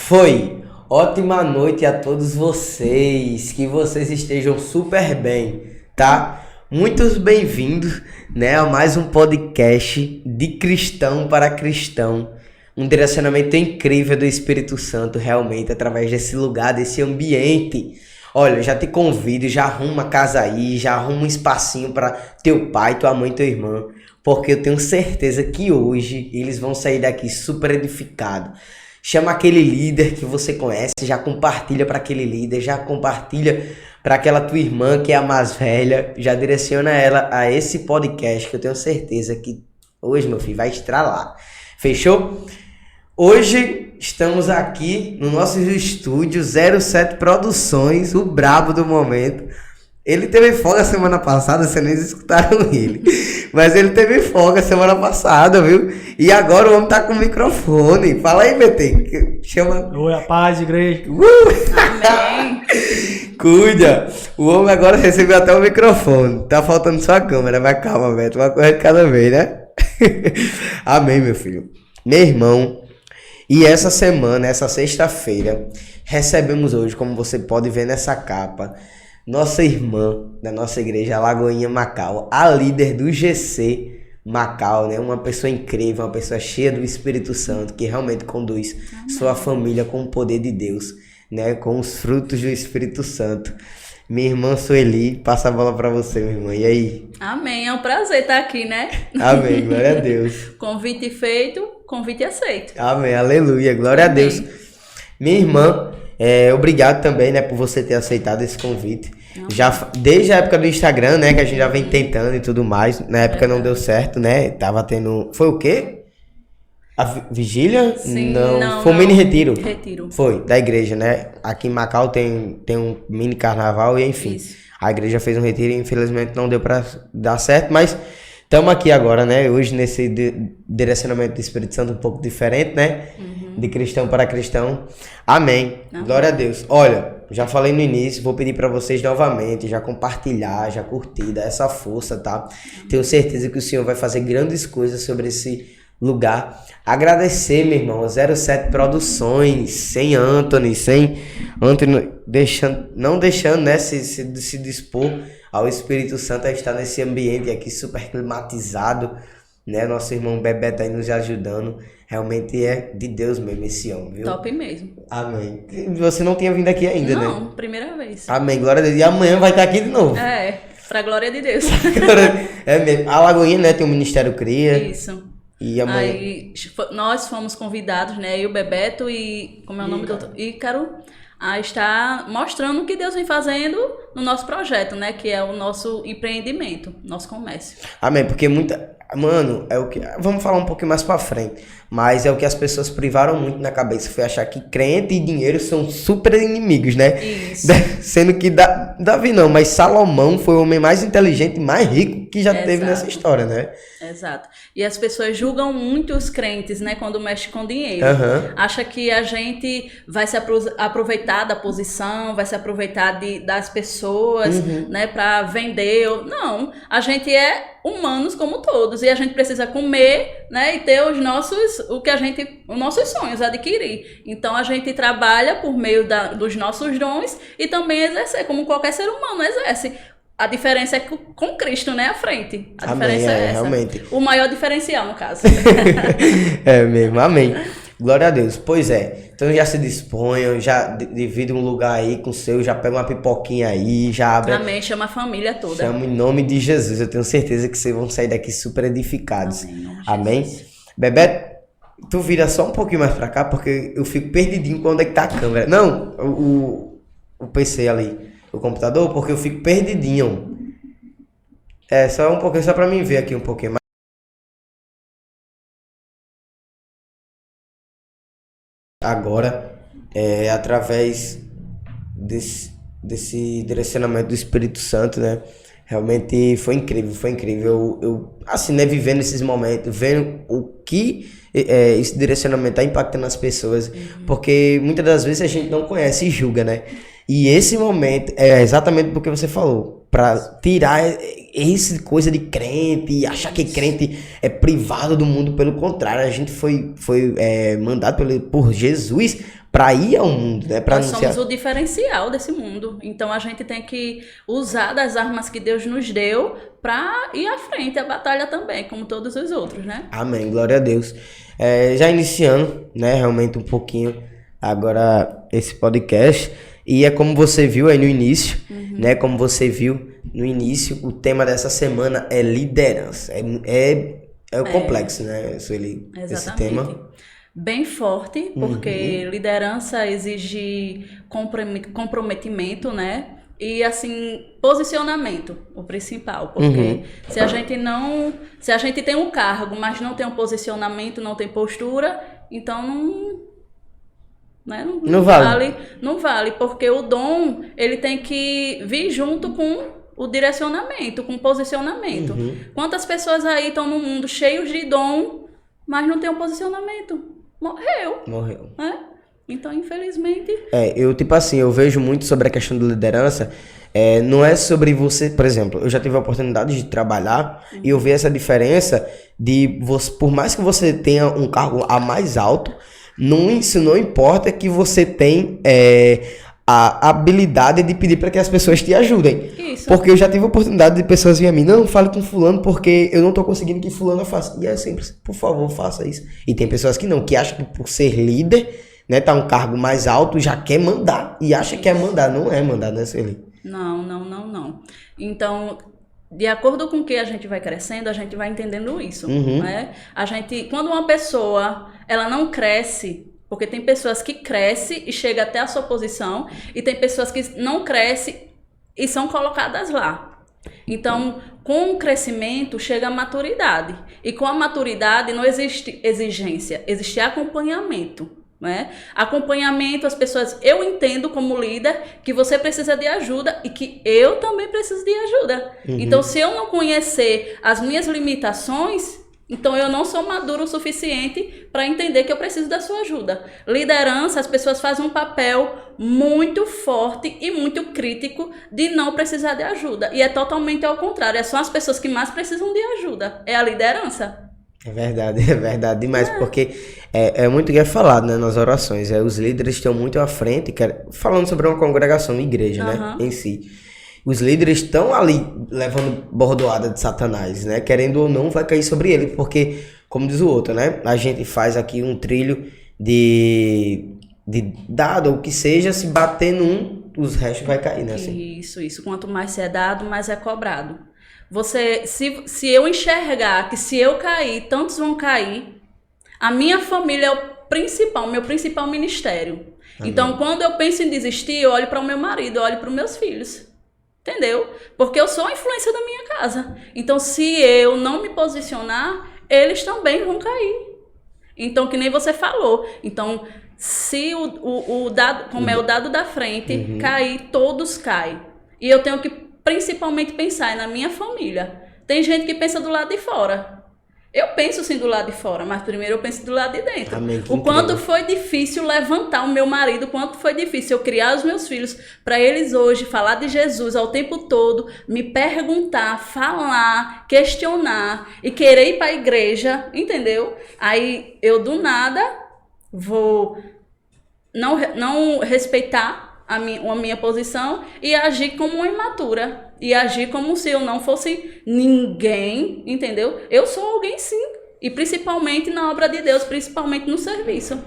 Foi. Ótima noite a todos vocês. Que vocês estejam super bem, tá? Muitos bem-vindos, né, a mais um podcast de cristão para cristão. Um direcionamento incrível do Espírito Santo, realmente, através desse lugar, desse ambiente. Olha, eu já te convido, já arruma uma casa aí, já arruma um espacinho para teu pai, tua mãe, tua irmã, porque eu tenho certeza que hoje eles vão sair daqui super edificados. Chama aquele líder que você conhece, já compartilha para aquele líder, já compartilha para aquela tua irmã que é a mais velha, já direciona ela a esse podcast que eu tenho certeza que hoje, meu filho, vai estralar. Fechou? Hoje estamos aqui no nosso estúdio 07 Produções, o brabo do momento. Ele teve folga semana passada, vocês nem escutaram ele. Mas ele teve folga semana passada, viu? E agora o homem tá com o microfone. Fala aí, BT. Chama. Oi, a paz, igreja. Amém. Cuida. O homem agora recebeu até o microfone. Tá faltando só a câmera. Mas calma, Beto. Uma coisa de cada vez, né? Amém, meu filho. Meu irmão. E essa semana, essa sexta-feira, recebemos hoje, como você pode ver nessa capa, nossa irmã da nossa igreja, Lagoinha Macau, a líder do GC Macau, né? Uma pessoa incrível, uma pessoa cheia do Espírito Santo, que realmente conduz sua família com o poder de Deus, né? Com os frutos do Espírito Santo. Minha irmã Sueli, passa a bola pra você, minha irmã. E aí? Amém. É um prazer estar aqui, né? Amém, glória a Deus. Convite feito, convite aceito. Amém, aleluia, glória a Deus. Minha irmã, obrigado também, né, por você ter aceitado esse convite. Já desde a época do Instagram, né, que a gente já vem tentando e tudo mais. Na época não deu certo, né? Tava tendo. Foi o quê? A vigília? Sim, não. Foi um mini retiro. Retiro. Foi, da igreja, né? Aqui em Macau tem um mini carnaval e enfim. Isso. A igreja fez um retiro e infelizmente não deu pra dar certo, mas estamos aqui agora, né? Hoje nesse direcionamento do Espírito Santo um pouco diferente, né? De cristão para cristão. Amém. Glória a Deus. Olha, já falei no início, vou pedir para vocês novamente, já compartilhar, já curtir, dar essa força, tá? Tenho certeza que o Senhor vai fazer grandes coisas sobre esse lugar. Agradecer, meu irmão, 07 Produções, sem Anthony, não deixando, né, se dispor ao Espírito Santo a estar nesse ambiente aqui super climatizado, né? Nosso irmão Bebeto aí nos ajudando. Realmente é de Deus mesmo esse homem, viu? Top mesmo. Amém. Você não tinha vindo aqui ainda, né? Não, primeira vez. Amém, glória a Deus. E amanhã vai estar aqui de novo. Pra glória de Deus. É mesmo. A Lagoinha, né, tem o Ministério Cria. Isso. E amanhã... Aí nós fomos convidados, né? Eu, Bebeto e... Como é o nome do outro? Ícaro. A estar mostrando o que Deus vem fazendo no nosso projeto, né? Que é o nosso empreendimento, nosso comércio. Amém, porque muita... Mano, é o que... Vamos falar um pouquinho mais pra frente. Mas é o que as pessoas privaram muito na cabeça. Foi achar que crente e dinheiro são super inimigos, né? Isso. Sendo que Davi não, mas Salomão foi o homem mais inteligente e mais rico que já teve nessa história, né? Exato. E as pessoas julgam muito os crentes, né? Quando mexe com dinheiro. Acha que a gente vai se aproveitar da posição, vai se aproveitar das pessoas, né? Pra vender. Não. A gente é humanos como todos. E a gente precisa comer, né? E ter os nossos sonhos, adquirir. Então a gente trabalha por meio dos nossos dons e também exercer, como qualquer ser humano exerce. A diferença é com Cristo, né, à frente. A diferença é essa. Realmente. O maior diferencial, no caso. É mesmo, amém. Glória a Deus. Pois é. Então já se disponham, já divide um lugar aí com o seu, já pega uma pipoquinha aí, já abre. Amém. Chama a família toda. Chama em nome de Jesus. Eu tenho certeza que vocês vão sair daqui super edificados. Amém. Bebeto, tu vira só um pouquinho mais pra cá, porque eu fico perdidinho quando é que tá a câmera. Não, o PC ali, o computador, porque eu fico perdidinho. Só um pouquinho, só pra mim ver aqui um pouquinho mais. Agora, através desse direcionamento do Espírito Santo, né? Realmente foi incrível. Eu assim, né, vivendo esses momentos, vendo o que esse direcionamento tá impactando as pessoas, porque muitas das vezes a gente não conhece e julga, né? E esse momento é exatamente o que você falou, para tirar esse coisa de crente, achar que crente é privado do mundo. Pelo contrário, a gente foi mandado por Jesus para ir ao mundo, né? Nós somos o diferencial desse mundo. Então a gente tem que usar das armas que Deus nos deu para ir à frente, a batalha também, como todos os outros, né? Amém, glória a Deus. Já iniciando, né, realmente um pouquinho agora esse podcast. E é como você viu aí no início, né? Como você viu no início, o tema dessa semana é liderança. É complexo, né, Sueli? Esse tema. Bem forte, porque liderança exige comprometimento, né? E assim, posicionamento, o principal, porque se a gente tem um cargo, mas não tem um posicionamento, não tem postura, então não vale, porque o dom, ele tem que vir junto com o direcionamento, com o posicionamento. Quantas pessoas aí estão no mundo cheios de dom, mas não tem um posicionamento? Morreu. Né? Então, infelizmente... eu vejo muito sobre a questão da liderança, não é sobre você... Por exemplo, eu já tive a oportunidade de trabalhar e eu vi essa diferença de... por mais que você tenha um cargo a mais alto, isso não importa que você tem a habilidade de pedir para que as pessoas te ajudem. Isso. Porque eu já tive a oportunidade de pessoas virem a mim, não, fale com fulano porque eu não tô conseguindo que fulano faça. E é simples, por favor, faça isso. E tem pessoas que não, que acham que por ser líder, né, tá um cargo mais alto, já quer mandar. E acha que é mandar, não é mandar, né, Sueli? Não. Então, de acordo com o que a gente vai crescendo, a gente vai entendendo isso, né? Quando uma pessoa, ela não cresce, porque tem pessoas que crescem e chegam até a sua posição, e tem pessoas que não crescem e são colocadas lá. Então, com o crescimento chega a maturidade. E com a maturidade não existe exigência, existe acompanhamento. Né? Acompanhamento, as pessoas, eu entendo como líder que você precisa de ajuda e que eu também preciso de ajuda. Então, se eu não conhecer as minhas limitações, então eu não sou maduro o suficiente para entender que eu preciso da sua ajuda. Liderança, as pessoas fazem um papel muito forte e muito crítico de não precisar de ajuda. E é totalmente ao contrário, são as pessoas que mais precisam de ajuda. É a liderança. É verdade demais, porque é muito que é falado, né, nas orações. Os líderes estão muito à frente, falando sobre uma congregação, uma igreja, né, em si. Os líderes estão ali levando bordoada de Satanás, né? Querendo ou não, vai cair sobre ele, porque, como diz o outro, né? A gente faz aqui um trilho de dado, ou o que seja, se bater num, os restos vai cair, né? Assim. Isso. Quanto mais se é dado, mais é cobrado. Se eu enxergar que se eu cair, tantos vão cair, a minha família é o meu principal ministério. Amém. Então, quando eu penso em desistir, eu olho para o meu marido, eu olho para os meus filhos. Entendeu? Porque eu sou a influência da minha casa. Então, se eu não me posicionar, eles também vão cair. Então, que nem você falou. Então, se o dado, como é o dado da frente, cair, todos caem. E eu tenho que principalmente pensar na minha família. Tem gente que pensa do lado de fora. Eu penso sim do lado de fora, mas primeiro eu penso do lado de dentro. Amém, o quanto foi difícil levantar o meu marido, o quanto foi difícil eu criar os meus filhos para eles hoje falar de Jesus ao tempo todo, me perguntar, falar, questionar e querer ir para a igreja, entendeu? Aí eu do nada vou não respeitar a minha posição e agir como uma imatura. E agir como se eu não fosse ninguém, entendeu? Eu sou alguém sim. E principalmente na obra de Deus, principalmente no serviço.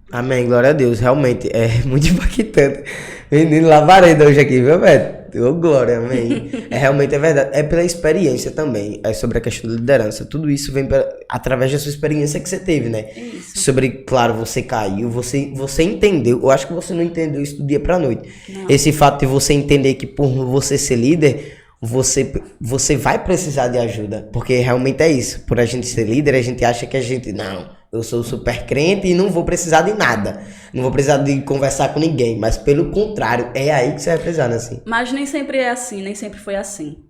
Amém, glória a Deus. Realmente, é muito impactante. Menino lavareda hoje aqui, viu, velho? Ô, glória, amém. Realmente é verdade. É pela experiência também. É sobre a questão da liderança. Tudo isso vem através da sua experiência que você teve, né? Isso. Sobre, claro, você caiu, você entendeu. Eu acho que você não entendeu isso do dia pra noite. Não. Esse fato de você entender que por você ser líder, você vai precisar de ajuda. Porque realmente é isso. Por a gente ser líder, a gente acha que a gente... Não, eu sou super crente e não vou precisar de nada. Não vou precisar de conversar com ninguém. Mas pelo contrário, é aí que você vai precisar, né? Assim. Mas nem sempre é assim, nem sempre foi assim.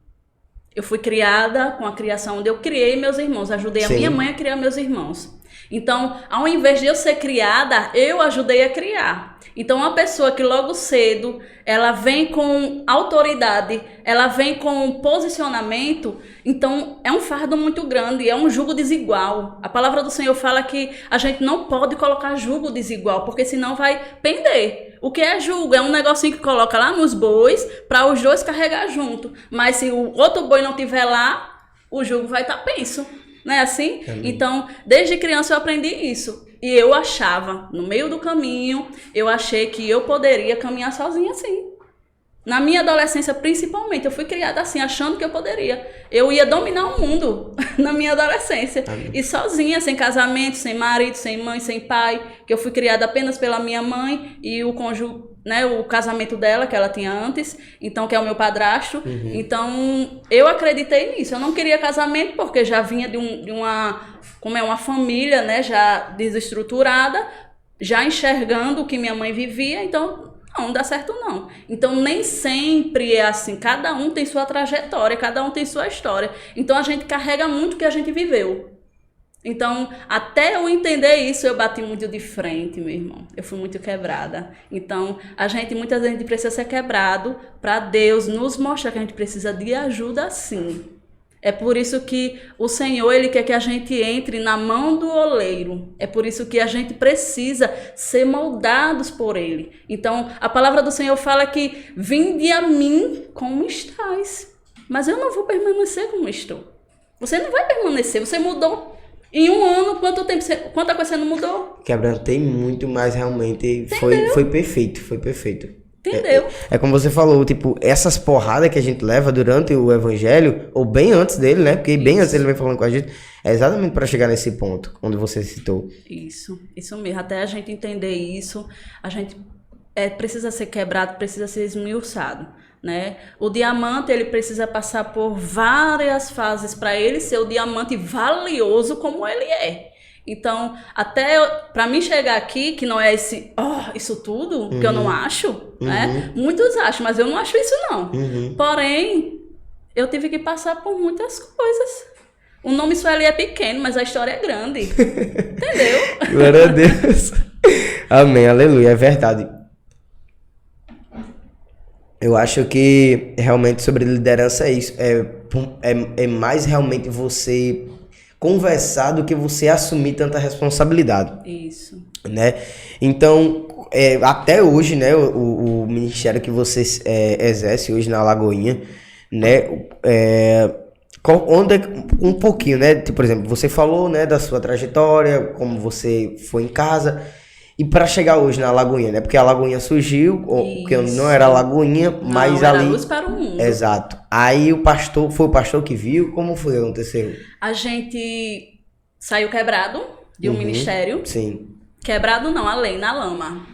Eu fui criada com a criação onde eu criei meus irmãos. Ajudei a minha mãe a criar meus irmãos. Então, ao invés de eu ser criada, eu ajudei a criar. Então, uma pessoa que logo cedo, ela vem com autoridade, ela vem com posicionamento, então é um fardo muito grande, é um jugo desigual. A palavra do Senhor fala que a gente não pode colocar jugo desigual, porque senão vai pender. O que é jugo? É um negocinho que coloca lá nos bois, para os dois carregar junto. Mas se o outro boi não tiver lá, o jugo vai estar penso. Não é assim? Então, desde criança eu aprendi isso. E eu achava, no meio do caminho, eu achei que eu poderia caminhar sozinha assim. Na minha adolescência, principalmente, eu fui criada assim, achando que eu poderia. Eu ia dominar o mundo na minha adolescência. E sozinha, sem casamento, sem marido, sem mãe, sem pai. Que eu fui criada apenas pela minha mãe e o cônjuge, né, o casamento dela, que ela tinha antes, então, que é o meu padrasto. Então, eu acreditei nisso. Eu não queria casamento porque já vinha de uma família, né, já desestruturada, já enxergando o que minha mãe vivia, então não dá certo não. Então nem sempre é assim, cada um tem sua trajetória, cada um tem sua história. Então a gente carrega muito o que a gente viveu. Então, até eu entender isso, eu bati muito de frente, meu irmão. Eu fui muito quebrada. Então, muitas vezes a gente precisa ser quebrado para Deus nos mostrar que a gente precisa de ajuda sim. É por isso que o Senhor, Ele quer que a gente entre na mão do oleiro. É por isso que a gente precisa ser moldados por Ele. Então, a palavra do Senhor fala que vinde a mim como estáis. Mas eu não vou permanecer como estou. Você não vai permanecer, você mudou. Em um ano, quanta coisa você não mudou? Quebrantei muito, mas realmente foi perfeito, foi perfeito. Entendeu? É como você falou, tipo, essas porradas que a gente leva durante o evangelho, ou bem antes dele, né? Porque bem antes ele vem falando com a gente, é exatamente para chegar nesse ponto, onde você citou. Isso mesmo. Até a gente entender isso, a gente precisa ser quebrado, precisa ser esmiuçado, né? O diamante, ele precisa passar por várias fases para ele ser o diamante valioso como ele é. Então, até para mim chegar aqui, que não é isso tudo, que eu não acho, né? Muitos acham, mas eu não acho isso não. Porém, eu tive que passar por muitas coisas. O nome Sueli é pequeno, mas a história é grande. Entendeu? Glória a Deus. Amém, aleluia, é verdade. Eu acho que realmente sobre liderança é isso. É mais realmente você conversar do que você assumir tanta responsabilidade. Isso. Né? Então, até hoje, né, o ministério que você exerce hoje na Lagoinha, né, onde um pouquinho, né, por exemplo, você falou, né, da sua trajetória, como você foi em casa, e para chegar hoje na Lagoinha, né, porque a Lagoinha surgiu, porque não era Lagoinha, mas era ali... Luz para o Mundo. Exato. Aí foi o pastor que viu, como foi que aconteceu? A gente saiu quebrado de um ministério. Sim. Quebrado não, além, na lama,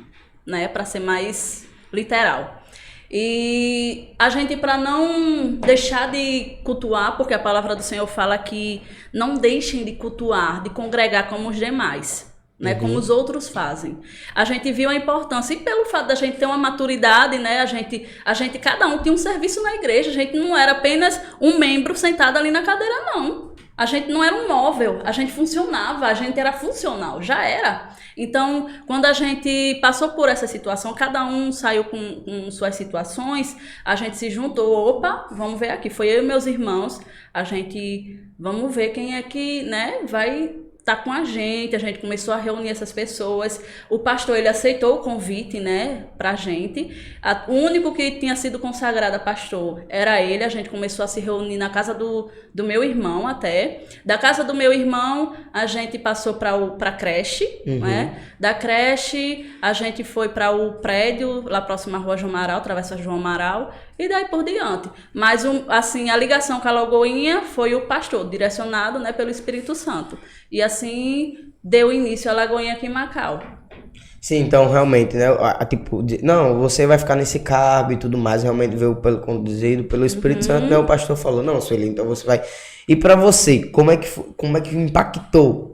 né, para ser mais literal. E a gente, para não deixar de cultuar, porque a palavra do Senhor fala que não deixem de cultuar, de congregar como os demais, né, como os outros fazem. A gente viu a importância, e pelo fato da gente ter uma maturidade, né, a gente cada um tinha um serviço na igreja, a gente não era apenas um membro sentado ali na cadeira, não. A gente não era um móvel, a gente funcionava, a gente era funcional, já era. Então, quando a gente passou por essa situação, cada um saiu com suas situações, a gente se juntou, opa, vamos ver aqui, foi eu e meus irmãos, vamos ver quem é que, né, vai tá com a gente começou a reunir essas pessoas, o pastor, ele aceitou o convite, né, pra gente, o único que tinha sido consagrado a pastor era ele, a gente começou a se reunir na casa do meu irmão até, da casa do meu irmão, a gente passou pra creche, né, da creche, a gente foi para o prédio, lá próximo à Rua João Amaral, Travessa João Amaral, e daí por diante. Mas, assim, a ligação com a Lagoinha foi o pastor, direcionado, né, pelo Espírito Santo. E assim deu início à Lagoinha aqui em Macau. Sim, então realmente, né? Não, você vai ficar nesse cargo e tudo mais, realmente veio conduzido pelo Espírito Santo, né? O pastor falou, não, Sueli, então você vai. E pra você, como é que impactou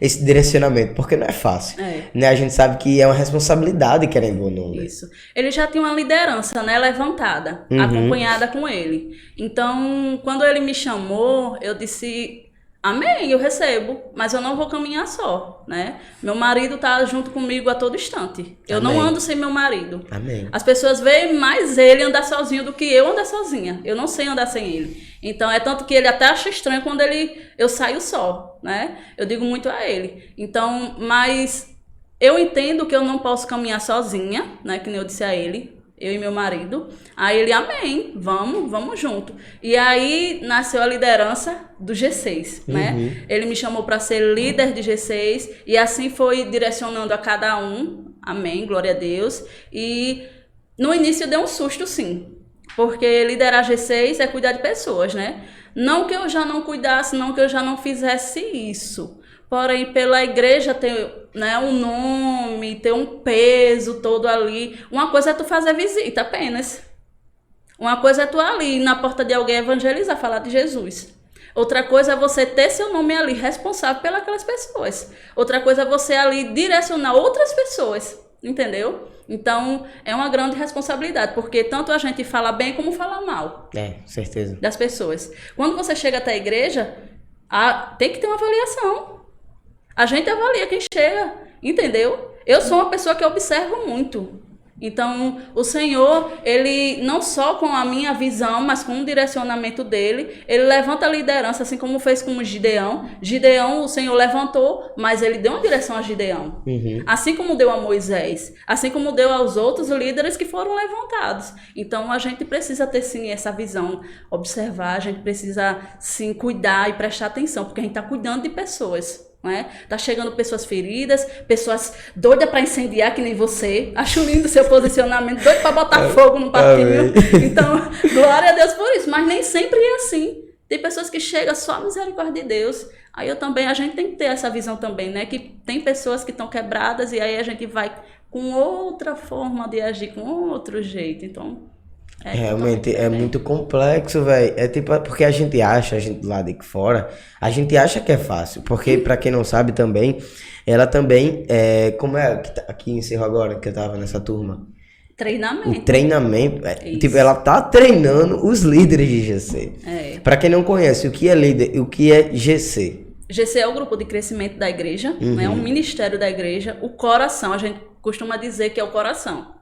esse direcionamento? Porque não é fácil, né? A gente sabe que é uma responsabilidade, querendo ou não, né? Isso. Ele já tinha uma liderança, né, levantada, acompanhada com ele. Então, quando ele me chamou, eu disse, Amém, eu recebo, mas eu não vou caminhar só, né? Meu marido tá junto comigo a todo instante. Eu Amém. não ando sem meu marido. Amém. As pessoas veem mais ele andar sozinho do que eu andar sozinha. Eu não sei andar sem ele. Então, é tanto que ele até acha estranho quando eu saio só, né? Eu digo muito a ele. Então, mas eu entendo que eu não posso caminhar sozinha, né? Que nem eu disse a ele. Eu e meu marido. Aí ele, amém, vamos junto. E aí nasceu a liderança do G6, né? Ele me chamou para ser líder de G6 e assim foi direcionando a cada um. Amém, glória a Deus. E no início deu um susto, sim. Porque liderar G6 é cuidar de pessoas, né? Não que eu já não cuidasse, não que eu já não fizesse isso. Porém, pela igreja ter, né, um nome, ter um peso todo ali. Uma coisa é tu fazer visita apenas. Uma coisa é tu ali na porta de alguém evangelizar, falar de Jesus. Outra coisa é você ter seu nome ali responsável pelas pessoas. Outra coisa é você ali direcionar outras pessoas, entendeu? Então, é uma grande responsabilidade, porque tanto a gente fala bem como fala mal. Certeza. Das pessoas. Quando você chega até a igreja, tem que ter uma avaliação. A gente avalia quem chega, entendeu? Eu sou uma pessoa que observo muito. Então, o Senhor, ele não só com a minha visão, mas com o direcionamento dele, ele levanta a liderança, assim como fez com o Gideão. Gideão, o Senhor levantou, mas ele deu uma direção a Gideão. Assim como deu a Moisés, assim como deu aos outros líderes que foram levantados. Então, a gente precisa ter, sim, essa visão, observar, a gente precisa, sim, cuidar e prestar atenção, porque a gente está cuidando de pessoas. Não é? Tá chegando pessoas feridas, pessoas doidas para incendiar, que nem você. Acho lindo o seu posicionamento, doido para botar fogo no parquinho. Então, glória a Deus por isso. Mas nem sempre é assim. Tem pessoas que chegam só a misericórdia de Deus. Aí a gente tem que ter essa visão também, né? Que tem pessoas que estão quebradas e aí a gente vai com outra forma de agir, com outro jeito. Então, realmente é muito complexo, velho. É tipo, porque a gente lá de fora, a gente acha que é fácil. Porque, pra quem não sabe também, ela também, como é que encerrou agora, que eu tava nessa turma? Treinamento. O treinamento, tipo, ela tá treinando os líderes de GC. Pra quem não conhece, o que é líder, o que é GC? GC é o grupo de crescimento da igreja, né? Um ministério da igreja, o coração, a gente costuma dizer que é o coração.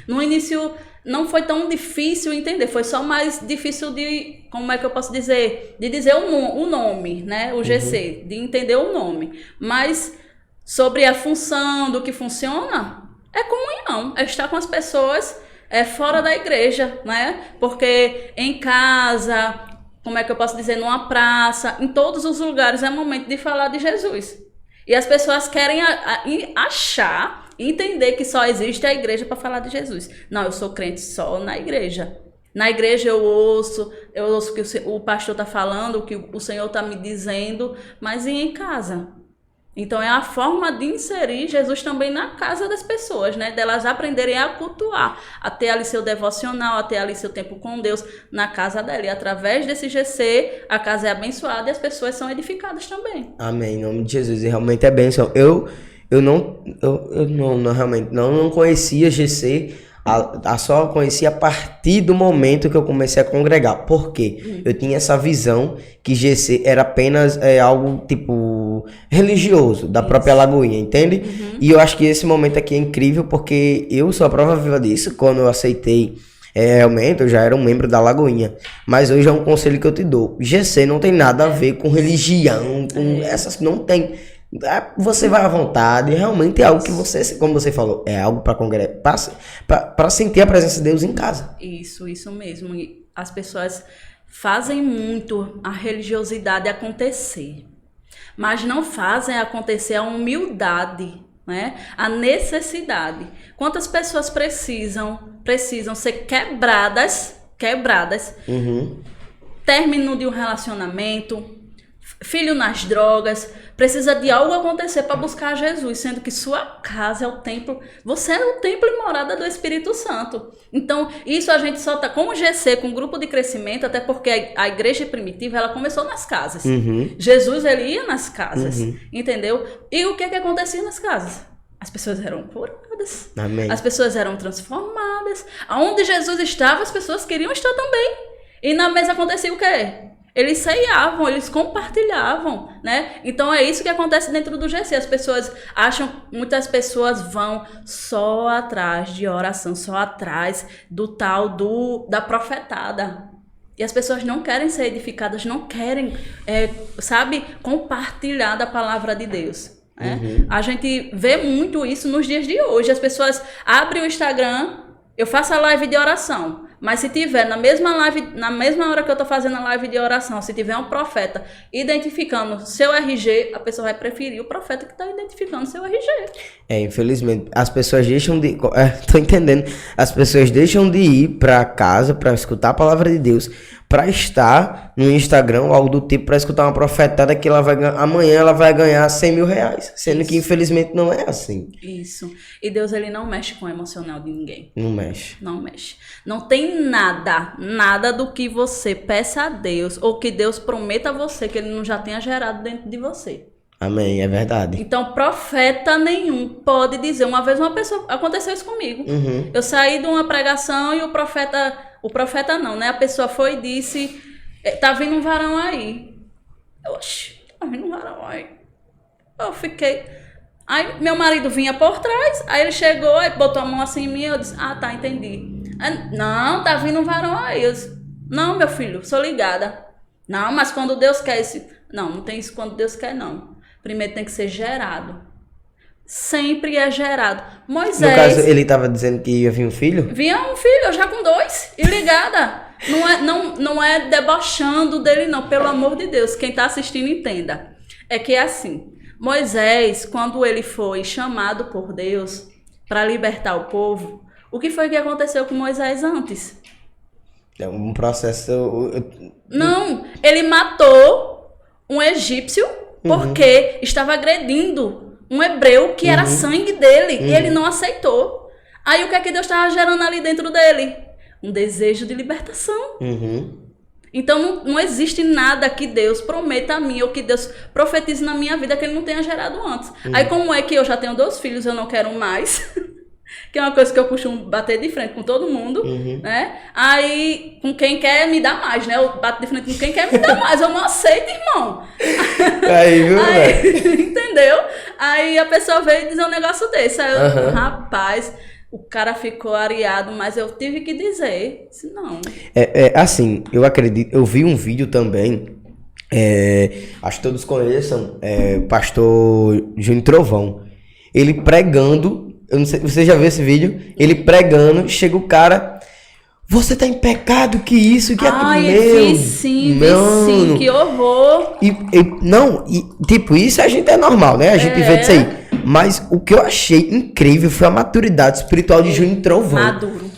No início não foi tão difícil entender, foi só mais difícil de, como é que eu posso dizer, de dizer o nome, né? O GC, de entender o nome. Mas sobre a função, do que funciona, é comunhão, é estar com as pessoas fora da igreja, né? Porque em casa, como é que eu posso dizer, numa praça, em todos os lugares é momento de falar de Jesus. E as pessoas querem achar, entender que só existe a igreja para falar de Jesus. Não, eu sou crente só na igreja. Na igreja eu ouço o que o pastor está falando, o que o Senhor está me dizendo, mas e em casa? Então é a forma de inserir Jesus também na casa das pessoas, né? Delas aprenderem a cultuar, a ter ali seu devocional, a ter ali seu tempo com Deus na casa dela. E através desse GC, a casa é abençoada e as pessoas são edificadas também. Amém, em nome de Jesus. E realmente é bênção. Eu realmente não conhecia GC, só conhecia a partir do momento que eu comecei a congregar. Por quê? Eu tinha essa visão que GC era apenas algo tipo religioso, da própria Lagoinha, entende? E eu acho que esse momento aqui é incrível porque eu sou a prova viva disso. Quando eu aceitei, realmente eu já era um membro da Lagoinha. Mas hoje é um conselho que eu te dou. GC não tem nada a ver com religião, com essas, não tem. Você vai à vontade, realmente é algo que você, como você falou, é algo para congregar, para sentir a presença de Deus em casa. Isso mesmo. E as pessoas fazem muito a religiosidade acontecer, mas não fazem acontecer a humildade, né? A necessidade. Quantas pessoas precisam ser quebradas, término de um relacionamento, filho nas drogas, precisa de algo acontecer para buscar Jesus, sendo que sua casa é o templo, você é o templo e morada do Espírito Santo. Então, isso a gente só tá com o GC, com o grupo de crescimento, até porque a igreja primitiva, ela começou nas casas. Jesus, ele ia nas casas, entendeu? E o que acontecia nas casas? As pessoas eram curadas, Amém. As pessoas eram transformadas. Aonde Jesus estava, as pessoas queriam estar também. E na mesa acontecia o quê? Eles ceiavam, eles compartilhavam, né? Então é isso que acontece dentro do GC. As pessoas acham, muitas pessoas vão só atrás de oração, só atrás do tal da profetada. E as pessoas não querem ser edificadas, não querem, compartilhar da palavra de Deus. Né? A gente vê muito isso nos dias de hoje. As pessoas abrem o Instagram, eu faço a live de oração. Mas se tiver na mesma hora que eu tô fazendo a live de oração, se tiver um profeta identificando seu RG, a pessoa vai preferir o profeta que tá identificando seu RG. Infelizmente, as pessoas deixam de... tô entendendo. As pessoas deixam de ir pra casa pra escutar a palavra de Deus, pra estar no Instagram ou algo do tipo, pra escutar uma profetada que amanhã ela vai ganhar 100 mil reais. Sendo que infelizmente não é assim. Isso. E Deus, ele não mexe com o emocional de ninguém. Não mexe. Não mexe. Não tem nada do que você peça a Deus ou que Deus prometa a você que ele não já tenha gerado dentro de você. Amém, é verdade. Então, profeta nenhum pode dizer. Uma vez uma pessoa, aconteceu isso comigo. Eu saí de uma pregação e o profeta não, né? A pessoa foi e disse, tá vindo um varão aí. Oxi, tá vindo um varão aí. Eu fiquei... Aí meu marido vinha por trás, aí ele chegou, aí botou a mão assim em mim, eu disse, tá, entendi. Aí, não, tá vindo um varão aí. Eu disse, não, meu filho, sou ligada. Não, mas quando Deus quer isso... Não tem isso quando Deus quer, não. Primeiro tem que ser gerado. Sempre é gerado. Moisés... No caso, ele estava dizendo que ia vir um filho? Vinha um filho, eu já com 2, e ligada. Não é debochando dele, não. Pelo amor de Deus, quem tá assistindo entenda. É que é assim... Moisés, quando ele foi chamado por Deus para libertar o povo, o que foi que aconteceu com Moisés antes? É um processo... Não, ele matou um egípcio porque estava agredindo um hebreu que era sangue dele e ele não aceitou. Aí o que é que Deus estava gerando ali dentro dele? Um desejo de libertação. Então não existe nada que Deus prometa a mim ou que Deus profetize na minha vida que ele não tenha gerado antes. Aí como é que eu já tenho 2 filhos, eu não quero mais, que é uma coisa que eu costumo bater de frente com todo mundo, né? Aí com quem quer me dar mais, né? Eu bato de frente com quem quer me dar mais, eu não aceito, irmão. Aí, viu, velho? Entendeu? Aí a pessoa veio dizer um negócio desse, aí eu, rapaz... O cara ficou areado, mas eu tive que dizer, não. Assim, eu acredito, eu vi um vídeo também, acho que todos conheçam, pastor Júnior Trovão. Ele pregando, eu não sei, você já viu esse vídeo? Ele pregando, chega o cara, você tá em pecado, que isso, que aquilo, vi sim, que horror. Tipo, isso a gente é normal, né? A gente vê disso aí. Mas o que eu achei incrível foi a maturidade espiritual de Júnior Trovão. Maduro.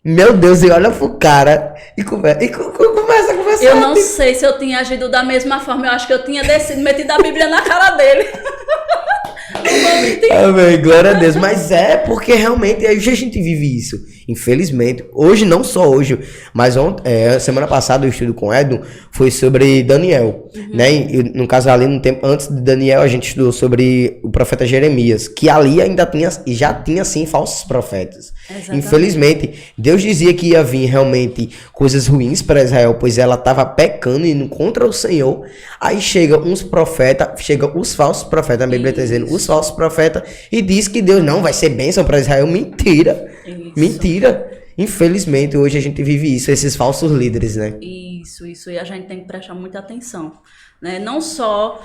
Meu Deus, e olha pro cara e começa a conversar. Eu não sei se eu tinha agido da mesma forma. Eu acho que eu tinha descido, metido a Bíblia na cara dele. Não vou mentir. Amém, glória a Deus. Mas porque realmente hoje a gente vive isso. Infelizmente. Hoje, não só hoje, mas semana passada o estudo com o Edu foi sobre Daniel. Né? E, no caso, ali no tempo antes de Daniel, a gente estudou sobre o profeta Jeremias. Que ali já tinha sim falsos profetas. Exatamente. Infelizmente, Deus dizia que ia vir realmente coisas ruins para Israel, pois ela estava pecando e indo contra o Senhor. Aí chega os falsos profetas, a Bíblia está dizendo, os falsos profetas, e diz que Deus não vai ser bênção para Israel. Mentira. Isso. Mentira. Infelizmente, hoje a gente vive isso, esses falsos líderes, né? Isso. E a gente tem que prestar muita atenção. Né? Não só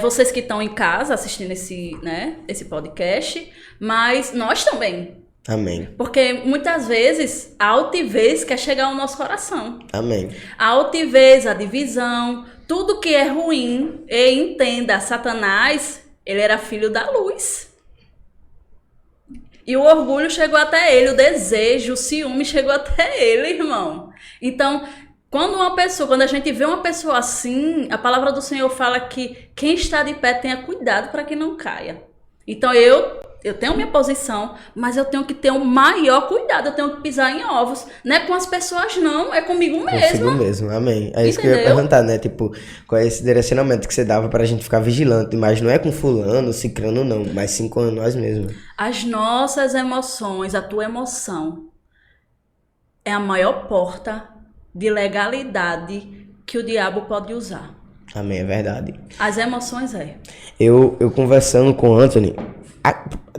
vocês que estão em casa assistindo esse podcast, mas nós também. Amém. Porque muitas vezes a altivez quer chegar ao nosso coração. Amém. A altivez, a divisão, tudo que é ruim, e entenda, Satanás, ele era filho da luz. E o orgulho chegou até ele, o desejo, o ciúme chegou até ele, irmão. Então, quando a gente vê uma pessoa assim, a palavra do Senhor fala que quem está de pé tenha cuidado para que não caia. Então, eu tenho minha posição, mas eu tenho que ter um maior cuidado, eu tenho que pisar em ovos. Não é com as pessoas, não, é comigo mesmo. Consigo mesmo, amém. É isso que eu ia perguntar, né? Tipo, qual é esse direcionamento que você dava pra gente ficar vigilante? Mas não é com fulano, cicrano, não, mas sim com nós mesmos. As nossas emoções, a tua emoção, é a maior porta de legalidade que o diabo pode usar. Amém, é verdade. As emoções Eu conversando com o Anthony,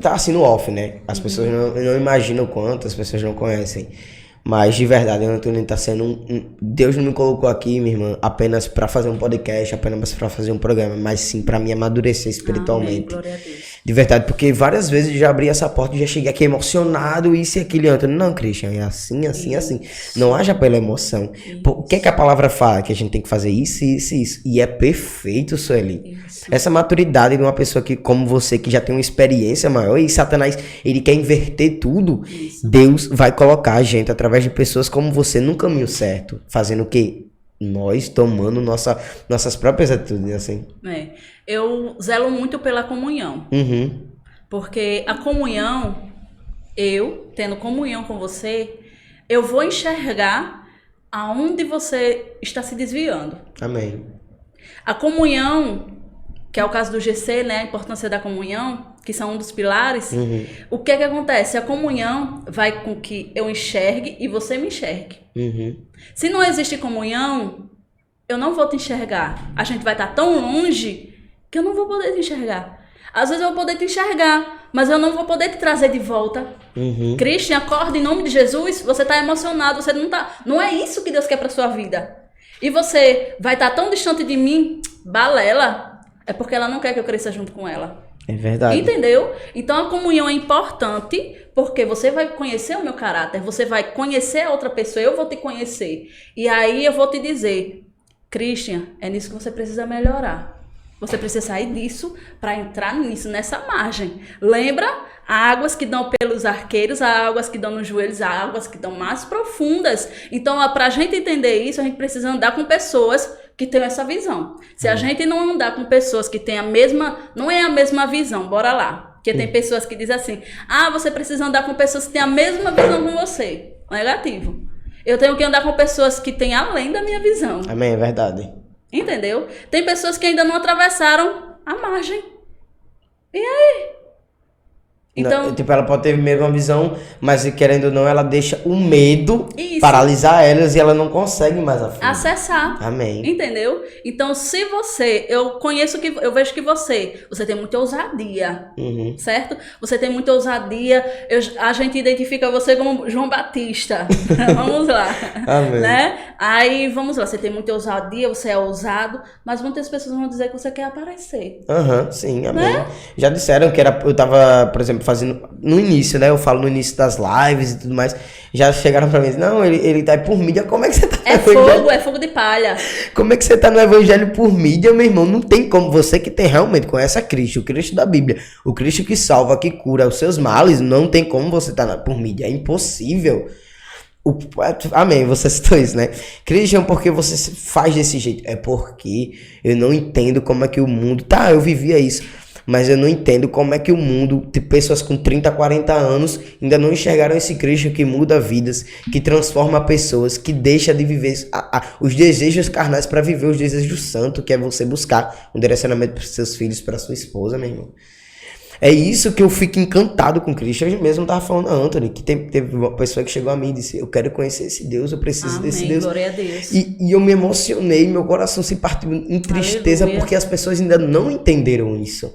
tá assim no off, né? As pessoas não imaginam o quanto, as pessoas não conhecem. Mas de verdade, o Antônio tá sendo Deus não me colocou aqui, minha irmã, apenas pra fazer um podcast, apenas pra fazer um programa, mas sim pra me amadurecer espiritualmente. Amém, glória a Deus. De verdade, porque várias vezes eu já abri essa porta e já cheguei aqui emocionado, isso e aquilo. Antônio, não, Christian, é assim, assim, assim. Não haja pela emoção. O que é que a palavra fala? Que a gente tem que fazer isso, isso e isso. E é perfeito, Sueli. Essa maturidade de uma pessoa que, como você, que já tem uma experiência maior, e Satanás, ele quer inverter tudo. Isso. Deus vai colocar a gente através de pessoas como você no caminho certo, fazendo o quê? Nós tomando nossas próprias atitudes, assim. Eu zelo muito pela comunhão. Porque a comunhão, eu tendo comunhão com você, eu vou enxergar aonde você está se desviando. Amém. A comunhão, que é o caso do GC, né? A importância da comunhão, que são um dos pilares. O que é que acontece? A comunhão vai com que eu enxergue e você me enxergue. Se não existe comunhão, eu não vou te enxergar. A gente vai estar tão longe que eu não vou poder te enxergar. Às vezes eu vou poder te enxergar, mas eu não vou poder te trazer de volta. Christian, acorda em nome de Jesus. Você está emocionado, você não tá. Não é isso que Deus quer para sua vida. E você vai estar tão distante de mim, balela. É porque ela não quer que eu cresça junto com ela. É verdade. Entendeu? Então a comunhão é importante porque você vai conhecer o meu caráter, você vai conhecer a outra pessoa, eu vou te conhecer. E aí eu vou te dizer, Christian, é nisso que você precisa melhorar. Você precisa sair disso para entrar nisso, nessa margem. Lembra? Há águas que dão pelos arqueiros, há águas que dão nos joelhos, há águas que dão mais profundas. Então, para a gente entender isso, a gente precisa andar com pessoas que tenham essa visão. Se a gente não andar com pessoas que têm a mesma... Não é a mesma visão, bora lá. Porque tem pessoas que dizem assim, você precisa andar com pessoas que têm a mesma visão com você. Negativo. Eu tenho que andar com pessoas que têm além da minha visão. Amém, é verdade. Entendeu? Tem pessoas que ainda não atravessaram a margem. E aí? Então, tipo, ela pode ter mesmo uma visão, mas querendo ou não, ela deixa o medo paralisar elas e ela não consegue mais acessar. Amém. Entendeu? Então, se você, eu vejo que você tem muita ousadia, certo? Você tem muita ousadia, a gente identifica você como João Batista. Vamos lá. Amém. Né? Aí, vamos lá, você tem muita ousadia, você é ousado, mas muitas pessoas vão dizer que você quer aparecer. Sim, amém. Né? Já disseram que eu tava, por exemplo, fazendo no início, né? Eu falo no início das lives e tudo mais. Já chegaram pra mim e disseram, não, ele tá aí por mídia. Como é que você tá no evangelho? É fogo de palha. Como é que você tá no evangelho por mídia, meu irmão? Não tem como. Você que tem realmente, conhece a Cristo, o Cristo da Bíblia, o Cristo que salva, que cura os seus males, não tem como você tá por mídia. É impossível. Amém, você citou isso, né? Christian, por que você faz desse jeito? É porque eu não entendo como é que o mundo... Tá, eu vivia isso. Mas eu não entendo como é que o mundo, de pessoas com 30, 40 anos, ainda não enxergaram esse Cristo que muda vidas, que transforma pessoas, que deixa de viver os desejos carnais para viver os desejos santos, que é você buscar um direcionamento para os seus filhos, para sua esposa, meu irmão. É isso que eu fico encantado com Cristo. Eu mesmo tava falando a Anthony, que teve uma pessoa que chegou a mim e disse, eu quero conhecer esse Deus, eu preciso desse Deus. Glória a Deus. E eu me emocionei, meu coração se partiu em tristeza, porque as pessoas ainda não entenderam isso.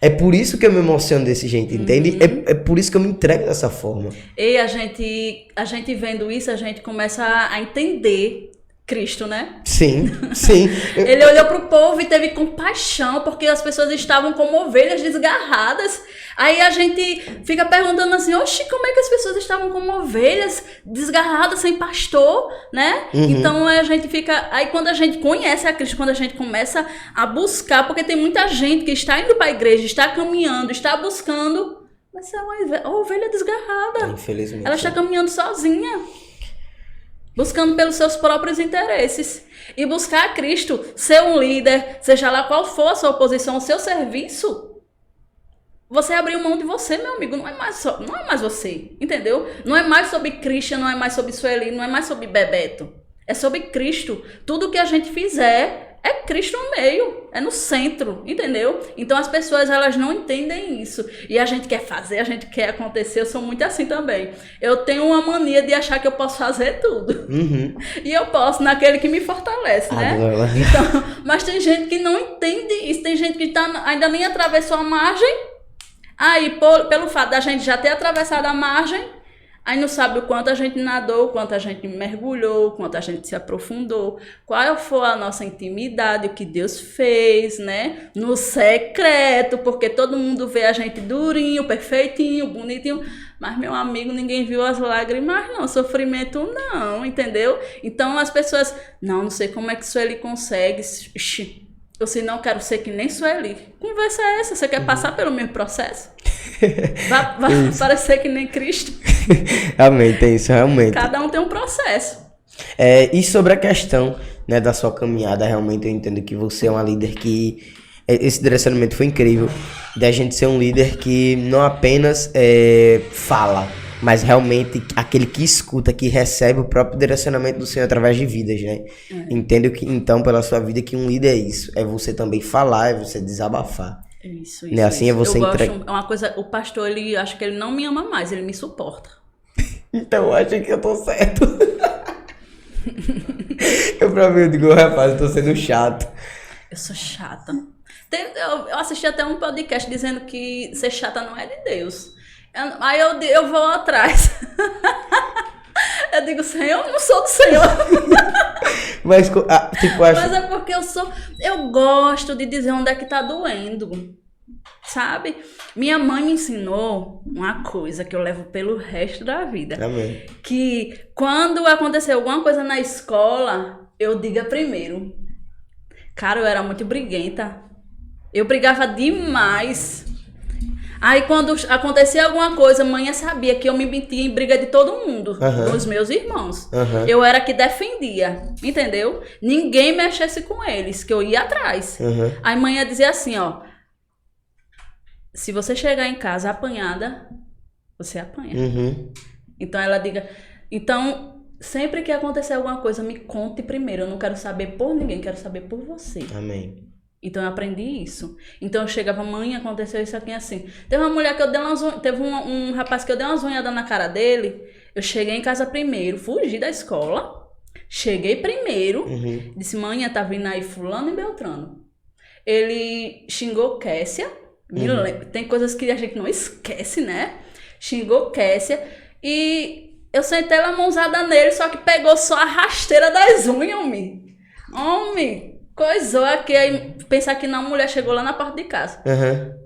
É por isso que eu me emociono desse jeito, entende? É por isso que eu me entrego dessa forma. E a gente vendo isso, a gente começa a entender Cristo, né? Sim. Ele olhou pro povo e teve compaixão, porque as pessoas estavam como ovelhas desgarradas. Aí a gente fica perguntando assim, oxe, como é que as pessoas estavam como ovelhas desgarradas, sem pastor, né? Então a gente fica... Aí quando a gente conhece a Cristo, quando a gente começa a buscar, porque tem muita gente que está indo para a igreja, está caminhando, está buscando, mas é uma ovelha desgarrada. Infelizmente. Ela está caminhando sozinha. Buscando pelos seus próprios interesses. E buscar a Cristo, ser um líder, seja lá qual for a sua posição, o seu serviço, você abriu mão de você, meu amigo. Não é mais você, entendeu? Não é mais sobre Christian, não é mais sobre Sueli, não é mais sobre Bebeto. É sobre Cristo. Tudo que a gente fizer é Cristo no meio, é no centro, entendeu? Então as pessoas, elas não entendem isso. E a gente quer fazer, a gente quer acontecer, eu sou muito assim também. Eu tenho uma mania de achar que eu posso fazer tudo. Uhum. E eu posso naquele que me fortalece, né? Então, mas tem gente que não entende isso, tem gente que ainda nem atravessou a margem, aí pelo fato da gente já ter atravessado a margem, aí não sabe o quanto a gente nadou, o quanto a gente mergulhou, o quanto a gente se aprofundou, qual foi a nossa intimidade, o que Deus fez, né? No secreto, porque todo mundo vê a gente durinho, perfeitinho, bonitinho, mas, meu amigo, ninguém viu as lágrimas, não, sofrimento não, entendeu? Então as pessoas, não sei como é que Sueli consegue, eu se não quero ser que nem Sueli. Conversa é essa? Você quer passar pelo mesmo processo? Vai parecer que nem Cristo. Amém, tem isso, realmente. Cada um tem um processo. E sobre a questão, né, da sua caminhada, realmente eu entendo que você é uma líder que... Esse direcionamento foi incrível, da gente ser um líder que não apenas fala, mas realmente aquele que escuta, que recebe o próprio direcionamento do Senhor através de vidas, né? Entendo que, então, pela sua vida, que um líder é isso. É você também falar, é você desabafar. Isso. Né? Assim é você entregar. É uma coisa, o pastor, ele acho que ele não me ama mais, ele me suporta. Então, eu acho que eu tô certo. Eu digo, rapaz, eu tô sendo chato. Eu sou chata. Eu assisti até um podcast dizendo que ser chata não é de Deus. Aí eu vou atrás. Eu digo, Senhor, eu não sou do Senhor. Mas, tipo, Mas é porque eu gosto de dizer onde é que tá doendo. Sabe? Minha mãe me ensinou uma coisa que eu levo pelo resto da vida. Amém. Que quando acontecer alguma coisa na escola, eu diga primeiro. Cara, eu era muito briguenta. Eu brigava demais. Aí quando acontecia alguma coisa, mãe sabia que eu me metia em briga de todo mundo, dos meus irmãos. Eu era que defendia, entendeu? Ninguém mexesse com eles, que eu ia atrás. Aí mãe dizia assim, ó, se você chegar em casa apanhada, você apanha. Então ela diga, então sempre que acontecer alguma coisa, me conte primeiro. Eu não quero saber por ninguém, quero saber por você. Amém. Então eu aprendi isso. Então eu chegava, mãe, aconteceu isso aqui assim. Teve uma mulher que eu dei umas unhas, teve um rapaz que eu dei umas unhadas na cara dele. Eu cheguei em casa primeiro, fugi da escola. Cheguei primeiro. Disse, mãe, tá vindo aí fulano e Beltrano. Ele xingou Kessia. Tem coisas que a gente não esquece, né? Xingou Kessia. E eu sentei a mãozada nele, só que pegou só a rasteira das unhas, homem. Coisou aqui, aí pensar que não, a mulher chegou lá na porta de casa.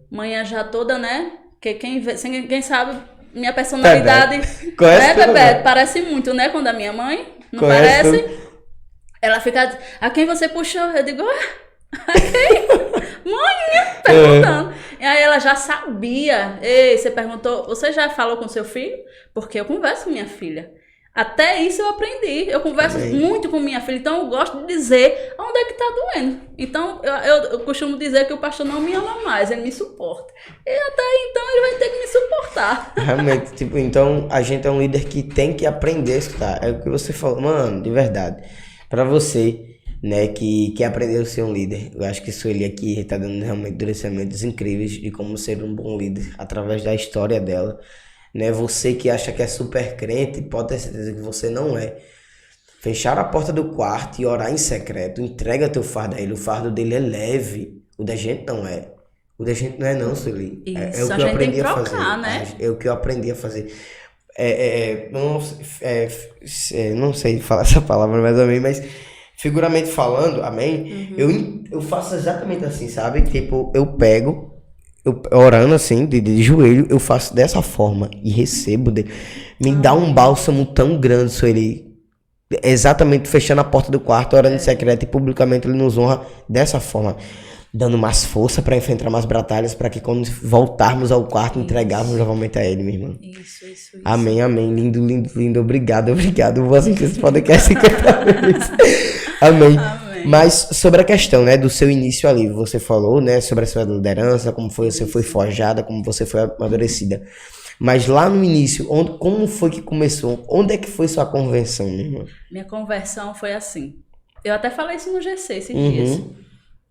Manhã já toda, né? Que quem sabe, minha personalidade. Conhece, né, Bebeto? Parece muito, né? Quando a minha mãe. Não parece? Ela fica. A quem você puxou? Eu digo, a quem? Mãe, perguntando. E aí ela já sabia. Ei, você perguntou, você já falou com seu filho? Porque eu converso com minha filha. Até isso eu aprendi. Eu converso muito com minha filha, então eu gosto de dizer onde é que tá doendo. Então eu costumo dizer que o pastor não me ama mais, ele me suporta. E até então ele vai ter que me suportar. Realmente, tipo, então a gente é um líder que tem que aprender a escutar. É o que você falou, mano, de verdade. Pra você, né, que aprendeu a ser um líder, eu acho que Sueli aqui tá dando realmente direcionamentos incríveis de como ser um bom líder através da história dela. Né? Você que acha que é super crente, pode ter certeza que você não é. Fechar a porta do quarto e orar em secreto, entrega teu fardo a ele. O fardo dele é leve, o da gente não é. O da gente não é não, Sueli. É o que eu aprendi a fazer. Né? É o que eu aprendi a fazer. Não sei falar essa palavra mais ou menos, mas figuramente falando, amém? Eu faço exatamente assim, sabe? Tipo, eu pego, orando assim, de joelho, eu faço dessa forma e recebo dele. Me dá um bálsamo tão grande, Sueli. Exatamente, fechando a porta do quarto, orando em secreto e publicamente ele nos honra dessa forma. Dando mais força para enfrentar mais batalhas, para que quando voltarmos ao quarto, entregarmos novamente a ele, minha irmã. Isso. Amém. Lindo. Obrigado. Vou assistir esse podcast 50 vezes. Amém. Mas sobre a questão, né, do seu início ali, você falou, né, sobre a sua liderança, como foi, você foi forjada, como você foi amadurecida. Mas lá no início, como foi que começou? Onde é que foi sua conversão, minha irmã? Minha conversão foi assim. Eu até falei isso no GC esses dias.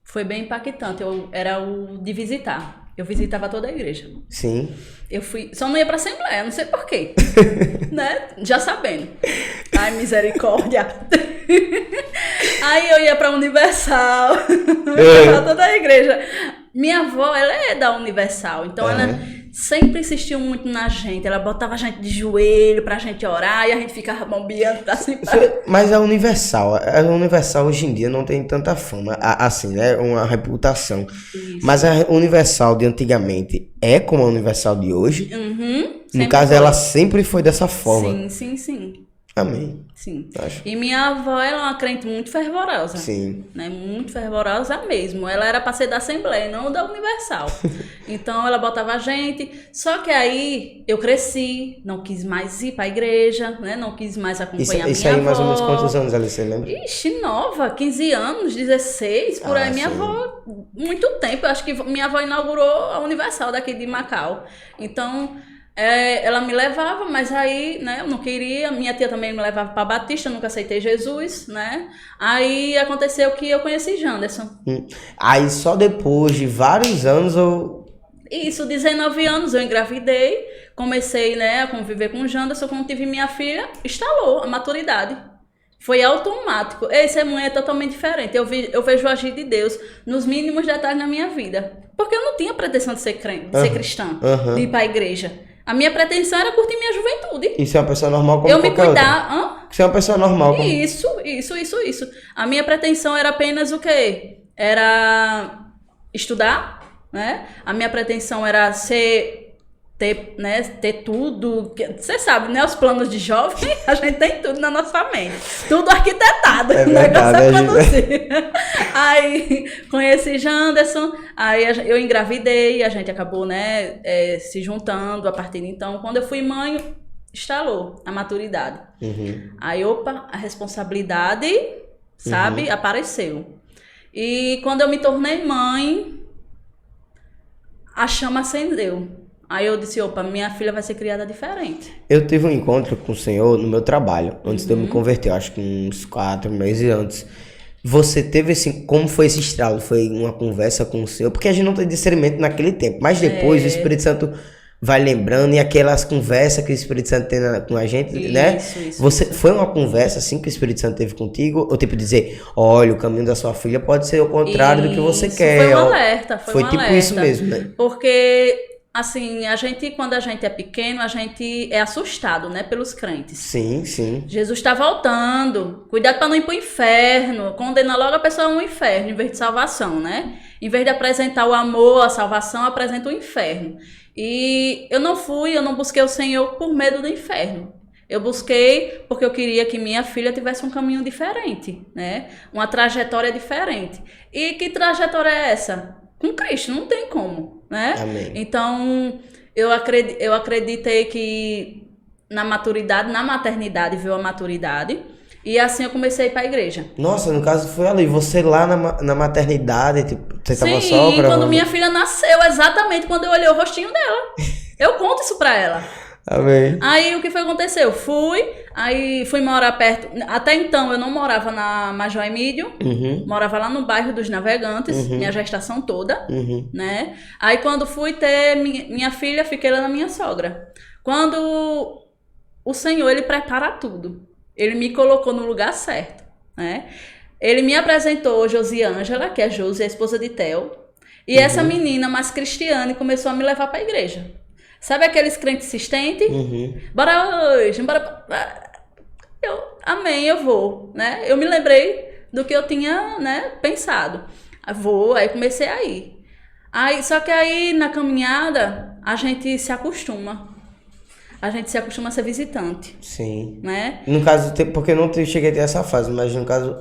Foi bem impactante. Era o de visitar. Eu visitava toda a igreja. Sim. Eu fui... Só não ia pra Assembleia, não sei porquê. Né? Já sabendo. Ai, misericórdia. Aí eu ia pra Universal. Pra toda a igreja. Minha avó, ela é da Universal. Então ela sempre insistiu muito na gente. Ela botava a gente de joelho pra gente orar. E a gente ficava bombeando pra cima. Mas a Universal hoje em dia não tem tanta fama, assim, né? Uma reputação. Isso. Mas a Universal de antigamente é como a Universal de hoje? No caso, foi. ela sempre foi dessa forma. Sim. Amém. Sim. Acho. E minha avó era uma crente muito fervorosa. Sim. Né? Muito fervorosa mesmo. Ela era para ser da Assembleia, não da Universal. Então ela botava a gente. Só que aí eu cresci, não quis mais ir para a igreja, né? Não quis mais acompanhar isso minha aí, avó. mais ou menos quantos anos ela você lembra? Ixi, nova, 15 anos, 16, por aí. Minha sim. avó, muito tempo. Eu acho que minha avó inaugurou a Universal daqui de Macau. Então... ela me levava, mas aí, né, eu não queria. Minha tia também me levava para Batista, eu nunca aceitei Jesus, né? Aí aconteceu que eu conheci Janderson. Aí só depois de vários anos eu... Isso, 19 anos eu engravidei, comecei, né, a conviver com o Janderson. Quando tive minha filha, instalou a maturidade. Foi automático. Esse é totalmente diferente. Eu vejo o agir de Deus nos mínimos detalhes na minha vida. Porque eu não tinha pretensão de ser crente, de ser cristã, de ir para a igreja. A minha pretensão era curtir minha juventude. Isso é uma pessoa normal como eu qualquer me cuidar. outra. Isso é uma pessoa normal. Como... Isso. A minha pretensão era apenas o quê? Era estudar, né? A minha pretensão era ter tudo. Você sabe, né? Os planos de jovem, a gente tem tudo na nossa mente. Tudo arquitetado. É o verdade, negócio é Aí conheci Janderson, aí eu engravidei, a gente acabou, né, se juntando a partir de então. Quando eu fui mãe, instalou a maturidade. Aí, a responsabilidade, sabe, apareceu. E quando eu me tornei mãe, a chama acendeu. Aí eu disse, minha filha vai ser criada diferente. Eu tive um encontro com o Senhor no meu trabalho, antes de eu me converter, acho que uns 4 meses antes. Você teve como foi esse estralo? Foi uma conversa com o Senhor? Porque a gente não tem discernimento naquele tempo, mas depois o Espírito Santo vai lembrando, e aquelas conversas que o Espírito Santo tem com a gente, né? Foi uma conversa assim que o Espírito Santo teve contigo? Ou tipo dizer, olha, o caminho da sua filha pode ser o contrário do que você quer. Foi um alerta, foi um tipo alerta. Isso mesmo, né? Porque... Assim, quando a gente é pequeno, a gente é assustado, né, pelos crentes. Sim. Jesus está voltando. Cuidado para não ir para o inferno. Condena logo a pessoa ao inferno, em vez de salvação, né? Em vez de apresentar o amor, a salvação, apresenta o inferno. E eu não busquei o Senhor por medo do inferno. Eu busquei porque eu queria que minha filha tivesse um caminho diferente, né? Uma trajetória diferente. E que trajetória é essa? Com Cristo, não tem como, né? Amém. Então, eu acreditei que na maternidade veio a maturidade. E assim eu comecei a ir para a igreja. Nossa, no caso foi ali, você lá na maternidade, tipo, você estava só Sim, quando minha filha nasceu, exatamente quando eu olhei o rostinho dela. Eu conto isso para ela. Amém. Aí o que foi que aconteceu? Fui morar perto. Até então eu não morava na Major Emílio, morava lá no bairro dos Navegantes, minha gestação toda, né? Aí quando fui ter minha filha, fiquei lá na minha sogra. Quando o Senhor, ele prepara tudo, ele me colocou no lugar certo, né? Ele me apresentou Josiângela, que é Josi, a esposa de Theo, e essa menina mais cristiana começou a me levar para a igreja. Sabe aqueles crentes insistentes? Bora hoje, bora. Amém, eu vou, né? Eu me lembrei do que eu tinha, né, pensado. Aí comecei a ir. Só que aí, na caminhada, a gente se acostuma. A gente se acostuma a ser visitante. Sim. Né? No caso, porque eu não cheguei a ter essa fase, mas no caso,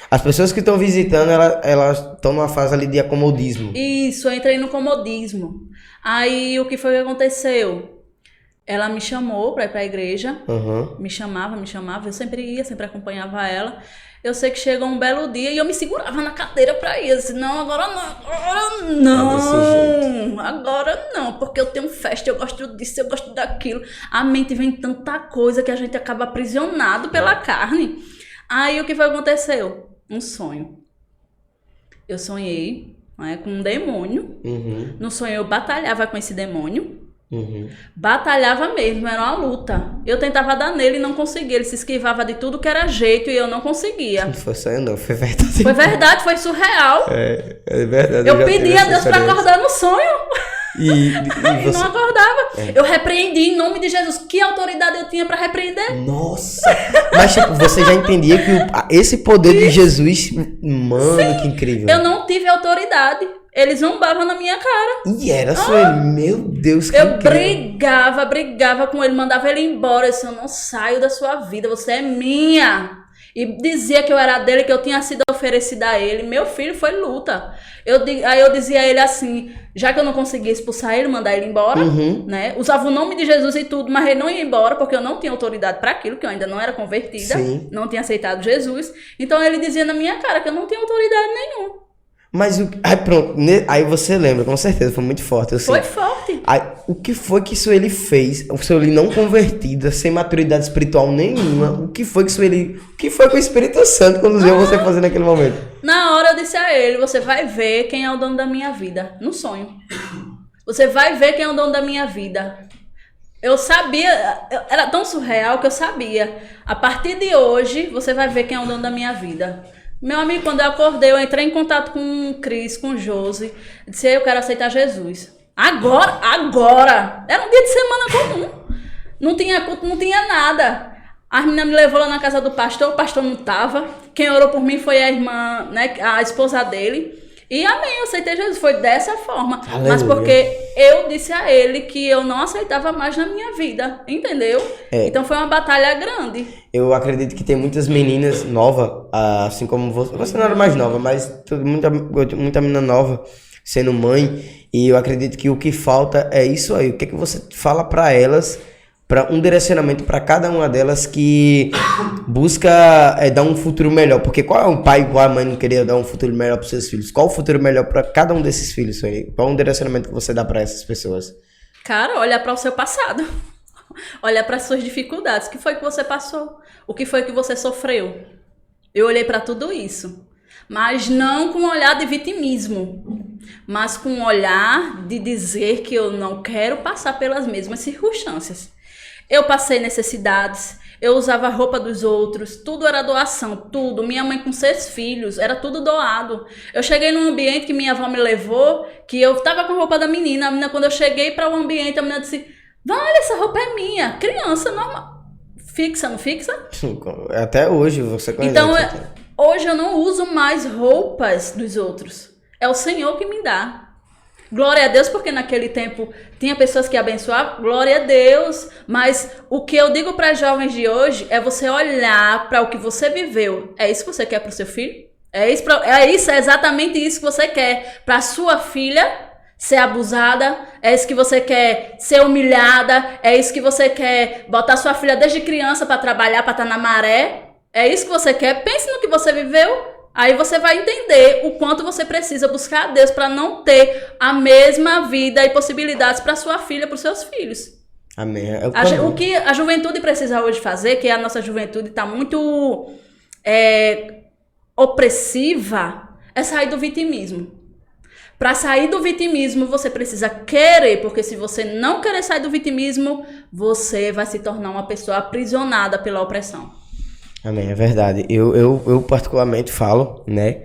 as pessoas que estão visitando, elas estão numa fase ali de acomodismo. Isso, eu entrei no comodismo. Aí, o que foi que aconteceu? Ela me chamou para ir para a igreja, me chamava, eu sempre ia, sempre acompanhava ela. Eu sei que chegou um belo dia e eu me segurava na cadeira para ir. Eu disse, não, agora não, porque eu tenho festa, eu gosto disso, eu gosto daquilo. A mente vem tanta coisa que a gente acaba aprisionado pela carne. Aí o que foi que aconteceu? um sonho. Eu sonhei, né, com um demônio. No sonho eu batalhava com esse demônio. Batalhava mesmo, era uma luta. Eu tentava dar nele e não conseguia. Ele se esquivava de tudo que era jeito e eu não conseguia. Não foi sonho não, foi verdade. Foi verdade, foi surreal. É verdade. Eu pedi a Deus pra acordar no sonho. E E não acordava. Eu repreendi em nome de Jesus. Que autoridade eu tinha pra repreender? Nossa! Mas tipo, você já entendia que esse poder de Jesus, mano, sim, que incrível. Eu não tive autoridade. Eles zombavam na minha cara. E era só ele, meu Deus, que eu incrível. brigava com ele, mandava ele embora. Eu disse, eu não saio da sua vida, você é minha. E dizia que eu era dele, que eu tinha sido oferecida a ele. Meu filho foi luta. Aí eu dizia a ele assim, já que eu não conseguia expulsar ele, mandar ele embora, né? Usava o nome de Jesus e tudo, mas ele não ia embora, porque eu não tinha autoridade para aquilo, que eu ainda não era convertida. Sim. Não tinha aceitado Jesus. Então ele dizia na minha cara que eu não tinha autoridade nenhuma. Mas aí pronto, aí você lembra, com certeza, foi muito forte. Eu foi forte. Aí, o que foi que Sueli fez? O Sueli não convertida, sem maturidade espiritual nenhuma. O que foi que Sueli... O que foi com o Espírito Santo quando viu você fazer naquele momento? Na hora eu disse a ele, você vai ver quem é o dono da minha vida. No sonho. Você vai ver quem é o dono da minha vida. Eu sabia, era tão surreal que eu sabia. A partir de hoje, você vai ver quem é o dono da minha vida. Meu amigo, quando eu acordei, eu entrei em contato com o Cris, com o Josi. Disse, eu quero aceitar Jesus. Agora! Era um dia de semana comum. Não tinha culto, não tinha nada. A menina me levou lá na casa do pastor, o pastor não tava. Quem orou por mim foi a irmã, né, a esposa dele. E amém, eu aceitei Jesus. Foi dessa forma. Aleluia. Mas porque eu disse a ele que eu não aceitava mais na minha vida. Entendeu? Então foi uma batalha grande. Eu acredito que tem muitas meninas novas, assim como você. Você não era mais nova, mas muita menina nova sendo mãe. E eu acredito que o que falta é isso aí. O que é que você fala pra elas? Para um direcionamento para cada uma delas que busca dar um futuro melhor. Porque qual é o pai, qual a mãe não queria dar um futuro melhor para seus filhos? Qual o futuro melhor para cada um desses filhos, Sueli? Qual é um direcionamento que você dá para essas pessoas? Cara, olha para o seu passado. Olha para as suas dificuldades. O que foi que você passou? O que foi que você sofreu? Eu olhei para tudo isso. Mas não com um olhar de vitimismo. Mas com um olhar de dizer que eu não quero passar pelas mesmas circunstâncias. Eu passei necessidades, eu usava a roupa dos outros, tudo era doação, tudo. Minha mãe com 6 filhos, era tudo doado. Eu cheguei num ambiente que minha avó me levou, que eu tava com a roupa da menina. A menina, quando eu cheguei para o ambiente, a menina disse, vale, essa roupa é minha. Criança, normal. Fixa, não fixa? Até hoje, você conhece. Então, hoje eu não uso mais roupas dos outros. É o Senhor que me dá. Glória a Deus, porque naquele tempo tinha pessoas que abençoavam, glória a Deus, mas o que eu digo para os jovens de hoje é você olhar para o que você viveu. É isso que você quer para o seu filho? É exatamente isso que você quer para sua filha ser abusada? É isso que você quer ser humilhada? É isso que você quer botar sua filha desde criança para trabalhar, para estar na maré? É isso que você quer? Pense no que você viveu. Aí você vai entender o quanto você precisa buscar a Deus para não ter a mesma vida e possibilidades para sua filha, para os seus filhos. Amém. O que a juventude precisa hoje fazer, que a nossa juventude está muito opressiva, é sair do vitimismo. Para sair do vitimismo, você precisa querer, porque se você não querer sair do vitimismo, você vai se tornar uma pessoa aprisionada pela opressão. Amém, é verdade. Eu particularmente falo, né?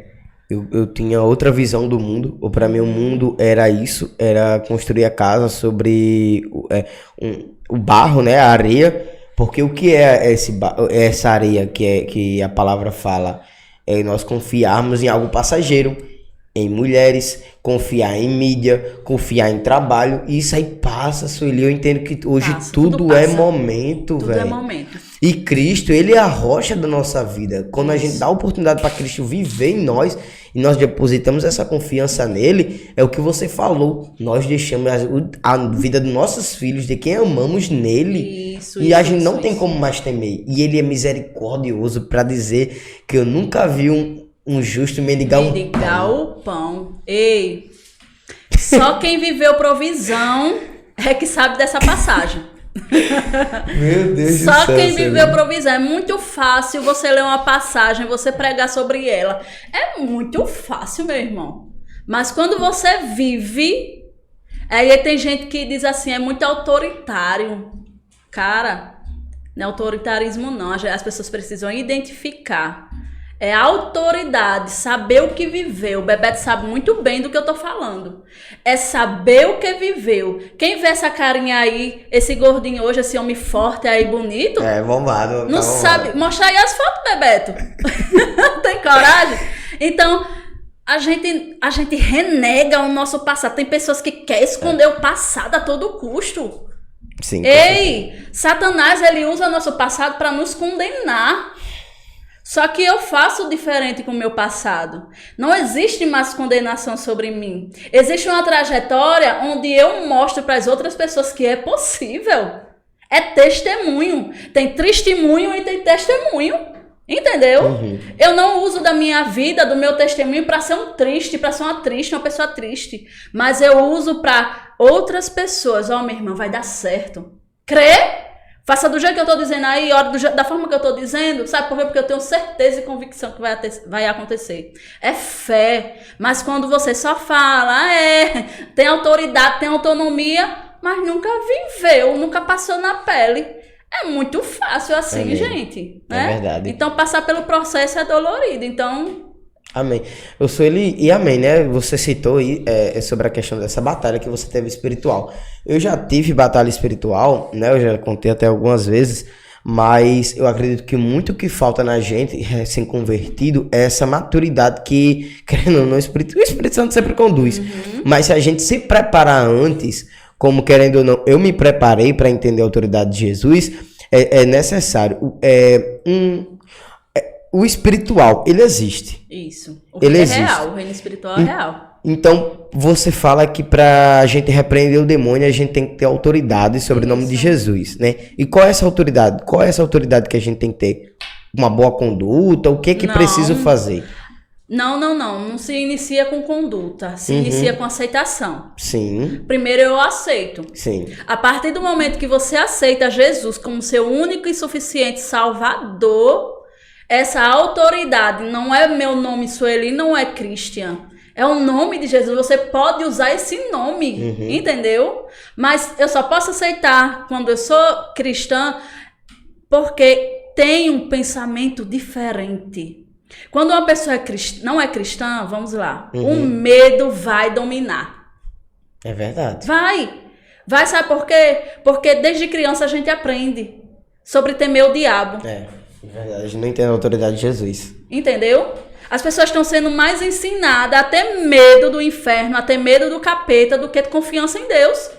Eu tinha outra visão do mundo. Ou para mim o mundo era isso, era construir a casa sobre o barro, né? A areia. Porque o que é essa areia que a palavra fala? É nós confiarmos em algo passageiro, em mulheres, confiar em mídia, confiar em trabalho. E isso aí passa, Sueli. Eu entendo que hoje tudo é momento, velho. Tudo é momento. E Cristo, Ele é a rocha da nossa vida. Quando a gente dá a oportunidade para Cristo viver em nós, e nós depositamos essa confiança nele, é o que você falou. Nós deixamos a vida dos nossos filhos, de quem amamos nele. E a gente não tem como mais temer. E Ele é misericordioso para dizer que eu nunca vi um justo mendigar o pão. Ei, só quem viveu provisão é que sabe dessa passagem. Meu Deus do céu. Só quem viveu provisão. É muito fácil você ler uma passagem, você pregar sobre ela. É muito fácil, meu irmão. Mas quando você vive, aí tem gente que diz assim, é muito autoritário. Cara, não é autoritarismo não. As pessoas precisam identificar. É autoridade, saber o que viveu. O Bebeto sabe muito bem do que eu tô falando. É saber o que viveu. Quem vê essa carinha aí, esse gordinho hoje, esse homem forte aí, bonito... É, bombado. Não sabe... Mostra aí as fotos, Bebeto. Tem coragem? Então, a gente renega o nosso passado. Tem pessoas que querem esconder o passado a todo custo. Sim. Ei, Satanás, ele usa nosso passado para nos condenar. Só que eu faço diferente com o meu passado. Não existe mais condenação sobre mim. Existe uma trajetória onde eu mostro para as outras pessoas que é possível. É testemunho. Tem testemunho e tem testemunho. Entendeu? Uhum. Eu não uso da minha vida, do meu testemunho para ser um triste, para ser uma pessoa triste. Mas eu uso para outras pessoas. Ó, minha irmã, vai dar certo. Crê? Faça do jeito que eu tô dizendo aí, da forma que eu tô dizendo, sabe por quê? Porque eu tenho certeza e convicção que vai acontecer. É fé. Mas quando você só fala, tem autoridade, tem autonomia, mas nunca viveu, nunca passou na pele. É muito fácil assim, amém, gente. Né? É verdade. Então passar pelo processo é dolorido, então... Amém. Eu sou ele e amém, né? Você citou aí sobre a questão dessa batalha que você teve espiritual. Eu já tive batalha espiritual, né? Eu já contei até algumas vezes, mas eu acredito que muito que falta na gente, recém-convertido, é essa maturidade que, querendo ou não, o Espírito Santo sempre conduz. Uhum. Mas se a gente se preparar antes, como querendo ou não, eu me preparei para entender a autoridade de Jesus, é necessário. O espiritual, ele existe. Isso. O reino é real. O reino espiritual é real. Então, você fala que pra gente repreender o demônio, a gente tem que ter autoridade sobre o nome de Jesus, né? E qual é essa autoridade? Qual é essa autoridade que a gente tem que ter? Uma boa conduta? O que preciso fazer? Não se inicia com conduta. Se inicia com aceitação. Sim. Primeiro eu aceito. Sim. A partir do momento que você aceita Jesus como seu único e suficiente Salvador... Essa autoridade não é meu nome, Sueli, não é Christian. É o nome de Jesus. Você pode usar esse nome, entendeu? Mas eu só posso aceitar quando eu sou cristã porque tem um pensamento diferente. Quando uma pessoa não é cristã, vamos lá, o medo vai dominar. É verdade. Vai, sabe por quê? Porque desde criança a gente aprende sobre temer o diabo. É verdade, a gente não entende a autoridade de Jesus. Entendeu? As pessoas estão sendo mais ensinadas a ter medo do inferno, a ter medo do capeta, do que confiança em Deus.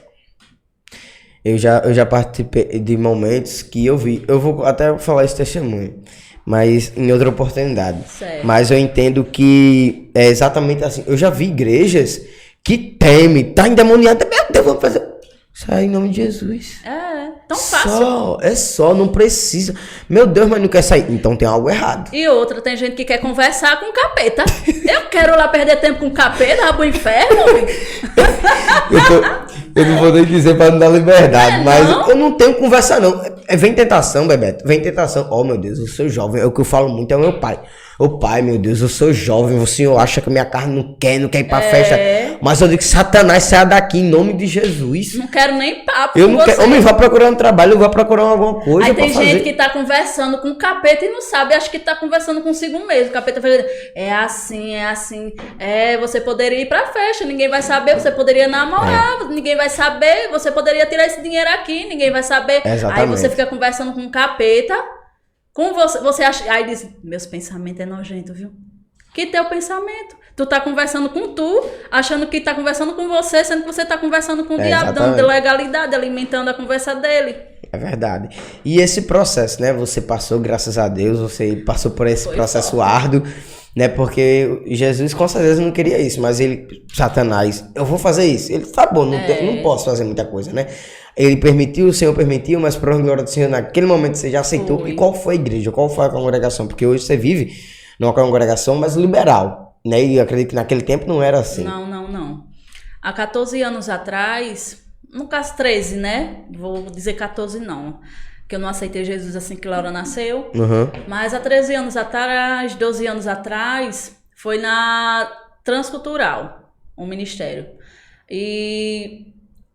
Eu já participei de momentos que eu vi. Eu vou até falar esse testemunho, mas em outra oportunidade. Certo. Mas eu entendo que é exatamente assim. Eu já vi igrejas que temem, tá endemoniada. Meu Deus, vou fazer... Sai em nome de Jesus. Tão fácil. Não precisa. Meu Deus, mas não quer sair. Então tem algo errado. E outra, tem gente que quer conversar com o capeta. Eu quero lá perder tempo com o capeta, vai pro inferno. Eu não vou nem dizer pra não dar liberdade, mas eu não tenho conversa não. Vem tentação, Bebeto. Vem tentação. Oh, meu Deus, eu sou jovem. É o que eu falo muito, é o meu pai. Ô pai, meu Deus, eu sou jovem. O senhor acha que a minha carne não quer ir pra festa. Mas eu digo que Satanás saia daqui em nome de Jesus. Não quero nem papo eu com não você. Quero. Homem, vá procurar um trabalho, eu vou procurar alguma coisa. Aí tem gente que tá conversando com o capeta e não sabe, acha que tá conversando consigo mesmo. O capeta fala, é assim. Você poderia ir pra festa, ninguém vai saber. Você poderia namorar, ninguém vai saber. Você poderia tirar esse dinheiro aqui, ninguém vai saber. Exatamente. Aí você fica conversando com o capeta. Com você acha. Aí diz, meus pensamentos é nojento, viu? Que teu pensamento? Tu tá conversando com tu, achando que tá conversando com você, sendo que você tá conversando com o diabo, dando legalidade, alimentando a conversa dele. É verdade. E esse processo, né? Você passou, graças a Deus, você passou por esse processo árduo, né? Porque Jesus com certeza não queria isso, mas Satanás, eu vou fazer isso. Ele, tá bom, não posso fazer muita coisa, né? Ele permitiu, o Senhor permitiu, mas por glória do Senhor, naquele momento você já aceitou. Foi. E qual foi a igreja? Qual foi a congregação? Porque hoje você vive numa congregação mais liberal, né? E eu acredito que naquele tempo não era assim. Não. Há 14 anos atrás, no caso 13, né? Vou dizer 14 não. Que eu não aceitei Jesus assim que Laura nasceu. Mas há 13 anos atrás, 12 anos atrás, foi na Transcultural, um ministério. E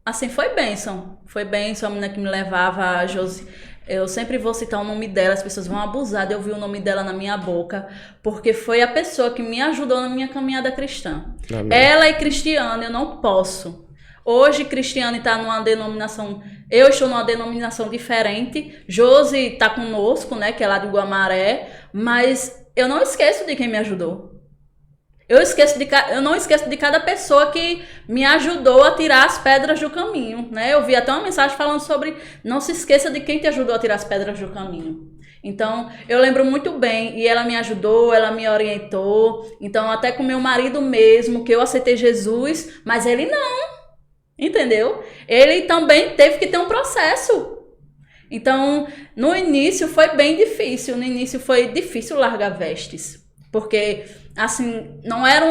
assim, foi bênção. Foi bênção, a menina que me levava, a Josi. Eu sempre vou citar o nome dela, as pessoas vão abusar de ouvir o nome dela na minha boca, porque foi a pessoa que me ajudou na minha caminhada cristã. Amém. Ela e Cristiane, eu não posso. Hoje, Cristiane está numa denominação, eu estou numa denominação diferente, Josi está conosco, né, que é lá de Guamaré, mas eu não esqueço de quem me ajudou. Eu não esqueço de cada pessoa que me ajudou a tirar as pedras do caminho, né? Eu vi até uma mensagem falando sobre não se esqueça de quem te ajudou a tirar as pedras do caminho. Então, eu lembro muito bem, e ela me ajudou, ela me orientou. Então, até com meu marido mesmo, que eu aceitei Jesus, mas ele não, entendeu? Ele também teve que ter um processo. Então, no início foi bem difícil, largar vestes, porque assim, não era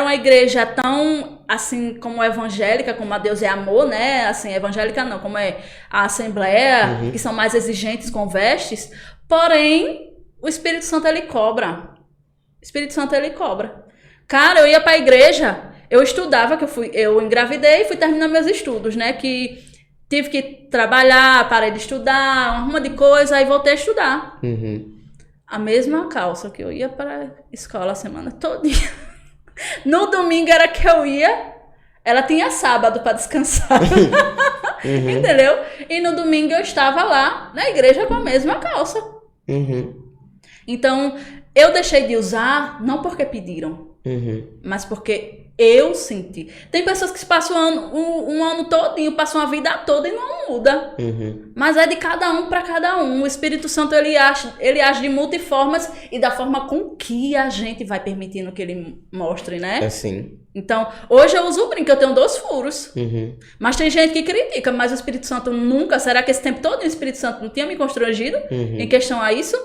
uma igreja tão, assim, como evangélica, como a Deus é Amor, né? Assim, evangélica não, como é a Assembleia, que são mais exigentes com vestes. Porém, o Espírito Santo, ele cobra. O Espírito Santo, ele cobra. Cara, eu ia pra igreja, eu estudava, eu engravidei e fui terminar meus estudos, né? Que tive que trabalhar, parei de estudar, uma ruma de coisa, aí voltei a estudar. A mesma calça que eu ia para a escola a semana todinha. No domingo era que eu ia, ela tinha sábado para descansar. Entendeu? E no domingo eu estava lá na igreja com a mesma calça. Então, eu deixei de usar não porque pediram, mas porque eu senti. Tem pessoas que passam um ano todinho, passam a vida toda e não muda. Mas é de cada um para cada um. O Espírito Santo, ele age de multiformas e da forma com que a gente vai permitindo que ele mostre, né? Assim. Então, hoje eu uso o brinco, eu tenho 2 furos. Mas tem gente que critica, mas o Espírito Santo nunca... Será que esse tempo todo o Espírito Santo não tinha me constrangido em questão a isso?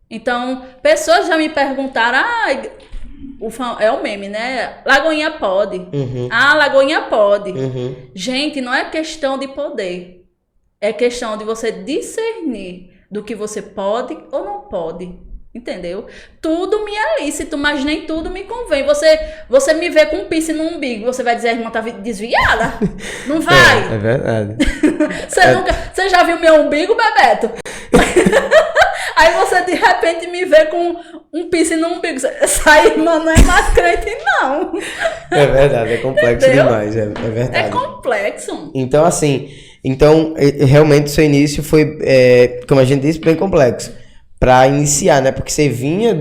Então, pessoas já me perguntaram... é o meme, né? Lagoinha pode. Lagoinha pode. Gente, não é questão de poder. É questão de você discernir do que você pode ou não pode. Entendeu? Tudo me é lícito, mas nem tudo me convém. Você me vê com um piercing no umbigo, você vai dizer, a irmã tá desviada? Não vai? É verdade. Você já viu meu umbigo, Bebeto? Aí você de repente me vê com um piercing no umbigo. Essa irmã não é mais crente, não. É verdade, é complexo demais, é verdade. É complexo. Então, assim, realmente o seu início foi, como a gente disse, bem complexo. Pra iniciar, né? Porque você vinha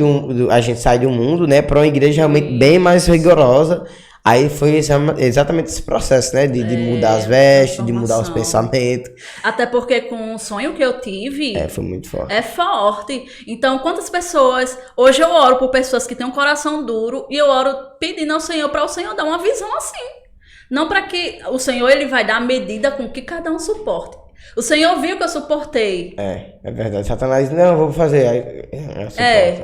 a gente sai do mundo, né? Pra uma igreja realmente bem mais rigorosa. Aí foi exatamente esse processo, né? De mudar as vestes, de mudar os pensamentos. Até porque com o sonho que eu tive... foi muito forte. É forte. Então, quantas pessoas... Hoje eu oro por pessoas que têm um coração duro e eu oro pedindo ao Senhor para o Senhor dar uma visão assim. Não para que... O Senhor, ele vai dar a medida com que cada um suporte. O Senhor viu que eu suportei. É verdade. Satanás, não, eu vou fazer.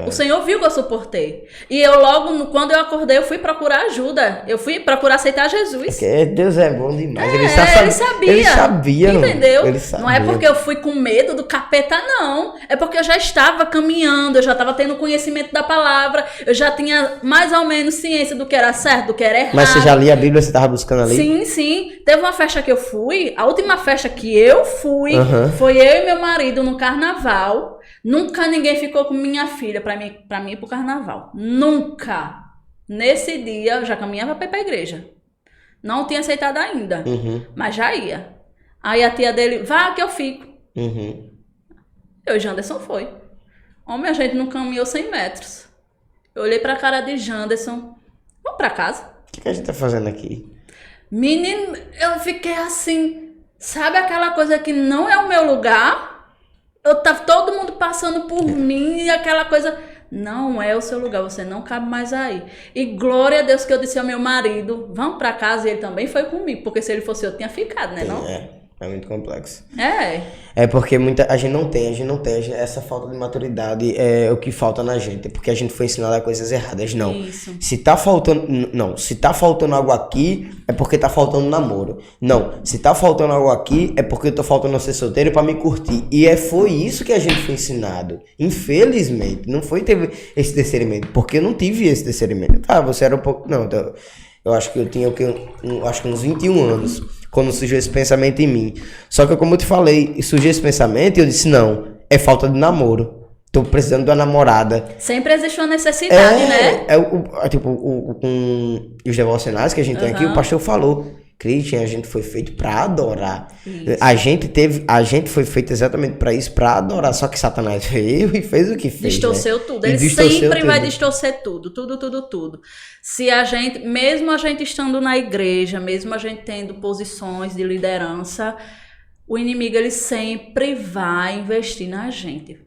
O Senhor viu que eu suportei. E eu logo, quando eu acordei, eu fui procurar ajuda. Eu fui procurar aceitar Jesus. Porque Deus é bom demais. Ele sabia. Ele sabia. Entendeu? Ele sabia. Não é porque eu fui com medo do capeta, não. É porque eu já estava caminhando, eu já estava tendo conhecimento da palavra, eu já tinha mais ou menos ciência do que era certo, do que era errado. Mas você já lia a Bíblia, você estava buscando ali? Sim. Teve uma festa que eu fui, a última festa que eu fui, foi eu e meu marido no carnaval. Nunca ninguém ficou com minha filha pra mim ir pro carnaval. Nunca. Nesse dia, eu já caminhava pra ir pra igreja. Não tinha aceitado ainda, mas já ia. Aí a tia dele, vá que eu fico. Eu e Janderson foi. Homem, a gente não caminhou 100 metros. Eu olhei pra cara de Janderson. Vamos pra casa? O que a gente tá fazendo aqui? Menino, eu fiquei assim, sabe aquela coisa que não é o meu lugar? Eu tava todo mundo passando por mim e aquela coisa, não é o seu lugar, você não cabe mais aí. E glória a Deus que eu disse ao meu marido, vamos pra casa, e ele também foi comigo, porque se ele fosse eu tinha ficado, né? Não? É muito complexo. É. É porque a gente não tem essa falta de maturidade é o que falta na gente, porque a gente foi ensinado a coisas erradas, não. Isso. Se tá faltando algo aqui, é porque tá faltando namoro. Não, se tá faltando algo aqui, é porque eu tô faltando ser solteiro pra me curtir. E foi isso que a gente foi ensinado. Infelizmente, não teve esse discernimento, porque eu não tive esse discernimento. Você era um pouco, não, eu acho que eu tinha acho que uns 21 anos, quando surgiu esse pensamento em mim. Só que como eu te falei, surgiu esse pensamento e eu disse, não, é falta de namoro. Tô precisando de uma namorada. Sempre existe uma necessidade, né? Com os devocionais que a gente tem aqui, o pastor falou, Christian, a gente foi feito pra adorar. Isso. A gente foi feito exatamente pra isso, pra adorar. Só que Satanás veio e fez o que fez. Distorceu, né? Tudo. Ele sempre vai distorcer tudo. Tudo. Se a gente, mesmo a gente estando na igreja, mesmo a gente tendo posições de liderança, o inimigo, ele sempre vai investir na gente.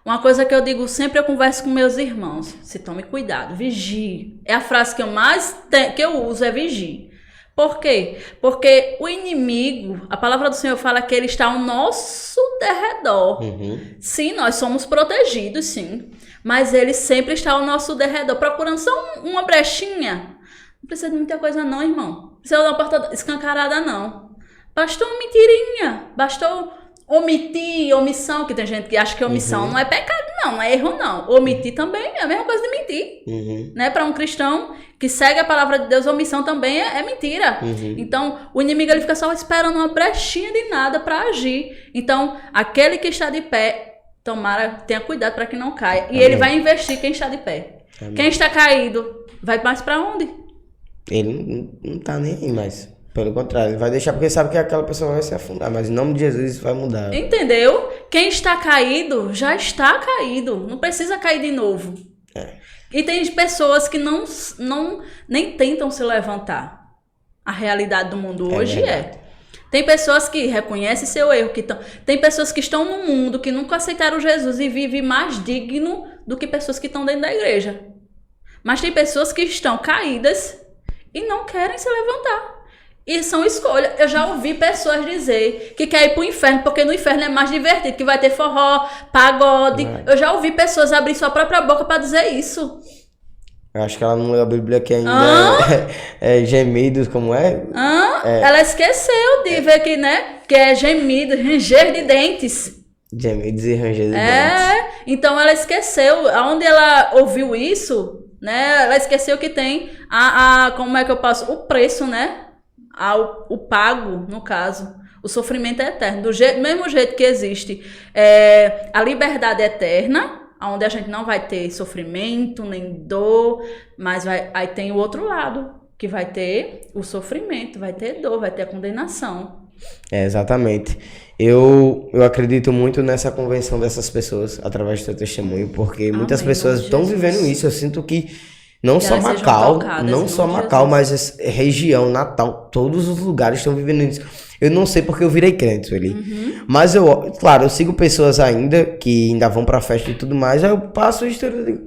Uma coisa que eu digo sempre, eu converso com meus irmãos. Se tome cuidado, vigie. É a frase que eu mais que eu uso, é vigie. Por quê? Porque o inimigo, a palavra do Senhor fala que ele está ao nosso derredor. Sim, nós somos protegidos, sim. Mas ele sempre está ao nosso derredor, procurando só uma brechinha. Não precisa de muita coisa não, irmão. Não precisa de uma porta escancarada, não. Bastou uma mentirinha. Bastou omitir, omissão, que tem gente que acha que omissão não é pecado, não é erro, não. Omitir também é a mesma coisa de mentir. Né? Para um cristão que segue a palavra de Deus, omissão também é mentira. Então, o inimigo ele fica só esperando uma brechinha de nada para agir. Então, aquele que está de pé, tenha cuidado para que não caia. E ele vai investir quem está de pé. Quem está caído, vai mais para onde? Ele não tá nem aí mais. Pelo contrário, ele vai deixar porque sabe que aquela pessoa vai se afundar, mas em nome de Jesus isso vai mudar. Entendeu? Quem está caído, já está caído. Não precisa cair de novo. E tem pessoas que nem tentam se levantar. A realidade do mundo hoje Tem pessoas que reconhecem seu erro. Tem pessoas que estão no mundo, que nunca aceitaram Jesus e vivem mais digno do que pessoas que estão dentro da igreja. Mas tem pessoas que estão caídas e não querem se levantar. E são escolhas. Eu já ouvi pessoas dizer que quer ir pro inferno, porque no inferno é mais divertido, que vai ter forró, pagode. Eu já ouvi pessoas abrir sua própria boca pra dizer isso. Eu acho que ela não leu a Bíblia que ainda é gemidos, como é? Ela esqueceu de ver que, né? Que é gemido, ranger de dentes. Gemidos e ranger de dentes. Então ela esqueceu. Aonde ela ouviu isso, né? Ela esqueceu que tem como é que eu posso? O preço, né? O pago, no caso. O sofrimento é eterno. Do mesmo jeito que existe a liberdade eterna, onde a gente não vai ter sofrimento, nem dor, mas aí tem o outro lado, que vai ter o sofrimento, vai ter dor, vai ter a condenação. Exatamente. Eu acredito muito nessa convenção dessas pessoas, através do seu testemunho, porque muitas pessoas estão vivendo isso. Eu sinto que não só Macau, mas região, Natal, todos os lugares estão vivendo isso. Eu não sei porque eu virei crente, Sueli. Mas eu sigo pessoas ainda que ainda vão pra festa e tudo mais, aí eu passo a história e digo,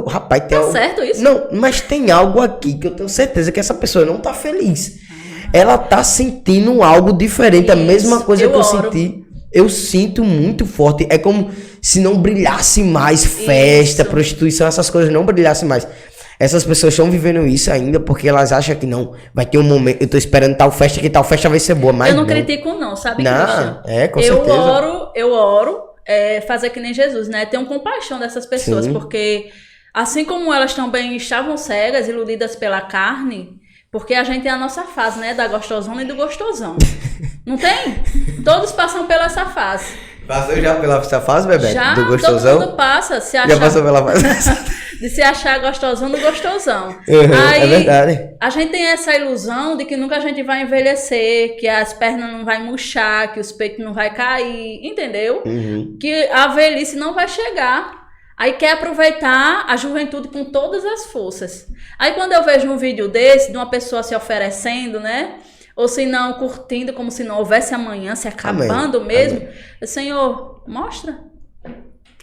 rapaz, tem algo... certo isso? Não, mas tem algo aqui que eu tenho certeza que essa pessoa não tá feliz. Ela tá sentindo algo diferente, a mesma coisa que eu senti. Eu sinto muito forte. É como se não brilhasse mais festa, prostituição, essas coisas não brilhassem mais. Essas pessoas estão vivendo isso ainda porque elas acham que não, vai ter um momento, eu tô esperando tal festa, que tal festa vai ser boa, mas eu não critico não, sabe, Christian? Com certeza. Eu oro, fazer que nem Jesus, né? Tenho compaixão dessas pessoas, porque assim como elas também estavam cegas, iludidas pela carne, porque a gente tem a nossa fase, né? Da gostosona e do gostosão. Não tem? Todos passam pela essa fase. Passou já pela essa fase, Bebeto? Já, do gostosão? Todo mundo passa. Já passou pela fase? De se achar gostosão do gostosão. Aí, é verdade. A gente tem essa ilusão de que nunca a gente vai envelhecer, que as pernas não vai murchar, que os peitos não vai cair, entendeu? Que a velhice não vai chegar. Aí quer aproveitar a juventude com todas as forças. Aí quando eu vejo um vídeo desse, de uma pessoa se oferecendo, né? Ou se não, curtindo como se não houvesse amanhã, se acabando mesmo. Senhor, mostra.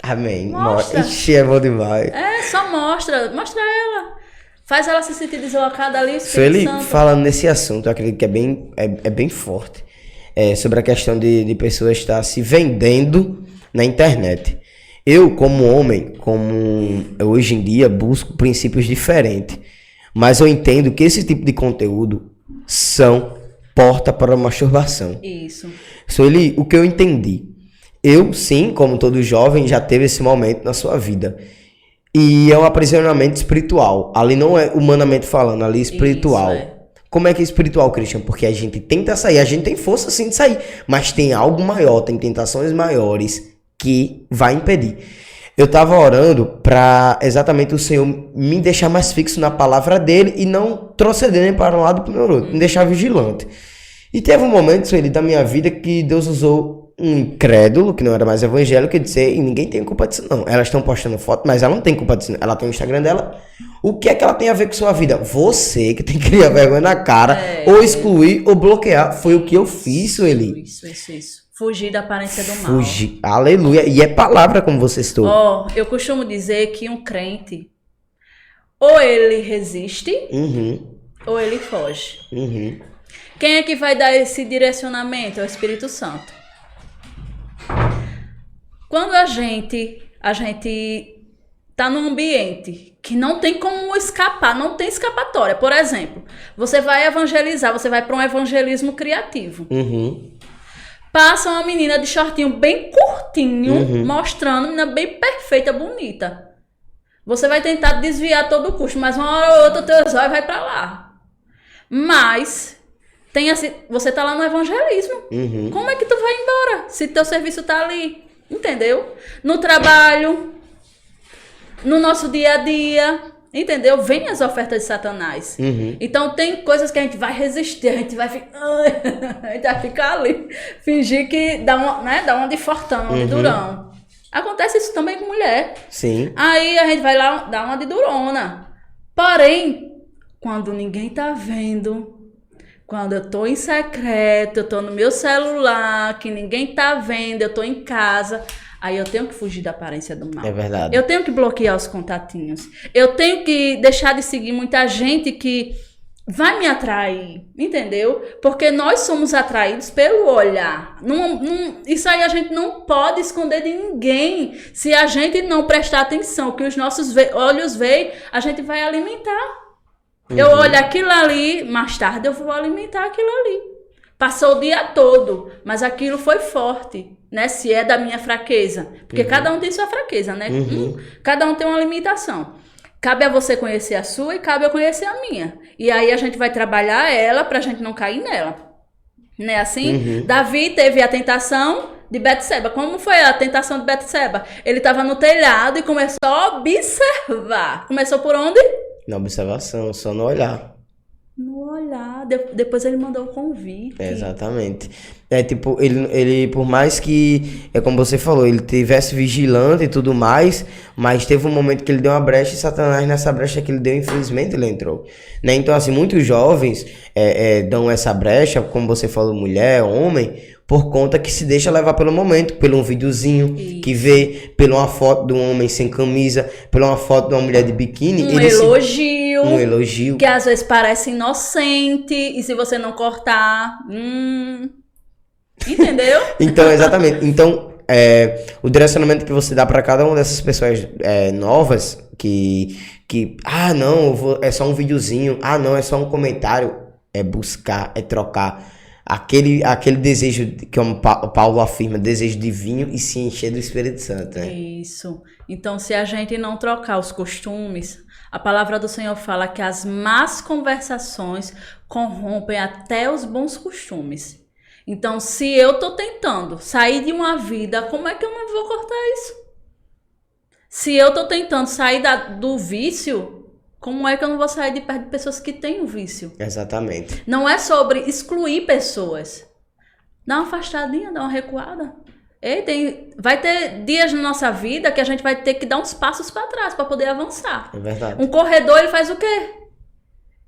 Amém. Mostra. Ixi, é bom demais. Só mostra. Mostra ela. Faz ela se sentir deslocada ali, Sueli, falando nesse assunto, eu acredito que é bem forte. Sobre a questão de pessoas estar se vendendo na internet. Eu, como homem, hoje em dia, busco princípios diferentes. Mas eu entendo que esse tipo de conteúdo são porta para a masturbação. Isso. Sueli, o que eu entendi? Eu, sim, como todo jovem, já teve esse momento na sua vida. E é um aprisionamento espiritual. Ali não é humanamente falando, ali é espiritual. Isso, Como é que é espiritual, Christian? Porque a gente tenta sair, a gente tem força sim de sair, mas tem algo maior, tem tentações maiores que vai impedir. Eu tava orando pra exatamente o Senhor me deixar mais fixo na palavra dele e não troceder nem para um lado para o outro, me deixar vigilante. E teve um momento, Sueli, da minha vida que Deus usou um incrédulo, que não era mais evangélico, e disse, e ninguém tem culpa disso não. Elas estão postando foto, mas ela não tem culpa disso não. Ela tem o Instagram dela. O que é que ela tem a ver com sua vida? Você que tem que criar vergonha na cara, ou excluir, ou bloquear. Foi o que eu fiz, Sueli. Isso. Fugir da aparência do mal. Fugir. Aleluia. E é palavra como você estou. Eu costumo dizer que um crente, ou ele resiste, ou ele foge. Quem é que vai dar esse direcionamento? É o Espírito Santo. Quando a gente tá num ambiente que não tem como escapar, não tem escapatória. Por exemplo, você vai evangelizar, você vai para um evangelismo criativo. Passa uma menina de shortinho bem curtinho, mostrando, menina bem perfeita, bonita. Você vai tentar desviar a todo custo, mas uma hora ou outra o teu olho vai para lá. Mas tem assim, você tá lá no evangelismo. Como é que tu vai embora se teu serviço tá ali? Entendeu? No trabalho, no nosso dia a dia, entendeu? Vem as ofertas de Satanás. Então tem coisas que a gente vai resistir, a gente vai ficar ali, fingir que dá uma de fortão, uma de durão. Acontece isso também com mulher. Sim. Aí a gente vai lá dar uma de durona. Porém, quando ninguém tá vendo, quando eu tô em secreto, eu tô no meu celular, que ninguém tá vendo, eu tô em casa, aí eu tenho que fugir da aparência do mal. É verdade. Eu tenho que bloquear os contatinhos. Eu tenho que deixar de seguir muita gente que vai me atrair, entendeu? Porque nós somos atraídos pelo olhar. Isso aí a gente não pode esconder de ninguém. Se a gente não prestar atenção, o que os nossos olhos veem, a gente vai alimentar. Eu olho aquilo ali, mais tarde eu vou alimentar aquilo ali. Passou o dia todo, mas aquilo foi forte, né? Se é da minha fraqueza. Porque cada um tem sua fraqueza, né? Cada um tem uma limitação. Cabe a você conhecer a sua e cabe eu conhecer a minha. E aí a gente vai trabalhar ela pra gente não cair nela. Né assim? Davi teve a tentação de Betseba. Como foi a tentação de Betseba? Ele estava no telhado e começou a observar. Começou por onde? Na observação, só no olhar. No olhar. Depois ele mandou o convite. Exatamente. Tipo, ele por mais que, como você falou, ele tivesse vigilante e tudo mais, mas teve um momento que ele deu uma brecha e Satanás, nessa brecha que ele deu, infelizmente, ele entrou. Né? Então, assim, muitos jovens dão essa brecha, como você falou, mulher, homem, por conta que se deixa levar pelo momento, pelo um videozinho que vê, pela uma foto de um homem sem camisa, pela uma foto de uma mulher de biquíni. Um elogio. Que às vezes parece inocente, e se você não cortar... Entendeu? Então, exatamente. Então, o direcionamento que você dá para cada uma dessas pessoas novas, que não, é só um videozinho, não, é só um comentário, é buscar, é trocar aquele desejo que o Paulo afirma, desejo de vinho e se encher do Espírito Santo, né? Isso. Então, se a gente não trocar os costumes, a palavra do Senhor fala que as más conversações corrompem até os bons costumes. Então, se eu tô tentando sair de uma vida, como é que eu não vou cortar isso? Se eu tô tentando sair do vício, como é que eu não vou sair de perto de pessoas que têm o vício? Exatamente. Não é sobre excluir pessoas. Dá uma afastadinha, dá uma recuada. Vai ter dias na nossa vida que a gente vai ter que dar uns passos para trás para poder avançar. É verdade. Um corredor, ele faz o quê?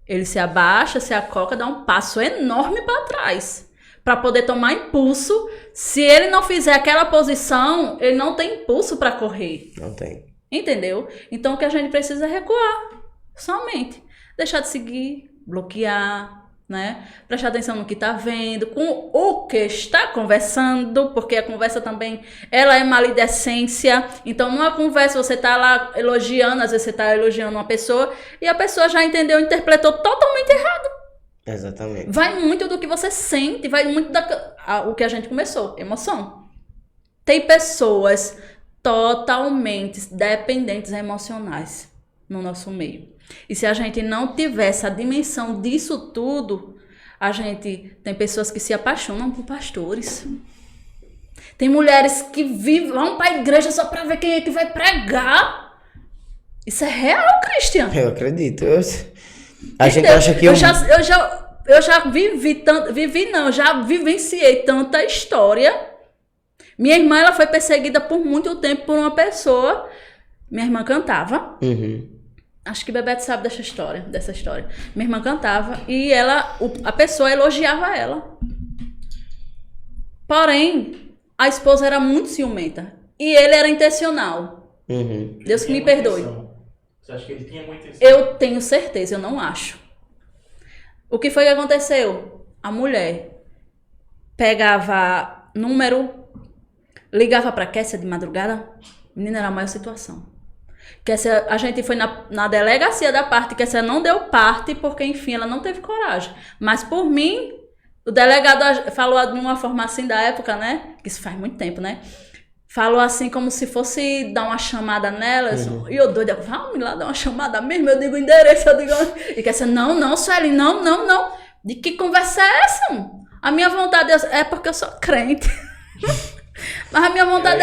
Ele se abaixa, se acoca, dá um passo enorme para trás. Para poder tomar impulso. Se ele não fizer aquela posição, ele não tem impulso para correr. Não tem. Entendeu? Então o que a gente precisa é recuar. Somente. deixar de seguir, bloquear, né? Prestar atenção no que está vendo, com o que está conversando, porque a conversa também, ela é maledicência. Então, numa conversa, você está lá elogiando, às vezes você está elogiando uma pessoa, e a pessoa já entendeu, interpretou totalmente errado. Exatamente. Vai muito do que você sente, vai muito o que a gente começou, emoção. Tem pessoas totalmente dependentes emocionais no nosso meio. E se a gente não tiver essa dimensão disso tudo, a gente tem pessoas que se apaixonam por pastores. Tem mulheres que vão para a igreja só para ver quem é que vai pregar. Isso é real, Christian. Eu acredito. A gente acha que eu já vivenciei tanta história. Minha irmã, ela foi perseguida por muito tempo por uma pessoa. Minha irmã cantava. Uhum. Acho que Bebeto sabe dessa história. Minha irmã cantava e a pessoa elogiava ela. Porém, a esposa era muito ciumenta. E ele era intencional. Uhum. Deus que me perdoe. Você acha que ele tinha muita intenção? Eu tenho certeza, eu não acho. O que foi que aconteceu? A mulher pegava número, ligava para Kessia de madrugada. Menina, era a maior situação. Kessia, a gente foi na delegacia da parte, Kessia não deu parte, porque, enfim, ela não teve coragem. Mas, por mim, o delegado falou de uma forma assim da época, né? Que isso faz muito tempo, né? Falou assim, como se fosse dar uma chamada nelas. Uhum. E eu doida, vamos lá dar uma chamada mesmo? Eu digo o endereço, eu digo... E Kessia, não, Sueli, não. De que conversa é essa? A minha vontade é porque eu sou crente. Mas a minha vontade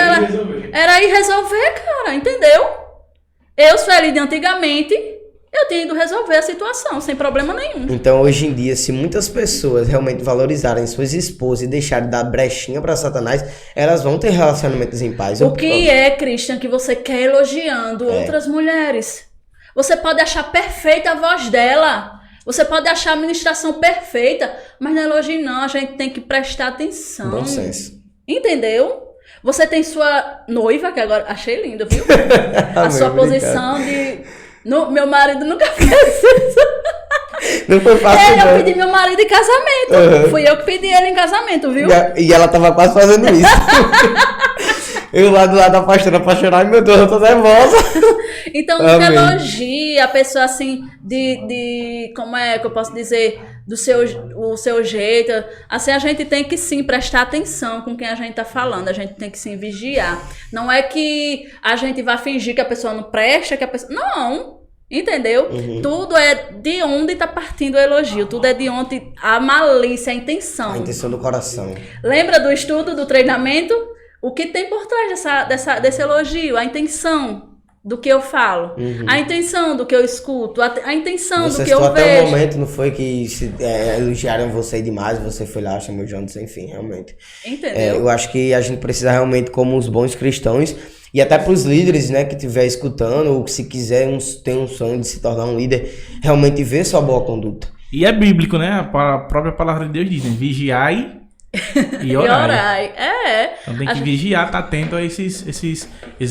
era ir resolver, cara, entendeu? Eu, Sueli, de antigamente, eu tinha ido resolver a situação, sem problema nenhum. Então, hoje em dia, se muitas pessoas realmente valorizarem suas esposas e deixarem de dar brechinha pra Satanás, elas vão ter relacionamentos em paz. O que é, Christian, que você quer elogiando outras mulheres? Você pode achar perfeita a voz dela. Você pode achar a ministração perfeita, mas não elogie não, a gente tem que prestar atenção. Bom senso. Entendeu? Você tem sua noiva, que agora achei lindo, viu? A sua posição de... meu marido nunca fez isso. Não foi fácil, eu pedi meu marido em casamento. Uhum. Fui eu que pedi ele em casamento, viu? E ela tava quase fazendo isso. Eu lá do lado da pastora pra chorar, meu Deus, eu tô nervosa. Então, nunca elogie a pessoa assim, como é que eu posso dizer, o seu jeito. Assim, a gente tem que sim prestar atenção com quem a gente tá falando, a gente tem que sim vigiar. Não é que a gente vai fingir que a pessoa não presta, que a pessoa... Não, entendeu? Uhum. Tudo é de onde tá partindo o elogio, tudo é de onde a malícia, a intenção. A intenção do coração. Lembra do estudo, do treinamento? O que tem por trás desse elogio? A intenção do que eu falo, a intenção do que eu escuto, a intenção do que eu vejo. Até o momento não foi que elogiaram você demais, você foi lá, chamou juntos, enfim, realmente. Entendeu? Eu acho que a gente precisa realmente, como os bons cristãos, e até para os líderes, né, que estiver escutando, ou que se quiser ter um sonho de se tornar um líder, realmente ver sua boa conduta. E é bíblico, né? A própria palavra de Deus diz, né? Vigiai e orai. Então tem que vigiar, tá atento a esses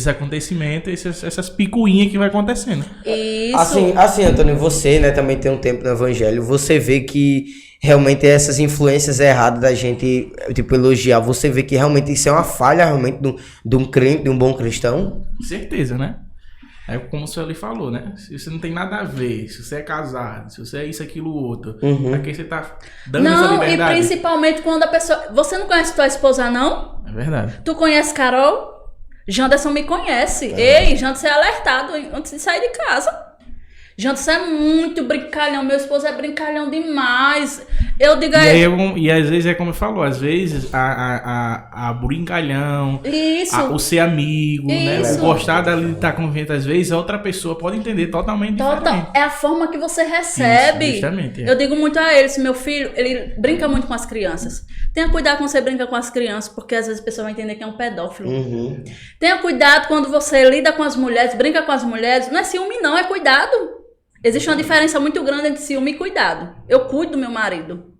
acontecimentos, essas picuinhas que vai acontecendo. Isso. Assim, Antônio, você, né, também tem um tempo no evangelho, você vê que realmente essas influências erradas da gente, tipo, elogiar, você vê que realmente isso é uma falha realmente de um crente, de um bom cristão? Certeza, né? É como o senhor ali falou, né? Se você não tem nada a ver, se você é casado, se você é isso, aquilo, outro, pra quem você tá dando essa liberdade? Não, e principalmente quando a pessoa... Você não conhece tua esposa, não? É verdade. Tu conhece Carol? Janderson me conhece. Ei, Janderson é alertado antes de sair de casa. Janderson é muito brincalhão, meu esposo é brincalhão demais. Eu digo a ele... E às vezes é como eu falo, às vezes a brincalhão, o ser amigo, né? O gostar dali de estar convivendo, às vezes a outra pessoa pode entender totalmente diferente. É a forma que você recebe. Isso, justamente. Eu digo muito a ele, se meu filho, ele brinca muito com as crianças. Tenha cuidado quando você brinca com as crianças, porque às vezes a pessoa vai entender que é um pedófilo. Uhum. Tenha cuidado quando você lida com as mulheres, brinca com as mulheres. Não é ciúme não, é cuidado. Existe uma diferença muito grande entre ciúme e cuidado. Eu cuido do meu marido.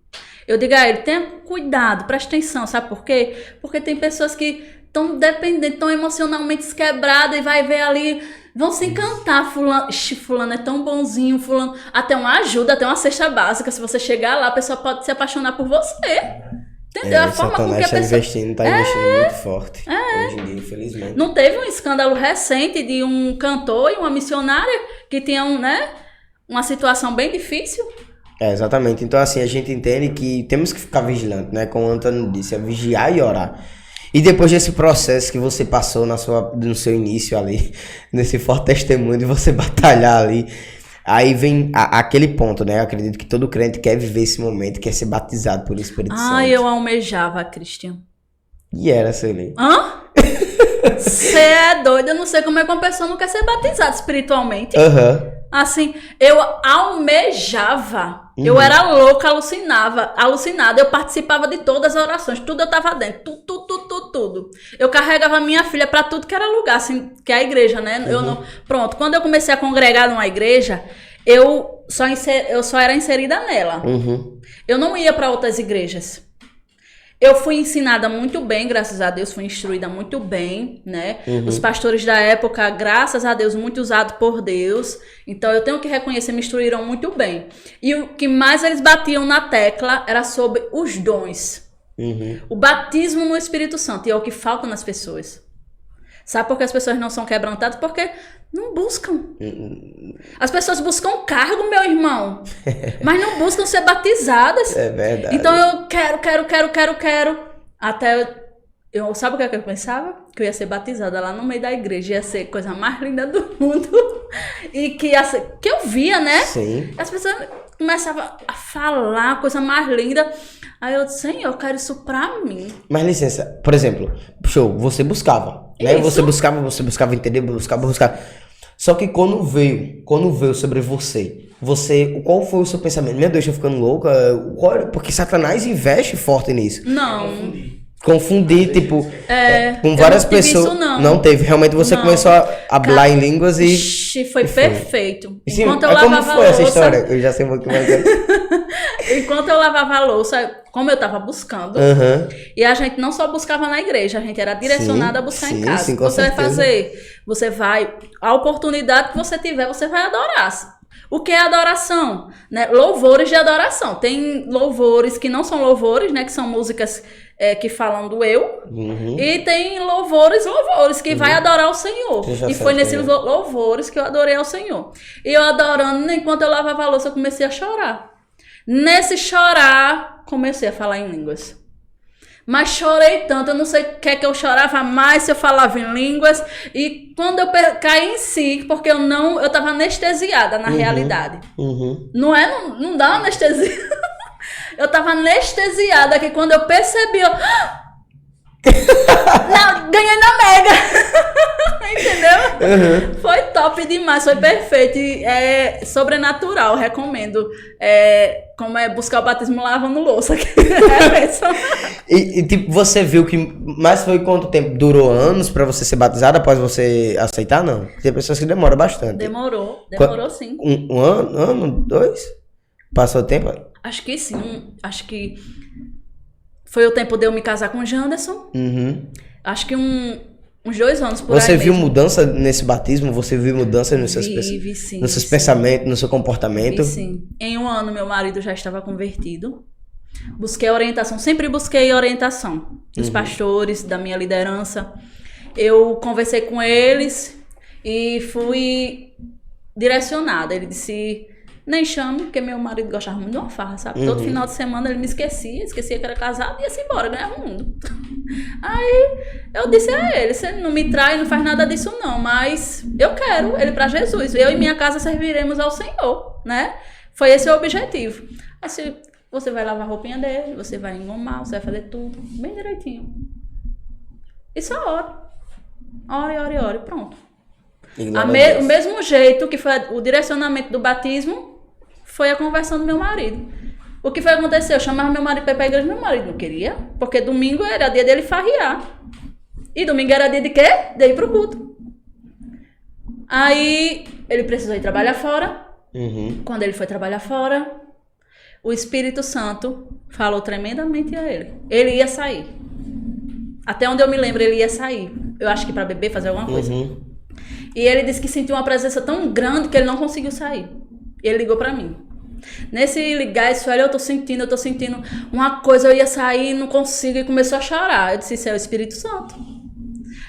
Eu digo a ele, tenha cuidado, preste atenção. Sabe por quê? Porque tem pessoas que estão dependentes, estão emocionalmente quebradas e vai ver ali vão se encantar. Fulano é tão bonzinho, fulano... Até uma ajuda, até uma cesta básica. Se você chegar lá, a pessoa pode se apaixonar por você. Entendeu? A forma com que a pessoa... Tá investindo muito forte hoje em dia, infelizmente. Não teve um escândalo recente de um cantor e uma missionária que tinham, né, uma situação bem difícil? Exatamente. Então, assim, a gente entende que temos que ficar vigilante, né? Como o Antônio disse, é vigiar e orar. E depois desse processo que você passou no seu início ali, nesse forte testemunho de você batalhar ali, aí vem aquele ponto, né? Eu acredito que todo crente quer viver esse momento, quer ser batizado pelo Espírito Santo. Eu almejava, Christian. E era, Sueli. Hã? Você é doido? Eu não sei como é que uma pessoa não quer ser batizada espiritualmente. Assim, eu almejava. Eu era louca, alucinada. Eu participava de todas as orações. Tudo eu tava dentro. Tudo. Eu carregava minha filha pra tudo que era lugar, assim, que é a igreja, né? Pronto, quando eu comecei a congregar numa igreja, eu só era inserida nela. Eu não ia pra outras igrejas. Eu fui ensinada muito bem, graças a Deus, fui instruída muito bem, né? Os pastores da época, graças a Deus, muito usados por Deus. Então, eu tenho que reconhecer, me instruíram muito bem. E o que mais eles batiam na tecla era sobre os dons. O batismo no Espírito Santo. E é o que falta nas pessoas. Sabe por que as pessoas não são quebrantadas? Porque não buscam. As pessoas buscam cargo, meu irmão. Mas não buscam ser batizadas. É verdade. Então eu quero. Até sabe o que eu pensava? Que eu ia ser batizada lá no meio da igreja. Ia ser a coisa mais linda do mundo. E que eu via, né? Sim. As pessoas começavam a falar, coisa mais linda. Aí eu disse, Senhor, eu quero isso pra mim. Mas licença, por exemplo, você buscava, né? Você buscava entender, buscava. Só que quando veio sobre você, qual foi o seu pensamento? Meu Deus, eu tô ficando louca? Porque Satanás investe forte nisso. Não. Confundir, tipo, com várias pessoas. Isso, não teve. Realmente você começou a falar em línguas e. Foi perfeito. Sim, enquanto eu lavava como foi a louça, essa história? Eu já sei um pouquinho mais. Enquanto eu lavava a louça, como eu tava buscando, e a gente não só buscava na igreja, a gente era direcionada a buscar em casa. Você vai fazer, a oportunidade que você tiver, você vai adorar. O que é adoração? Né? Louvores de adoração. Tem louvores que não são louvores, né? Que são músicas que falam do eu. E tem louvores que vai adorar o Senhor. E foi nesses louvores que eu adorei ao Senhor. E eu adorando, enquanto eu lavava a louça, eu comecei a chorar. Nesse chorar, comecei a falar em línguas. Mas chorei tanto, eu não sei o que é que eu chorava mais, se eu falava em línguas. E quando eu caí em si, porque eu tava anestesiada na realidade. Não dá anestesia. Eu tava anestesiada, que quando eu percebi, não, ganhei na Mega. Entendeu? Foi top demais, foi perfeito. É sobrenatural, recomendo. Como é buscar o batismo lavando louça. E tipo, você viu que. Mas foi quanto tempo? Durou anos pra você ser batizada após você aceitar? Não. Tem pessoas que demoram bastante. Demorou sim. Um ano, 2? Passou o tempo? Acho que sim. Acho que foi o tempo de eu me casar com o Janderson. Acho que uns 2 anos por aí. Você viu mudança nesse batismo? Você viu mudança nos seus pensamentos, no seu comportamento? Sim. Em 1 ano, meu marido já estava convertido. Busquei orientação, sempre busquei orientação dos pastores, da minha liderança. Eu conversei com eles e fui direcionada. Ele disse, nem chame, porque meu marido gostava muito de uma farra, sabe? Todo final de semana ele me esquecia que era casado e ia-se embora, ganhava o mundo. Aí eu disse a ele, você não me trai, não faz nada disso não, mas eu quero ele pra Jesus. Eu e minha casa serviremos ao Senhor, né? Foi esse o objetivo. Assim, você vai lavar a roupinha dele, você vai engomar, você vai fazer tudo bem direitinho. E só ore, pronto. O mesmo jeito que foi o direcionamento do batismo, foi a conversão do meu marido. O que foi acontecer? Eu chamava meu marido para ir para a igreja, meu marido não queria, porque domingo era dia dele farrear. E domingo era dia de quê? De ir pro culto. Aí ele precisou ir trabalhar fora. Quando ele foi trabalhar fora, o Espírito Santo falou tremendamente a ele. Ele ia sair. Até onde eu me lembro, ele ia sair. Eu acho que para beber, fazer alguma coisa. E ele disse que sentiu uma presença tão grande que ele não conseguiu sair. Ele ligou pra mim. Nesse ligar, isso eu tô sentindo uma coisa, eu ia sair, não consigo, e começou a chorar. Eu disse, isso é o Espírito Santo.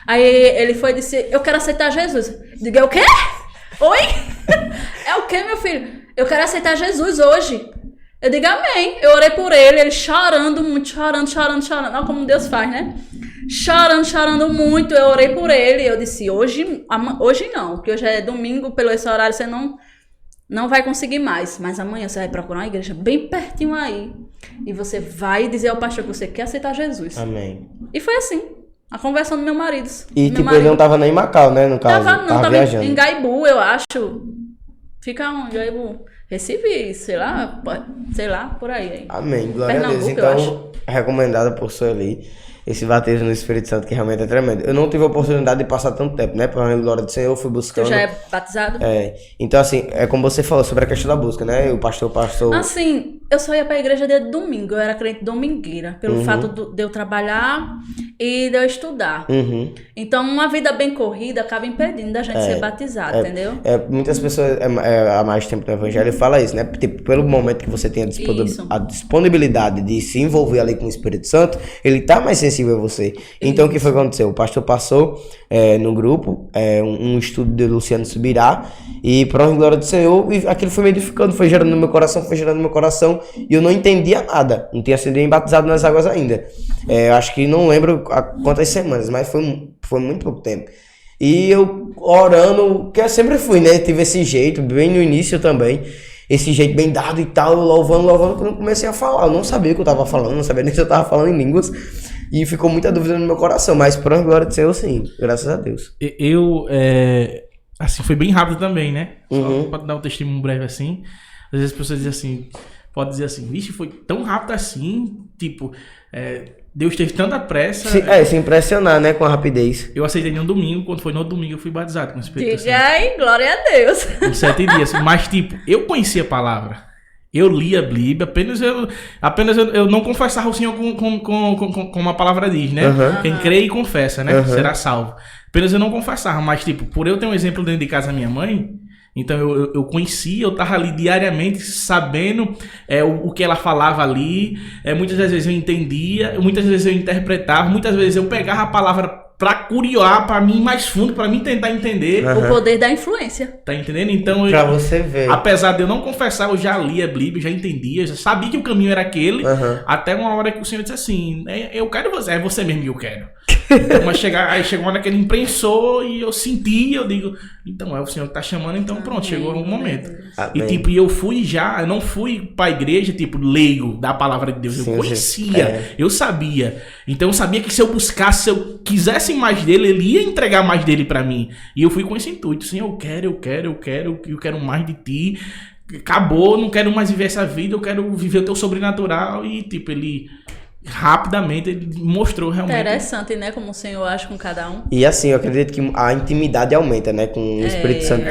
Aí ele foi e disse, eu quero aceitar Jesus. Diga, é o quê? Oi? É o quê, meu filho? Eu quero aceitar Jesus hoje. Eu digo, amém. Eu orei por ele chorando muito, chorando. Olha como Deus faz, né? Chorando muito. Eu orei por ele. Eu disse, hoje não, porque hoje é domingo, pelo esse horário você não vai conseguir mais. Mas amanhã você vai procurar uma igreja bem pertinho aí. E você vai dizer ao pastor que você quer aceitar Jesus. Amém. E foi assim. A conversão do meu marido. E ele não tava nem em Macau, né? No caso. Tava viajando. em Gaibu, eu acho. Fica onde, Gaibu? Recife, sei lá, por aí. Amém. Glória a Deus. Então, recomendada por Sueli. Esse batismo no Espírito Santo que realmente é tremendo. Eu não tive a oportunidade de passar tanto tempo, né? Pela glória do Senhor, eu fui buscando. Tu já é batizado? Então, assim, é como você falou sobre a questão da busca, né? O pastor. Assim, eu só ia pra igreja dia de domingo. Eu era crente domingueira. Pelo fato de eu trabalhar e de eu estudar. Então, uma vida bem corrida acaba impedindo da gente ser batizado, entendeu? Muitas pessoas há mais tempo no evangelho fala isso, né? Tipo, pelo momento que você tem a disponibilidade de se envolver ali com o Espírito Santo, ele tá mais sensível a você. Então, o que foi que aconteceu? O pastor passou no grupo um estudo de Luciano Subirá e, por honra e glória do Senhor, e aquilo foi me edificando, foi gerando no meu coração, e eu não entendia nada. Não tinha sido nem batizado nas águas ainda. Eu acho que não lembro há quantas semanas, mas foi muito pouco tempo. E eu orando, que eu sempre fui, né? Tive esse jeito, bem no início também. Esse jeito bem dado e tal, louvando, quando eu comecei a falar. Eu não sabia o que eu tava falando, não sabia nem se eu tava falando em línguas. E ficou muita dúvida no meu coração, mas por glória do Senhor, sim. Graças a Deus. Assim, foi bem rápido também, né? Só pra dar um testemunho breve assim. Às vezes as pessoas dizem assim, pode dizer assim, vixe, foi tão rápido assim, tipo, Deus teve tanta pressa. Se impressionar, né, com a rapidez. Eu aceitei no domingo, quando foi no domingo eu fui batizado com o Espírito Santo. Diga aí, glória a Deus. Em 7 dias, mas tipo, eu conhecia a palavra. Eu li a Bíblia, apenas eu não confessava o Senhor como a palavra diz, né? Quem crê e confessa, né? Será salvo. Apenas eu não confessava, mas tipo, por eu ter um exemplo dentro de casa da minha mãe, então eu conhecia, eu tava ali diariamente sabendo o que ela falava ali, muitas das vezes eu entendia, muitas vezes eu interpretava, muitas vezes eu pegava a palavra pra curiar, pra mim mais fundo, pra mim tentar entender. O poder da influência. Tá entendendo? Então, pra você ver. Apesar de eu não confessar, eu já li a Bíblia, já entendia, já sabia que o caminho era aquele, até uma hora que o Senhor disse assim, eu quero você, é você mesmo que eu quero. Então, mas aí chegou uma hora que ele imprensou e eu senti, eu digo, então é o Senhor que tá chamando, então pronto, chegou o momento. Amém. E tipo, eu não fui pra igreja, tipo, leigo da palavra de Deus, eu conhecia, eu sabia. Então eu sabia que se eu buscasse, se eu quisesse mais dele, ele ia entregar mais dele pra mim. E eu fui com esse intuito, assim, eu quero mais de ti. Acabou, não quero mais viver essa vida, eu quero viver o teu sobrenatural. E tipo, ele rapidamente ele mostrou realmente. Interessante, né? Como o Senhor age com cada um. E assim, eu acredito que a intimidade aumenta, né? Com o Espírito Santo.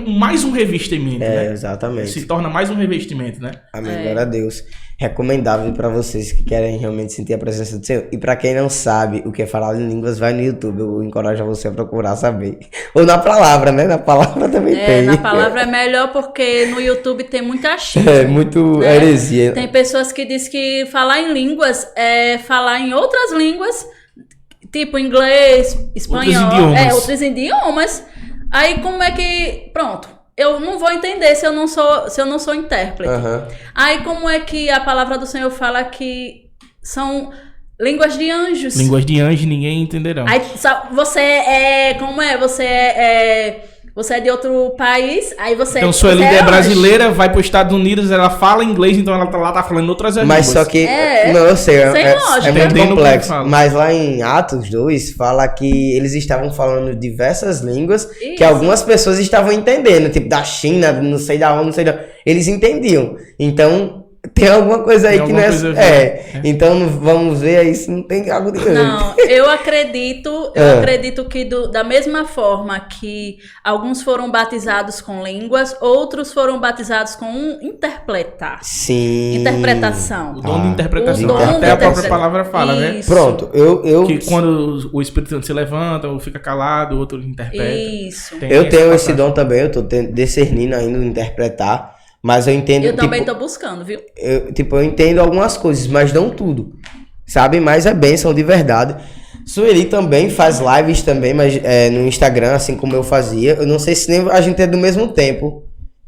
Mais um revestimento, né? Exatamente. Se torna mais um revestimento, né? Amém, glória a Deus. Recomendável para vocês que querem realmente sentir a presença do Senhor. E para quem não sabe o que é falar em línguas, vai no YouTube. Eu encorajo você a procurar saber. Ou na palavra, né? Na palavra também tem. Na palavra é melhor porque no YouTube tem muita achismo. Muito heresia. Tem pessoas que dizem que falar em línguas é falar em outras línguas, tipo inglês, espanhol, outros idiomas. Aí como é que... Pronto. Eu não vou entender se eu não sou intérprete. Aí como é que a palavra do Senhor fala que são línguas de anjos? Línguas de anjos, ninguém entenderá. Aí você você é de outro país, aí você... Então sua líder é brasileira, vai para os Estados Unidos, ela fala inglês, então ela tá falando outras línguas. Mas só que... Não, eu sei, lógica. É muito complexo. Mas lá em Atos 2, fala que eles estavam falando diversas línguas que algumas pessoas estavam entendendo. Tipo, da China, não sei da onde, não sei da... Eles entendiam. Então, tem alguma coisa aí que não é. Então vamos ver aí se não tem algo de... Não, eu acredito que da mesma forma que alguns foram batizados com línguas, outros foram batizados com interpretar. Sim. Interpretação. O dom de interpretação. Até a própria palavra fala, né? Pronto, que quando o Espírito Santo se levanta, ou fica calado, o outro interpreta. Isso. Eu tenho esse dom também, eu tô discernindo ainda interpretar. Mas eu entendo... Eu também tô buscando, viu? Eu entendo algumas coisas, mas não tudo. Sabe? Mas é bênção de verdade. Sueli também faz lives também, mas no Instagram, assim como eu fazia. Eu não sei se nem a gente é do mesmo tempo.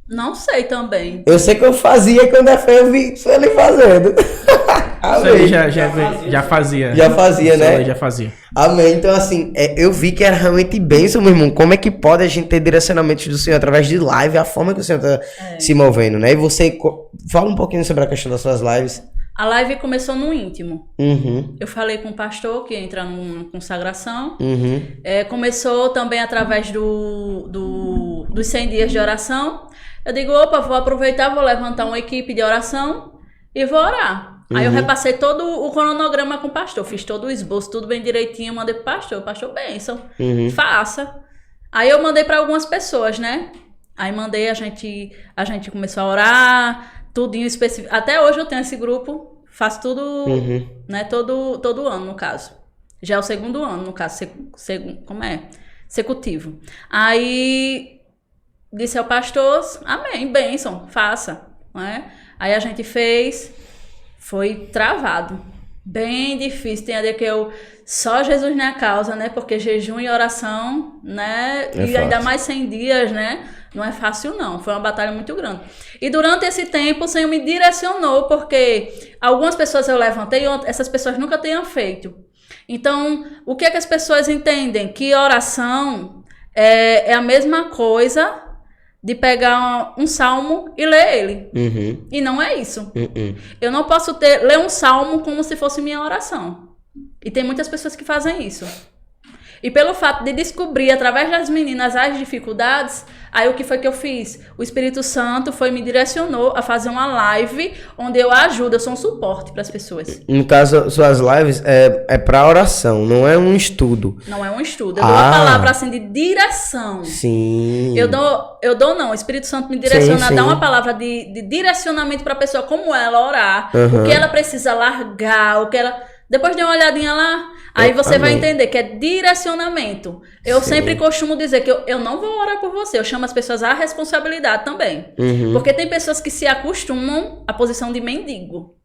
Não sei também. Eu sei que eu fazia quando eu vi Sueli fazendo. Sueli já fazia. Já fazia, né? Sueli já fazia. Amém. Então, assim, eu vi que era realmente bênção, meu irmão. Como é que pode a gente ter direcionamentos do Senhor através de live, a forma que o Senhor tá se movendo, né? E você fala um pouquinho sobre a questão das suas lives. A live começou no íntimo. Uhum. Eu falei com o pastor que ia entrar numa consagração. Uhum. Começou também através dos 100 dias de oração. Eu digo, opa, vou aproveitar, vou levantar uma equipe de oração e vou orar. Aí eu repassei todo o cronograma com o pastor, fiz todo o esboço, tudo bem direitinho, mandei pro pastor, bênção, faça. Aí eu mandei para algumas pessoas, né? Aí mandei, a gente começou a orar, tudinho específico. Até hoje eu tenho esse grupo, faço tudo, né? Todo ano, no caso. Já é o segundo ano, no caso, consecutivo. Aí disse ao pastor, amém, bênção, faça, né? Aí a gente fez... Foi travado, bem difícil, tem a ver que só Jesus na causa, né, porque jejum e oração, né, e ainda mais 100 dias, né, não é fácil não, foi uma batalha muito grande. E durante esse tempo o Senhor me direcionou, porque algumas pessoas eu levantei, essas pessoas nunca tinham feito. Então, o que é que as pessoas entendem? Que oração é a mesma coisa de pegar um salmo e ler ele. E não é isso. Eu não posso ler um salmo como se fosse minha oração. E tem muitas pessoas que fazem isso. E pelo fato de descobrir, através das meninas, as dificuldades, aí o que foi que eu fiz? O Espírito Santo me direcionou a fazer uma live onde eu ajudo, eu sou um suporte para as pessoas. No caso, suas lives é para oração, não é um estudo. Não é um estudo, eu dou uma palavra assim de direção. Sim. Eu dou não, o Espírito Santo me direciona a dar uma palavra de direcionamento para a pessoa, como ela orar, o que ela precisa largar, o que ela... Depois de uma olhadinha lá, aí você vai entender que é direcionamento. Eu sempre costumo dizer que eu não vou orar por você, eu chamo as pessoas à responsabilidade também. Porque tem pessoas que se acostumam à posição de mendigo.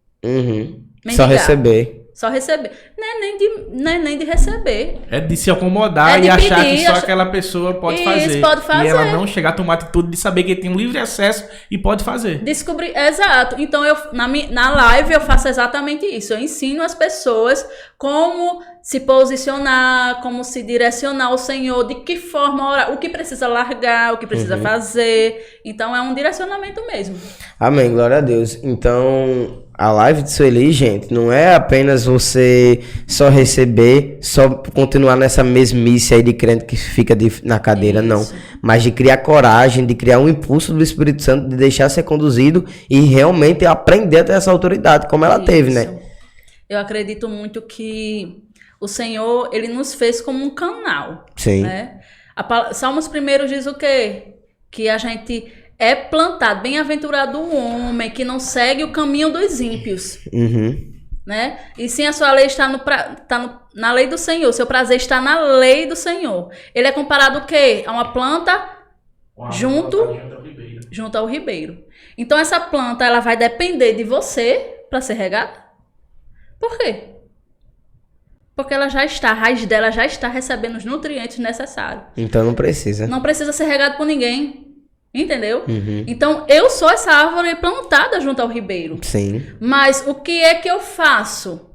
Só receber. Só receber. Não é nem de receber. É de se acomodar e achar que só aquela pessoa pode fazer. Pode fazer. E ela não chegar a tomar atitude de saber que tem um livre acesso e pode fazer. Descobrir, exato. Então, na live eu faço exatamente isso. Eu ensino as pessoas como se posicionar, como se direcionar ao Senhor, de que forma orar, o que precisa largar, o que precisa fazer. Então, é um direcionamento mesmo. Amém, glória a Deus. Então... A live de Sueli, gente, não é apenas você só receber, só continuar nessa mesmice aí de crente que fica na cadeira, não. Mas de criar coragem, de criar um impulso do Espírito Santo, de deixar ser conduzido e realmente aprender a ter essa autoridade, como ela teve, né? Eu acredito muito que o Senhor, Ele nos fez como um canal. Sim. Né? Salmos 1 diz o quê? Que a gente... é plantado, bem-aventurado o homem que não segue o caminho dos ímpios, né? E sim, a sua lei está na lei do Senhor, seu prazer está na lei do Senhor. Ele é comparado o quê? A uma planta junto ao ribeiro. Então essa planta, ela vai depender de você para ser regada. Por quê? Porque ela já está, a raiz dela já está recebendo os nutrientes necessários. Então não precisa. Não precisa ser regado por ninguém. Entendeu? Então, eu sou essa árvore plantada junto ao ribeiro. Sim. Mas o que é que eu faço?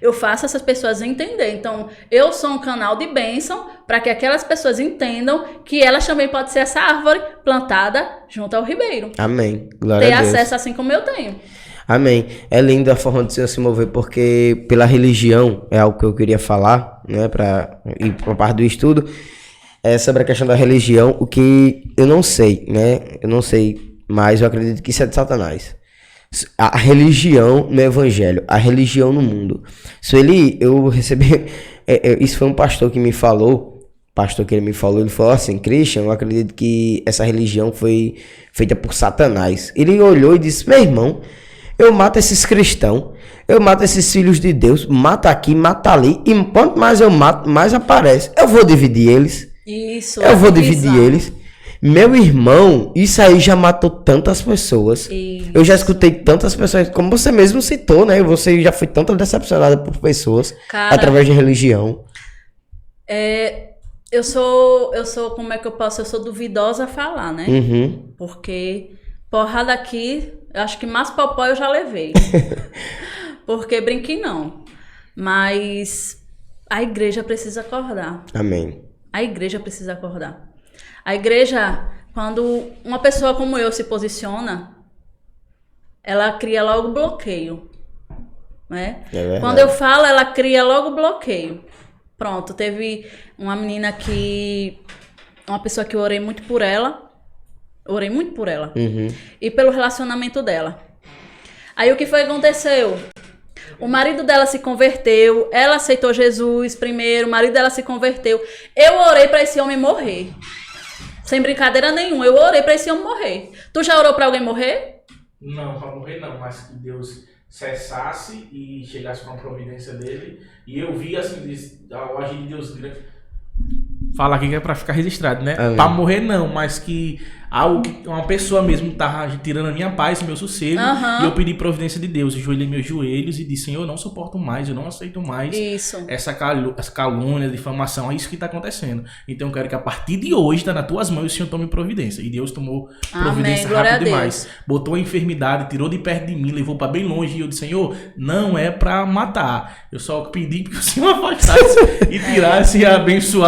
Eu faço essas pessoas entender. Então, eu sou um canal de bênção para que aquelas pessoas entendam que elas também podem ser essa árvore plantada junto ao ribeiro. Amém. Glória a Deus. Ter acesso assim como eu tenho. Amém. É linda a forma do Senhor se mover, porque pela religião, é algo que eu queria falar, né, para ir para parte do estudo, é sobre a questão da religião, o que eu não sei, né? Eu não sei, mas eu acredito que isso é de Satanás. a religião no evangelho, a religião no mundo. Eu recebi, isso foi um pastor que me falou, ele falou assim: Christian, eu acredito que essa religião foi feita por Satanás. Ele olhou e disse: meu irmão, eu mato esses cristãos, eu mato esses filhos de Deus, mato aqui, mato ali, e quanto mais eu mato, mais aparece. Eu vou dividir eles. Isso. Eu vou dividir eles. Meu irmão, isso aí já matou tantas pessoas. Isso. Eu já escutei tantas pessoas, como você mesmo citou, né? Você já foi tanto decepcionada por pessoas, cara, através de religião. Eu sou, como é que eu posso? Eu sou duvidosa a falar, né? Uhum. Porque porrada aqui, eu acho que mais popó eu já levei. Porque brinquei não. Mas a igreja precisa acordar. Amém. A igreja precisa acordar. A igreja, quando uma pessoa como eu se posiciona, ela cria logo bloqueio. Né? Quando eu falo, ela cria logo bloqueio. Pronto, teve uma menina uma pessoa que eu orei muito por ela. Uhum. E pelo relacionamento dela. Aí o que foi que aconteceu? O marido dela se converteu, ela aceitou Jesus primeiro, o marido dela se converteu. Eu orei pra esse homem morrer. Sem brincadeira nenhuma, eu orei pra esse homem morrer. Tu já orou pra alguém morrer? Não, pra morrer não, mas que Deus cessasse e chegasse com a providência dele. E eu vi assim, o agir de Deus grande. Fala aqui que é pra ficar registrado, né? Amém. Pra morrer não, mas que algo que uma pessoa mesmo tava tirando a minha paz, meu sossego. Uhum. E eu pedi providência de Deus, ajoelhei meus joelhos e disse: Senhor, eu não suporto mais, eu não aceito mais essa calúnia, difamação, é isso que tá acontecendo. Então eu quero que a partir de hoje, tá nas tuas mãos, o Senhor tome providência. E Deus tomou providência rápido demais. Botou a enfermidade, tirou de perto de mim, levou pra bem longe. E eu disse: Senhor, não é pra matar. Eu só pedi que o Senhor afastasse e tirasse a abençoada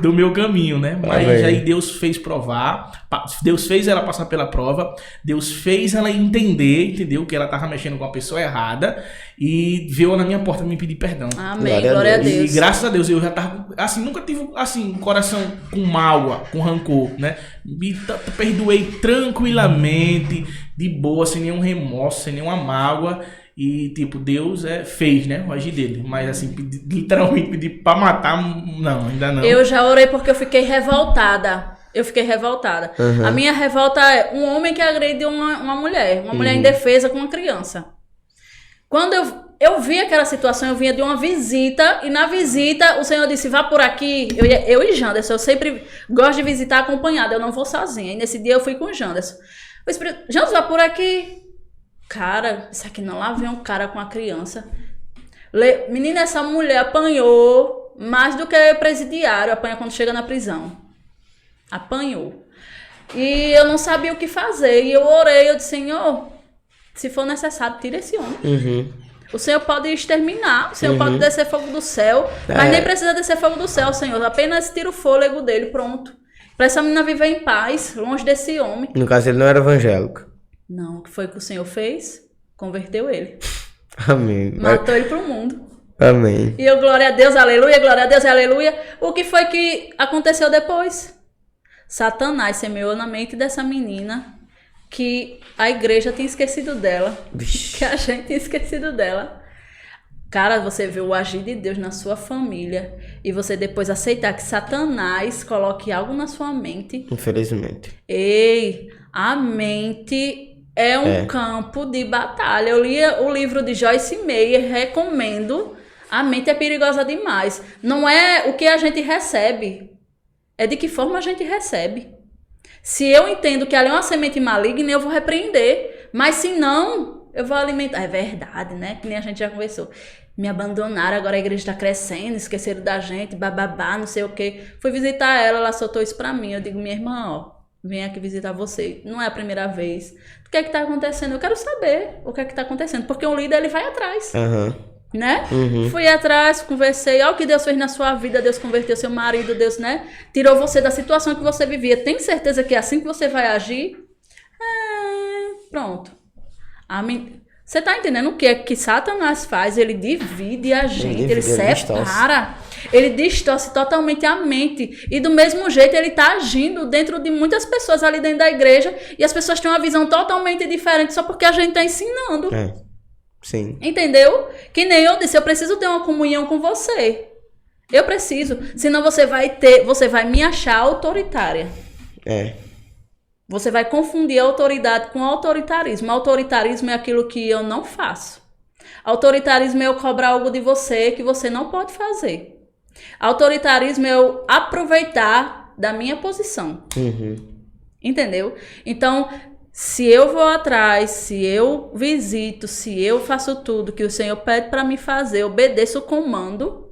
do meu caminho, né? Mas aí Deus fez provar. Deus fez ela passar pela prova, Deus fez ela entender, entendeu? Que ela tava mexendo com a pessoa errada e veio na minha porta me pedir perdão. Amém, glória a Deus. E graças a Deus eu já tava, assim, nunca tive, assim, coração com mágoa, com rancor, né? Me perdoei tranquilamente, de boa, sem nenhum remorso, sem nenhuma mágoa. E, tipo, Deus fez, né? O agir dele. Mas, assim, literalmente pedir pra matar, não, ainda não. Eu já orei porque eu fiquei revoltada. Uhum. A minha revolta é um homem que agrediu uma mulher indefesa com uma criança. Quando eu vi aquela situação, eu vinha de uma visita, e na visita o Senhor disse: vá por aqui. Eu e Janderson, eu sempre gosto de visitar acompanhada, eu não vou sozinha. E nesse dia eu fui com o Janderson. O Espírito: Janderson, vá por aqui. Cara, isso aqui não, lá vem um cara com a criança. Menina, essa mulher apanhou mais do que presidiário apanha quando chega na prisão. Apanhou. E eu não sabia o que fazer. E eu orei, eu disse: Senhor, se for necessário, tira esse homem. Uhum. O Senhor pode exterminar, o Senhor pode descer fogo do céu, mas nem precisa descer fogo do céu, Senhor. Apenas tira o fôlego dele, pronto. Pra essa menina viver em paz, longe desse homem. No caso, ele não era evangélico. Não, o que foi que o Senhor fez? Converteu ele. Amém. Matou ele pro mundo. Amém. E eu, glória a Deus, aleluia, glória a Deus, aleluia. O que foi que aconteceu depois? Satanás semeou na mente dessa menina que a igreja tinha esquecido dela. Que a gente tinha esquecido dela. Cara, você vê o agir de Deus na sua família e você depois aceitar que Satanás coloque algo na sua mente. Infelizmente. Ei, a mente é um campo de batalha. Eu li o livro de Joyce Meyer, recomendo. A mente é perigosa demais. Não é o que a gente recebe, é de que forma a gente recebe. Se eu entendo que ali é uma semente maligna, eu vou repreender. Mas se não, eu vou alimentar. É verdade, né? Que nem a gente já conversou. Me abandonaram, agora a igreja está crescendo, esqueceram da gente, bababá, não sei o quê. Fui visitar ela soltou isso pra mim. Eu digo: minha irmã, ó, vem aqui visitar você. Não é a primeira vez. O que é que tá acontecendo? Eu quero saber o que é que tá acontecendo. Porque o líder, ele vai atrás. Né? Fui atrás, conversei. Olha o que Deus fez na sua vida. Deus converteu seu marido, Deus, né? Tirou você da situação que você vivia. Tem certeza que é assim que você vai agir? Pronto. Você tá entendendo o que é que Satanás faz? Ele divide a gente, ele separa, ele distorce totalmente a mente. E do mesmo jeito ele tá agindo dentro de muitas pessoas ali dentro da igreja e as pessoas têm uma visão totalmente diferente só porque a gente tá ensinando. Sim. Entendeu? Que nem eu disse, eu preciso ter uma comunhão com você. Eu preciso. Senão você vai me achar autoritária. Você vai confundir a autoridade com autoritarismo. Autoritarismo é aquilo que eu não faço. Autoritarismo é eu cobrar algo de você que você não pode fazer. Autoritarismo é eu aproveitar da minha posição. Entendeu? Então, se eu vou atrás, se eu visito, se eu faço tudo que o Senhor pede para me fazer, obedeço o comando,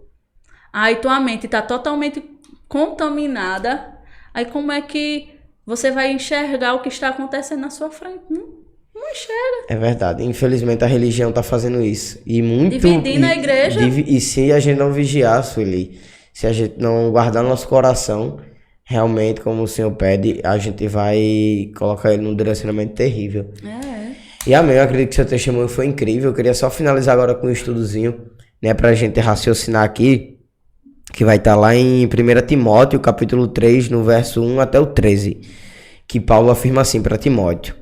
aí tua mente está totalmente contaminada, aí como é que você vai enxergar o que está acontecendo na sua frente? Não enxerga. É verdade. Infelizmente a religião está fazendo isso. E muito... Dividindo a igreja. E se a gente não vigiar, Sueli, se a gente não guardar nosso coração, realmente, como o Senhor pede, a gente vai colocar ele num direcionamento terrível. E amém, eu acredito que seu testemunho foi incrível. Eu queria só finalizar agora com um estudozinho, né, pra gente raciocinar aqui, que vai estar lá em 1 Timóteo, capítulo 3, no verso 1 até o 13, que Paulo afirma assim para Timóteo: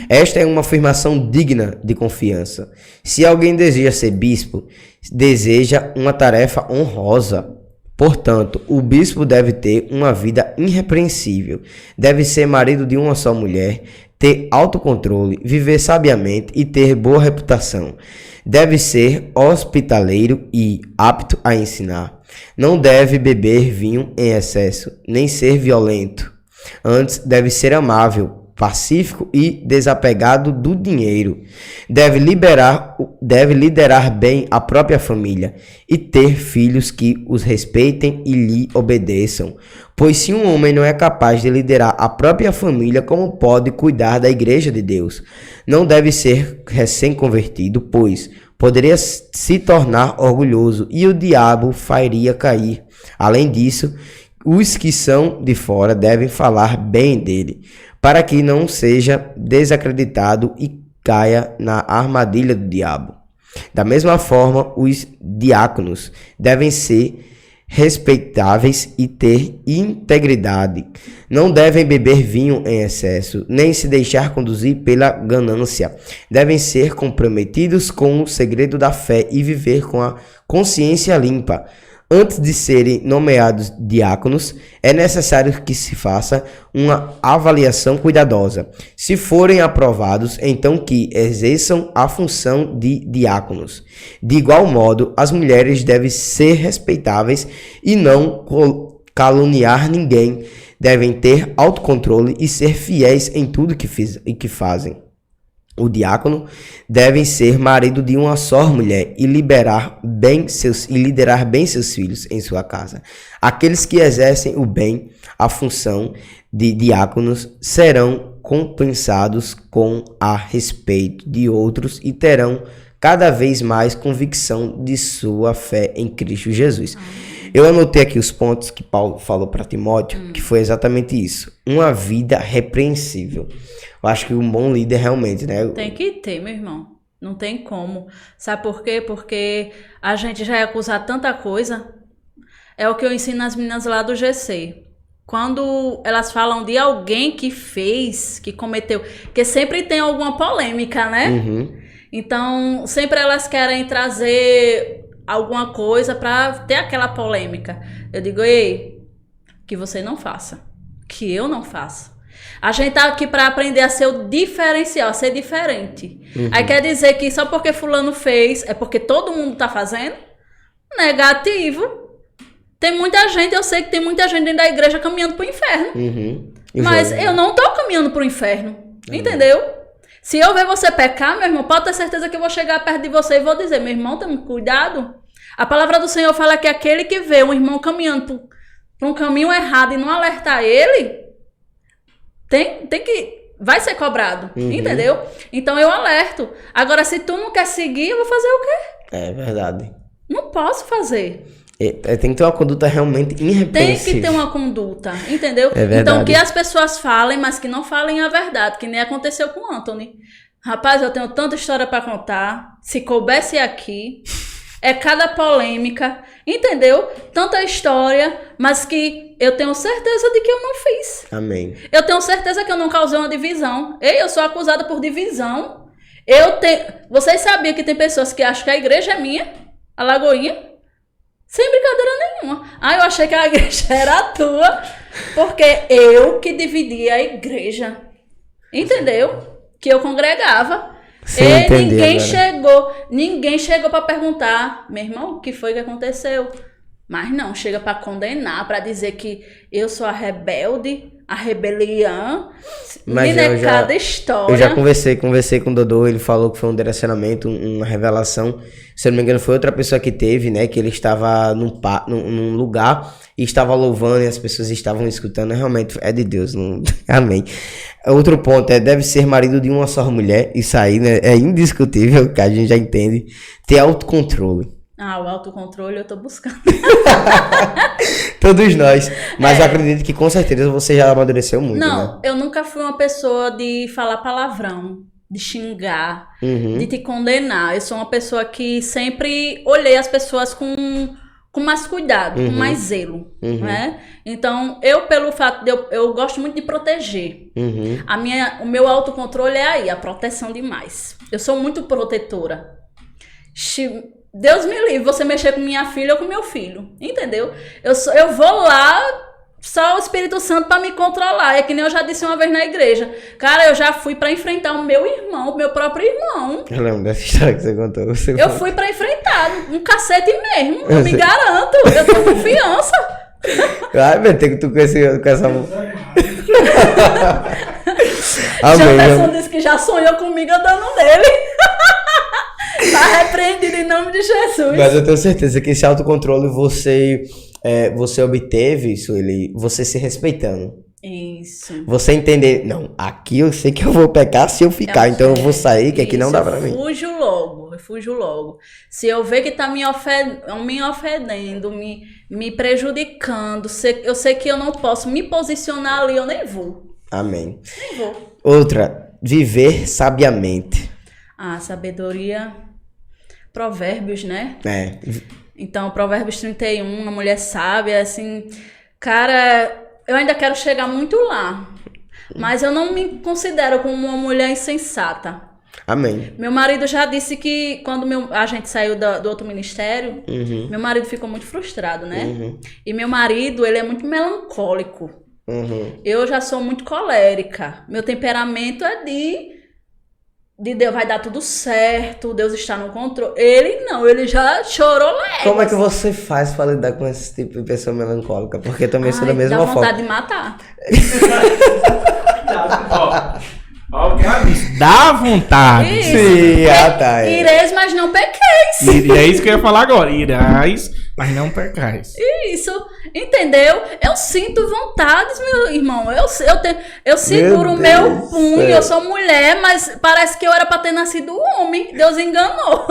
esta é uma afirmação digna de confiança. Se alguém deseja ser bispo, deseja uma tarefa honrosa. Portanto, o bispo deve ter uma vida irrepreensível, deve ser marido de uma só mulher, ter autocontrole, viver sabiamente e ter boa reputação. Deve ser hospitaleiro e apto a ensinar. Não deve beber vinho em excesso, nem ser violento. Antes, deve ser amável, pacífico e desapegado do dinheiro. Deve liderar bem a própria família e ter filhos que os respeitem e lhe obedeçam. Pois se um homem não é capaz de liderar a própria família, como pode cuidar da igreja de Deus? Não deve ser recém-convertido, pois poderia se tornar orgulhoso e o diabo faria cair. Além disso, os que são de fora devem falar bem dele, para que não seja desacreditado e caia na armadilha do diabo. Da mesma forma, os diáconos devem ser respeitáveis e ter integridade. Não devem beber vinho em excesso, nem se deixar conduzir pela ganância. Devem ser comprometidos com o segredo da fé e viver com a consciência limpa. Antes de serem nomeados diáconos, é necessário que se faça uma avaliação cuidadosa. Se forem aprovados, então que exerçam a função de diáconos. De igual modo, as mulheres devem ser respeitáveis e não caluniar ninguém. Devem ter autocontrole e ser fiéis em tudo que fazem. O diácono deve ser marido de uma só mulher e liderar bem seus filhos em sua casa. Aqueles que exercem o bem, a função de diáconos, serão compensados com a respeito de outros e terão cada vez mais convicção de sua fé em Cristo Jesus. Eu anotei aqui os pontos que Paulo falou para Timóteo, que foi exatamente isso. Uma vida repreensível. Eu acho que um bom líder realmente, né? Tem que ter, meu irmão. Não tem como. Sabe por quê? Porque a gente já é acusado tanta coisa. É o que eu ensino as meninas lá do GC. Quando elas falam de alguém que fez, que cometeu... Porque sempre tem alguma polêmica, né? Então, sempre elas querem trazer alguma coisa para ter aquela polêmica. Eu digo, ei, que você não faça. Que eu não faça. A gente tá aqui para aprender a ser o diferencial, a ser diferente. Aí quer dizer que só porque fulano fez, é porque todo mundo tá fazendo? Negativo. Tem muita gente, eu sei que tem muita gente dentro da igreja caminhando pro inferno. Mas eu não tô caminhando pro inferno. Entendeu? Se eu ver você pecar, meu irmão, pode ter certeza que eu vou chegar perto de você e vou dizer, meu irmão, tome cuidado. A palavra do Senhor fala que aquele que vê um irmão caminhando por um caminho errado e não alertar ele, tem que... vai ser cobrado, entendeu? Então eu alerto. Agora, se tu não quer seguir, eu vou fazer o quê? É verdade. Não posso fazer. Tem que ter uma conduta realmente irrepreensível. Tem que ter uma conduta, entendeu? É verdade. Então que as pessoas falem, mas que não falem a verdade, que nem aconteceu com o Anthony. Rapaz, eu tenho tanta história pra contar. Se coubesse aqui, é cada polêmica, entendeu? Tanta história, mas que eu tenho certeza de que eu não fiz. Amém. Eu tenho certeza que eu não causei uma divisão. Ei, eu sou acusada por divisão. Vocês sabiam que tem pessoas que acham que a igreja é minha? A Lagoinha? Sem brincadeira nenhuma. Eu achei que a igreja era a tua, porque eu que dividia a igreja. Entendeu? Que eu congregava. Ninguém chegou para perguntar, meu irmão, o que foi que aconteceu? Mas não, chega para condenar, para dizer que eu sou a rebelde, a rebelião. Cada história. Eu já conversei com o Dodô, ele falou que foi um direcionamento, uma revelação. Se eu não me engano, foi outra pessoa que teve, né? Que ele estava num lugar e estava louvando e as pessoas estavam escutando. Realmente é de Deus. Não... Amém. Outro ponto deve ser marido de uma só mulher. Isso aí, né? É indiscutível, que a gente já entende. Ter autocontrole. O autocontrole eu tô buscando. Todos nós. Mas eu acredito que com certeza você já amadureceu muito, Não, né? eu nunca fui uma pessoa de falar palavrão, de xingar, de te condenar. Eu sou uma pessoa que sempre olhei as pessoas com mais cuidado, com mais zelo, né? Então, pelo fato de eu gosto muito de proteger. O meu autocontrole é aí, a proteção demais. Eu sou muito protetora. Deus me livre, você mexer com minha filha ou com meu filho, entendeu? Eu vou lá, só o Espírito Santo para me controlar. É que nem eu já disse uma vez na igreja. Cara, eu já fui para enfrentar o meu irmão, o meu próprio irmão. Eu lembro dessa história que você contou. Eu fui para enfrentar, um cacete mesmo, eu me garanto, eu tenho confiança. Ai, meu, tem que tu com essa... Jefferson disse que já sonhou comigo andando nele. Tá repreendido em nome de Jesus. Mas eu tenho certeza que esse autocontrole você obteve, Sueli, você se respeitando. Isso. Você entender, não, aqui eu sei que eu vou pecar se eu ficar, então eu vou sair, que aqui não dá pra mim. Eu fujo logo. Se eu ver que tá me ofendendo, me prejudicando, eu sei que eu não posso me posicionar ali, eu nem vou. Amém. Nem vou. Outra, viver sabiamente. Sabedoria, Provérbios, né? É. Então, Provérbios 31, uma mulher sábia, assim, cara, eu ainda quero chegar muito lá, mas eu não me considero como uma mulher insensata. Amém. Meu marido já disse que quando a gente saiu do outro ministério, meu marido ficou muito frustrado, né? E meu marido, ele é muito melancólico. Eu já sou muito colérica. Meu temperamento é de Deus, vai dar tudo certo, Deus está no controle. Ele não, ele já chorou leve. Como é que você faz pra lidar com esse tipo de pessoa melancólica? Porque eu também sou da mesma forma. Dá vontade de matar. Dá vontade. Isso. Sim, tá. Ireis, mas não pequeis. É isso que eu ia falar agora. Irás, mas não pecais. Isso, entendeu? Eu sinto vontades, meu irmão. Eu seguro o meu punho, eu sou mulher, mas parece que eu era pra ter nascido homem. Deus enganou.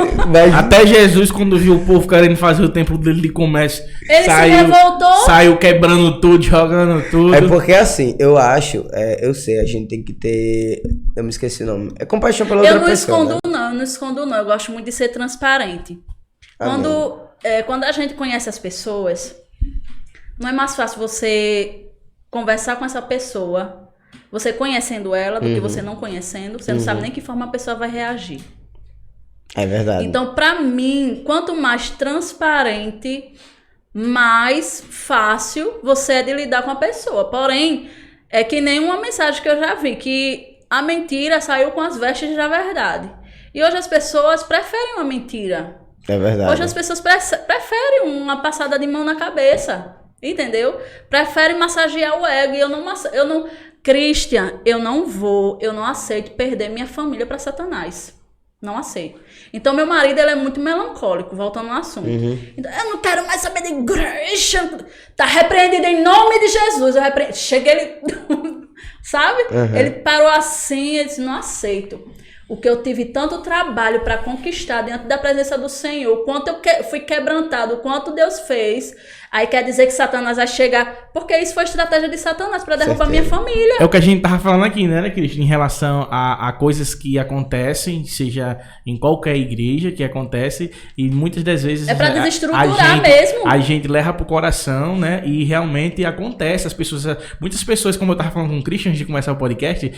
Até Jesus, quando viu o povo querendo fazer o templo dele de comércio, ele se revoltou. Saiu quebrando tudo, jogando tudo. É porque assim, eu acho, eu sei, a gente tem que ter... Eu me esqueci o nome. É compaixão pela outra pessoa. Eu não escondo não. Eu gosto muito de ser transparente. Quando a gente conhece as pessoas, não é mais fácil você conversar com essa pessoa, você conhecendo ela, do que você não conhecendo. Você não sabe nem que forma a pessoa vai reagir. É verdade. Então, pra mim, quanto mais transparente, mais fácil você é de lidar com a pessoa. Porém, é que nem uma mensagem que eu já vi, que a mentira saiu com as vestes da verdade. E hoje as pessoas preferem uma mentira. É verdade. Hoje as pessoas preferem uma passada de mão na cabeça, entendeu? Preferem massagear o ego. E eu não, Christian, eu não aceito perder minha família para Satanás. Não aceito. Então, meu marido, ele é muito melancólico, voltando ao assunto. Então, eu não quero mais saber de igreja. Tá repreendido em nome de Jesus. Cheguei, ele... Sabe? Ele parou assim e disse, não aceito. o que eu tive tanto trabalho para conquistar diante da presença do Senhor, o quanto eu fui quebrantado, o quanto Deus fez, aí quer dizer que Satanás vai chegar, porque isso foi estratégia de Satanás para derrubar minha família. É o que a gente tava falando aqui, né, Cristo, em relação a coisas que acontecem, seja em qualquer igreja que acontece, e muitas das vezes é para desestruturar mesmo. A gente leva pro coração, né, e realmente acontece, muitas pessoas, como eu tava falando com o Cristo antes de começar o podcast,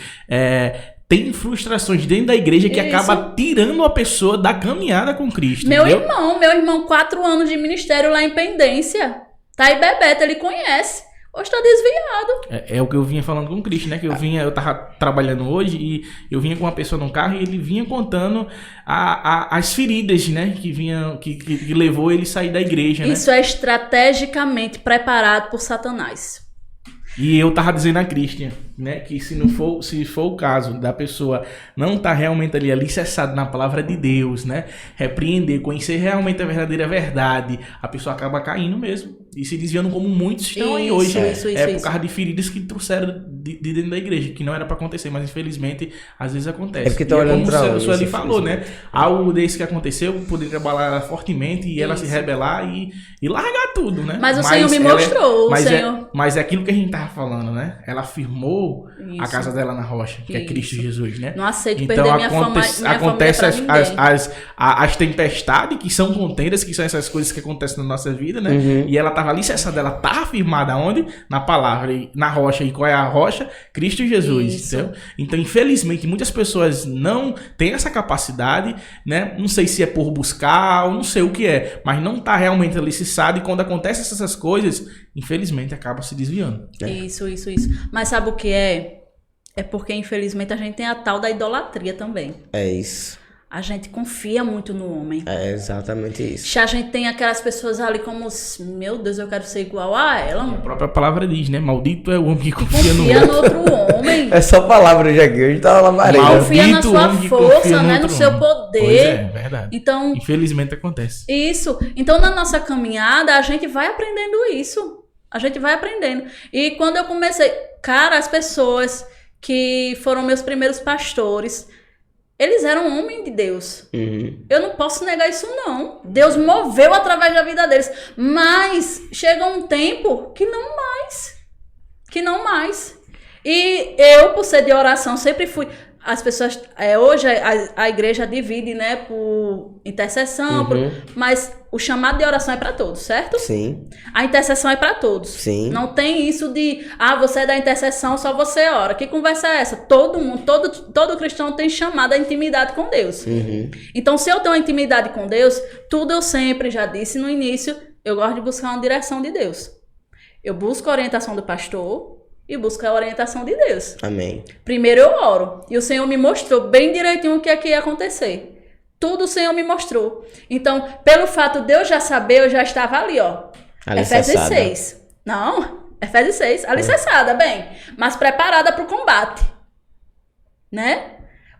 tem frustrações dentro da igreja que acaba tirando a pessoa da caminhada com Cristo. Meu irmão, 4 anos de ministério lá em Pendência. Tá aí Bebeto, ele conhece. Hoje tá desviado. É o que eu vinha falando com o Cristo, né? Que eu tava trabalhando hoje e eu vinha com uma pessoa no carro e ele vinha contando as feridas, né? Que levou ele a sair da igreja, né? Isso é estrategicamente preparado por Satanás. E eu tava dizendo a Christian, né, que se for o caso da pessoa não tá realmente ali alicerçado na palavra de Deus, né, repreender, conhecer realmente a verdadeira verdade, a pessoa acaba caindo mesmo e se desviando, como muitos estão aí hoje, por causa de feridas que trouxeram de dentro da igreja, que não era para acontecer, mas infelizmente às vezes acontece. É porque tá olhando pra onde, como o Sueli falou, né, algo desse que aconteceu poderia abalar fortemente e ela se rebelar e largar tudo, né. Mas o Senhor me mostrou, mas é aquilo que a gente tava falando, né, ela firmou a casa dela na rocha, que é Cristo Jesus, né? Não aceito perder minha acontece família as tempestades, que são contendas, que são essas coisas que acontecem na nossa vida, né? E ela tava alicerçada, ela tava firmada onde? Na palavra, na rocha. E qual é a rocha? Cristo Jesus, entendeu? Então, infelizmente, muitas pessoas não têm essa capacidade, né? Não sei se é por buscar, ou não sei o que é, mas não tá realmente alicerçado, e quando acontecem essas coisas, infelizmente, acaba se desviando. Isso. Mas sabe o que é? É porque, infelizmente, a gente tem a tal da idolatria também. É isso. A gente confia muito no homem. É exatamente isso. A gente tem aquelas pessoas ali como, meu Deus, eu quero ser igual a ela. A própria palavra diz, né? Maldito é o homem que confia no outro homem. É só palavra já aqui, hoje tá lavareda. Confia na sua força, né? No seu poder. Pois é verdade. Então, infelizmente acontece. Isso. Então, na nossa caminhada, a gente vai aprendendo isso. A gente vai aprendendo. E quando eu comecei... Cara, as pessoas que foram meus primeiros pastores, eles eram homens de Deus. Eu não posso negar isso, não. Deus moveu através da vida deles. Mas chega um tempo que não mais. E eu, por ser de oração, sempre fui... As pessoas... hoje a igreja divide, né? Por intercessão. Mas o chamado de oração é para todos, certo? Sim. A intercessão é para todos. Sim. Não tem isso de... você é da intercessão, só você ora. Que conversa é essa? Todo mundo, todo cristão tem chamado a intimidade com Deus. Então, se eu tenho uma intimidade com Deus, tudo eu sempre, já disse no início, eu gosto de buscar uma direção de Deus. Eu busco a orientação do pastor... e buscar a orientação de Deus. Amém. Primeiro eu oro. E o Senhor me mostrou bem direitinho o que é que ia acontecer. Tudo o Senhor me mostrou. Então, pelo fato de eu já saber, eu já estava ali, ó. Efésios 6. Não, Efésios 6. Alicerçada, bem. Mas preparada para o combate. Né?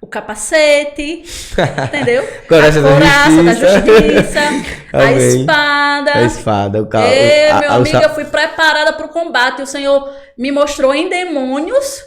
O capacete, entendeu? A couraça da justiça, a espada. A espada, o carro. Meu amigo, eu fui preparada para o combate. O Senhor me mostrou em demônios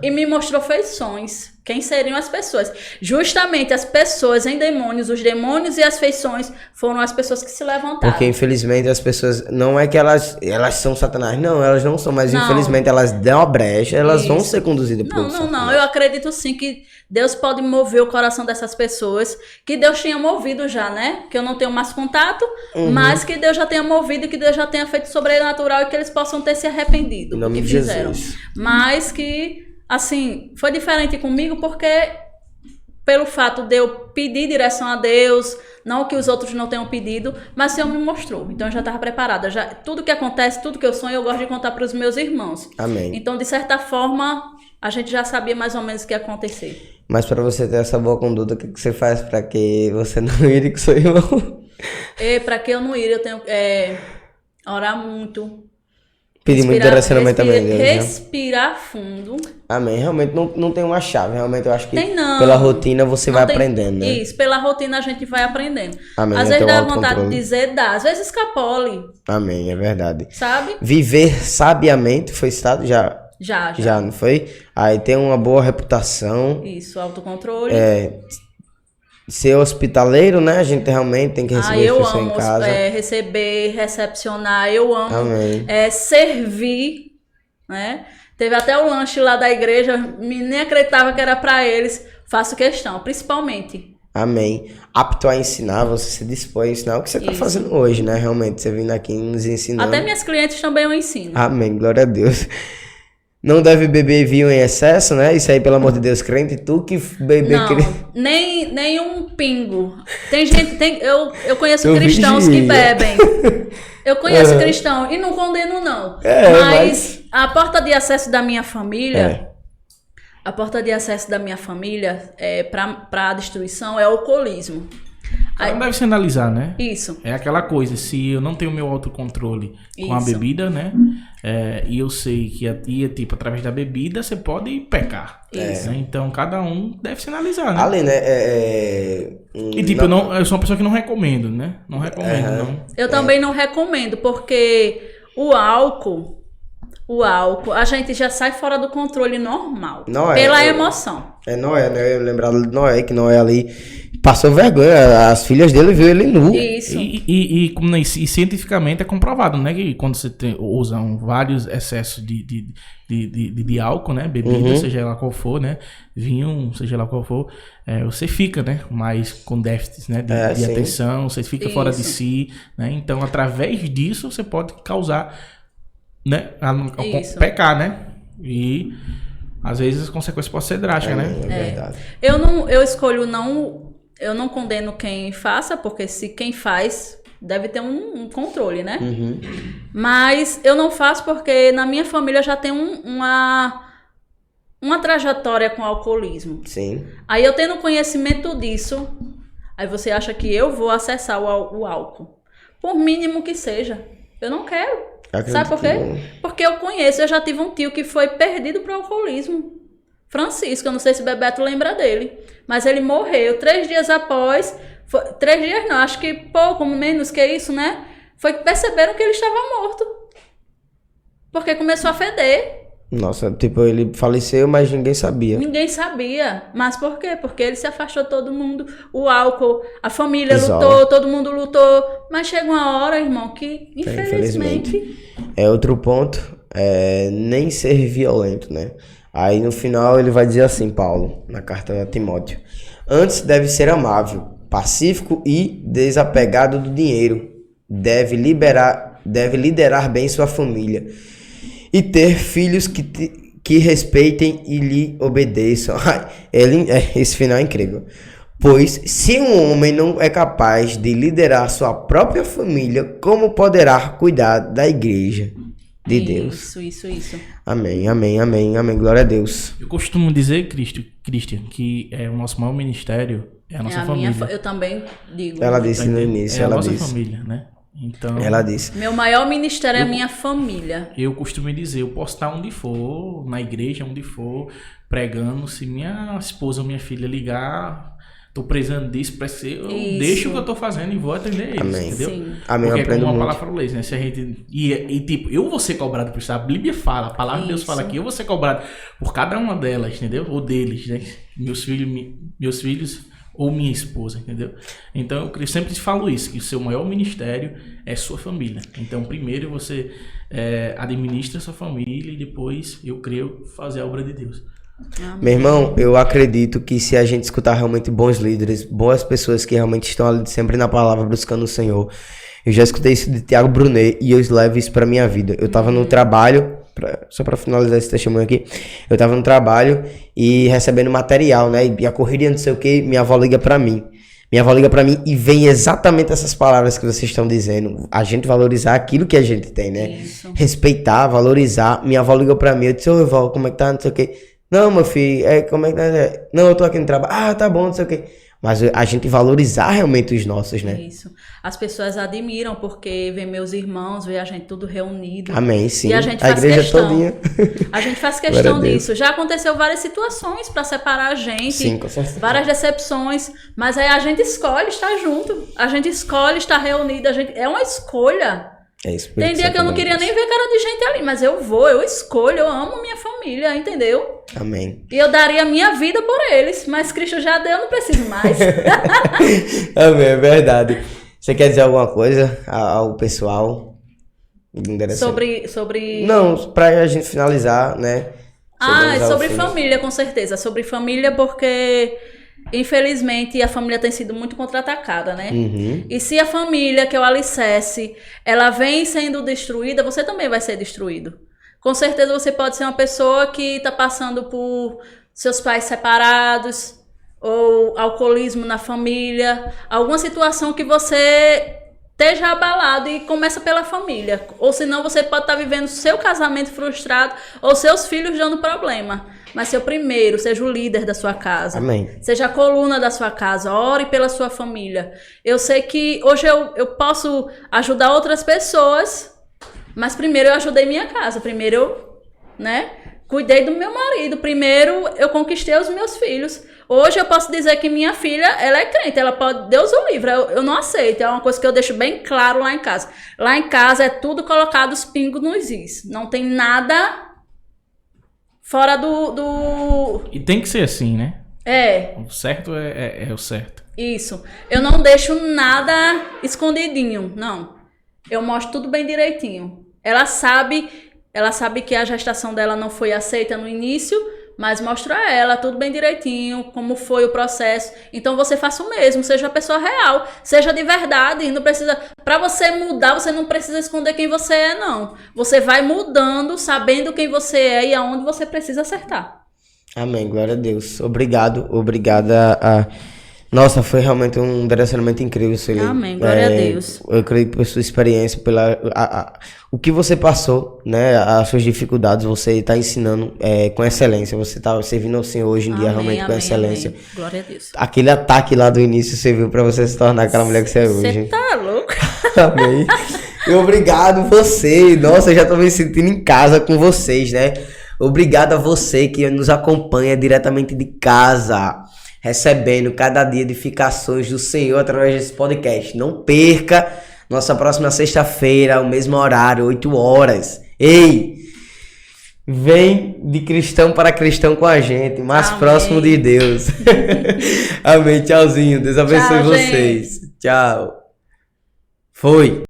e me mostrou feições. Quem seriam as pessoas? Justamente as pessoas em demônios, os demônios e as feições foram as pessoas que se levantaram. Porque infelizmente as pessoas, não é que elas são Satanás, não, elas não são, mas infelizmente elas dão a brecha, elas vão ser conduzidas por Satanás. Não, eu acredito sim que Deus pode mover o coração dessas pessoas, que Deus tinha movido já, né? Que eu não tenho mais contato, mas que Deus já tenha movido, que Deus já tenha feito sobrenatural e que eles possam ter se arrependido do que fizeram. Mas que... assim, foi diferente comigo porque pelo fato de eu pedir direção a Deus, não que os outros não tenham pedido, mas o Senhor me mostrou. Então eu já estava preparada. Tudo que acontece, tudo que eu sonho, eu gosto de contar para os meus irmãos. Amém. Então, de certa forma, a gente já sabia mais ou menos o que ia acontecer. Mas para você ter essa boa conduta, o que você faz para que você não ire com seu irmão? Para que eu não ire, eu tenho que orar muito. Pedir muito direcionamento também, Deus, respirar fundo. Amém. Realmente não tem uma chave. Realmente eu acho que pela rotina você vai aprendendo, né? Isso, pela rotina a gente vai aprendendo. Amém. Às vezes dá vontade de dizer, dá. Às vezes escapole. Amém, é verdade. Sabe? Viver sabiamente foi citado já. Já. Já, não foi? Aí tem uma boa reputação. Isso, autocontrole. Ser hospitaleiro, né? A gente realmente tem que receber as pessoas em casa. Receber, recepcionar, eu amo. Amém. Servir, né? Teve até o lanche lá da igreja, nem acreditava que era pra eles. Faço questão, principalmente. Amém. Apto a ensinar, você se dispõe a ensinar o que você está fazendo hoje, né? Realmente, você vindo aqui nos ensinando. Até minhas clientes também eu ensino. Amém, glória a Deus. Não deve beber vinho em excesso, né? Isso aí, pelo amor de Deus, crente, tu que bebe... Não, nem um pingo. Tem gente, eu conheço cristãos que bebem. Eu conheço cristão e não condeno não. Mas a porta de acesso da minha família... A porta de acesso da minha família para a destruição é o alcoolismo. Não deve se analisar, né? Isso. É aquela coisa, se eu não tenho meu autocontrole com a bebida, né? E eu sei que tipo, através da bebida você pode pecar. Isso. Né? Então cada um deve se analisar, né? Ali, né? E tipo, eu sou uma pessoa que não recomendo, né? Não recomendo, não. Eu também não recomendo, porque o álcool, a gente já sai fora do controle normal. Pela emoção. Noé, né? Eu lembrava de Noé, que Noé ali passou vergonha. As filhas dele viu ele nu. Isso. E cientificamente é comprovado, né? Que quando você usa vários excessos de álcool, né? Bebida, seja lá qual for, né? Vinho, seja lá qual for, você fica, né? Mais com déficits, né? De atenção, você fica fora de si, né? Então, através disso, você pode causar... né? Pecar, né? E às vezes as consequências podem ser drásticas, né? É verdade. Eu não condeno quem faça, porque se quem faz deve ter um controle, né? Mas eu não faço porque na minha família já tem uma trajetória com alcoolismo. Sim. Aí eu tendo conhecimento disso, aí você acha que eu vou acessar o álcool. Por mínimo que seja. Eu não quero. Sabe por quê? Porque eu conheço, eu já tive um tio que foi perdido pro alcoolismo. Francisco, eu não sei se Bebeto lembra dele. Mas ele morreu 3 dias após. 3 dias não, acho que pouco menos que isso, né? Foi que perceberam que ele estava morto. Porque começou a feder. Nossa, tipo, ele faleceu, mas ninguém sabia. Ninguém sabia. Mas por quê? Porque ele se afastou todo mundo. O álcool, a família lutou, todo mundo lutou. Mas chega uma hora, irmão, que infelizmente... Outro ponto, nem ser violento, né? Aí no final ele vai dizer assim, Paulo, na carta a Timóteo. Antes deve ser amável, pacífico e desapegado do dinheiro. Deve liderar bem sua família. E ter filhos que respeitem e lhe obedeçam. Esse final é incrível. Pois se um homem não é capaz de liderar sua própria família, como poderá cuidar da igreja de Deus? Isso. Amém. Glória a Deus. Eu costumo dizer, Christian, que o nosso maior ministério é a nossa família. Eu também digo. Ela disse no início, a nossa família, né? Então, ela disse. Meu maior ministério é a minha família. Eu costumo dizer, eu posso estar onde for, na igreja, onde for, pregando. Se minha esposa ou minha filha ligar, tô precisando disso, eu deixo o que eu tô fazendo e vou atender eles. Amém. Entendeu? Sim. Amém. Porque como uma palavra falou isso, né? Se a gente, tipo, eu vou ser cobrado por isso. A Bíblia fala, a palavra de Deus fala aqui, eu vou ser cobrado por cada uma delas, entendeu? Ou deles, né? Meus filhos ou minha esposa, entendeu? Então eu sempre te falo isso, que o seu maior ministério é sua família. Então primeiro você administra sua família e depois, eu creio, fazer a obra de Deus. Amém. Meu irmão, eu acredito que se a gente escutar realmente bons líderes, boas pessoas que realmente estão ali sempre na palavra buscando o Senhor. Eu já escutei isso de Thiago Brunet e eu levo isso pra minha vida. Eu tava no trabalho, só pra finalizar esse testemunho aqui, eu tava no trabalho e recebendo material, né? E a correria, não sei o que, minha avó liga pra mim. E vem exatamente essas palavras que vocês estão dizendo. A gente valorizar aquilo que a gente tem, né? Isso. Respeitar, valorizar. Minha avó ligou pra mim, eu disse, ô avó, como é que tá, não sei o que. Não, meu filho, como é que tá? Não, eu tô aqui no trabalho. Ah, tá bom, não sei o que. Mas a gente valorizar realmente os nossos, né? Isso. As pessoas admiram porque vê meus irmãos, vê a gente tudo reunido. Amém, sim. E a gente faz questão. Todinha. A gente faz questão disso. Já aconteceu várias situações para separar a gente. Sim, com certeza. Várias decepções. Mas aí a gente escolhe estar junto. A gente escolhe estar reunido. É uma escolha. É isso. Tem dia que eu não queria nem ver cara de gente ali, mas eu vou, eu escolho, eu amo minha família, entendeu? Amém. E eu daria a minha vida por eles, mas Cristo já deu, eu não preciso mais. Amém, é verdade. Você quer dizer alguma coisa ao pessoal? Sobre... Não, pra gente finalizar, né? Sobre família, com certeza. Sobre família, porque... Infelizmente, a família tem sido muito contra-atacada, né? Uhum. E se a família, que é o alicerce, ela vem sendo destruída, você também vai ser destruído. Com certeza você pode ser uma pessoa que está passando por seus pais separados, ou alcoolismo na família, alguma situação que você esteja abalado e começa pela família. Ou senão você pode estar vivendo seu casamento frustrado, ou seus filhos dando problema. Mas seu primeiro, seja o líder da sua casa. Amém. Seja a coluna da sua casa. Ore pela sua família. Eu sei que hoje eu posso ajudar outras pessoas, mas primeiro eu ajudei minha casa. Primeiro eu, cuidei do meu marido. Primeiro eu conquistei os meus filhos. Hoje eu posso dizer que minha filha, ela é crente. Ela pode, Deus o livre, eu não aceito. É uma coisa que eu deixo bem claro lá em casa. Lá em casa é tudo colocado os pingos nos is. Não tem nada... Fora do... E tem que ser assim, né? É. O certo é o certo. Isso. Eu não deixo nada escondidinho, não. Eu mostro tudo bem direitinho. Ela sabe que a gestação dela não foi aceita no início, mas mostra a ela tudo bem direitinho, como foi o processo. Então você faça o mesmo, seja a pessoa real, seja de verdade, não precisa... Para você mudar, você não precisa esconder quem você é, não. Você vai mudando, sabendo quem você é e aonde você precisa acertar. Amém, glória a Deus. Obrigada a... Nossa, foi realmente um direcionamento incrível, Sueli. Amém, glória a Deus. Eu creio que pela sua experiência, o que você passou, né, as suas dificuldades, você está ensinando com excelência. Você está servindo ao Senhor hoje em dia realmente com excelência. Amém. Glória a Deus. Aquele ataque lá do início serviu para você se tornar aquela mulher que você é hoje. Você tá louco? Amém. E obrigado você. Nossa, eu já tô me sentindo em casa com vocês, né? Obrigado a você que nos acompanha diretamente de casa, recebendo cada dia edificações do Senhor através desse podcast. Não perca nossa próxima sexta-feira, o mesmo horário, 8 horas. Ei, vem de cristão para cristão com a gente, mais Amém. Próximo de Deus. Amém, tchauzinho. Deus abençoe Tchau, vocês. Tchau. Foi.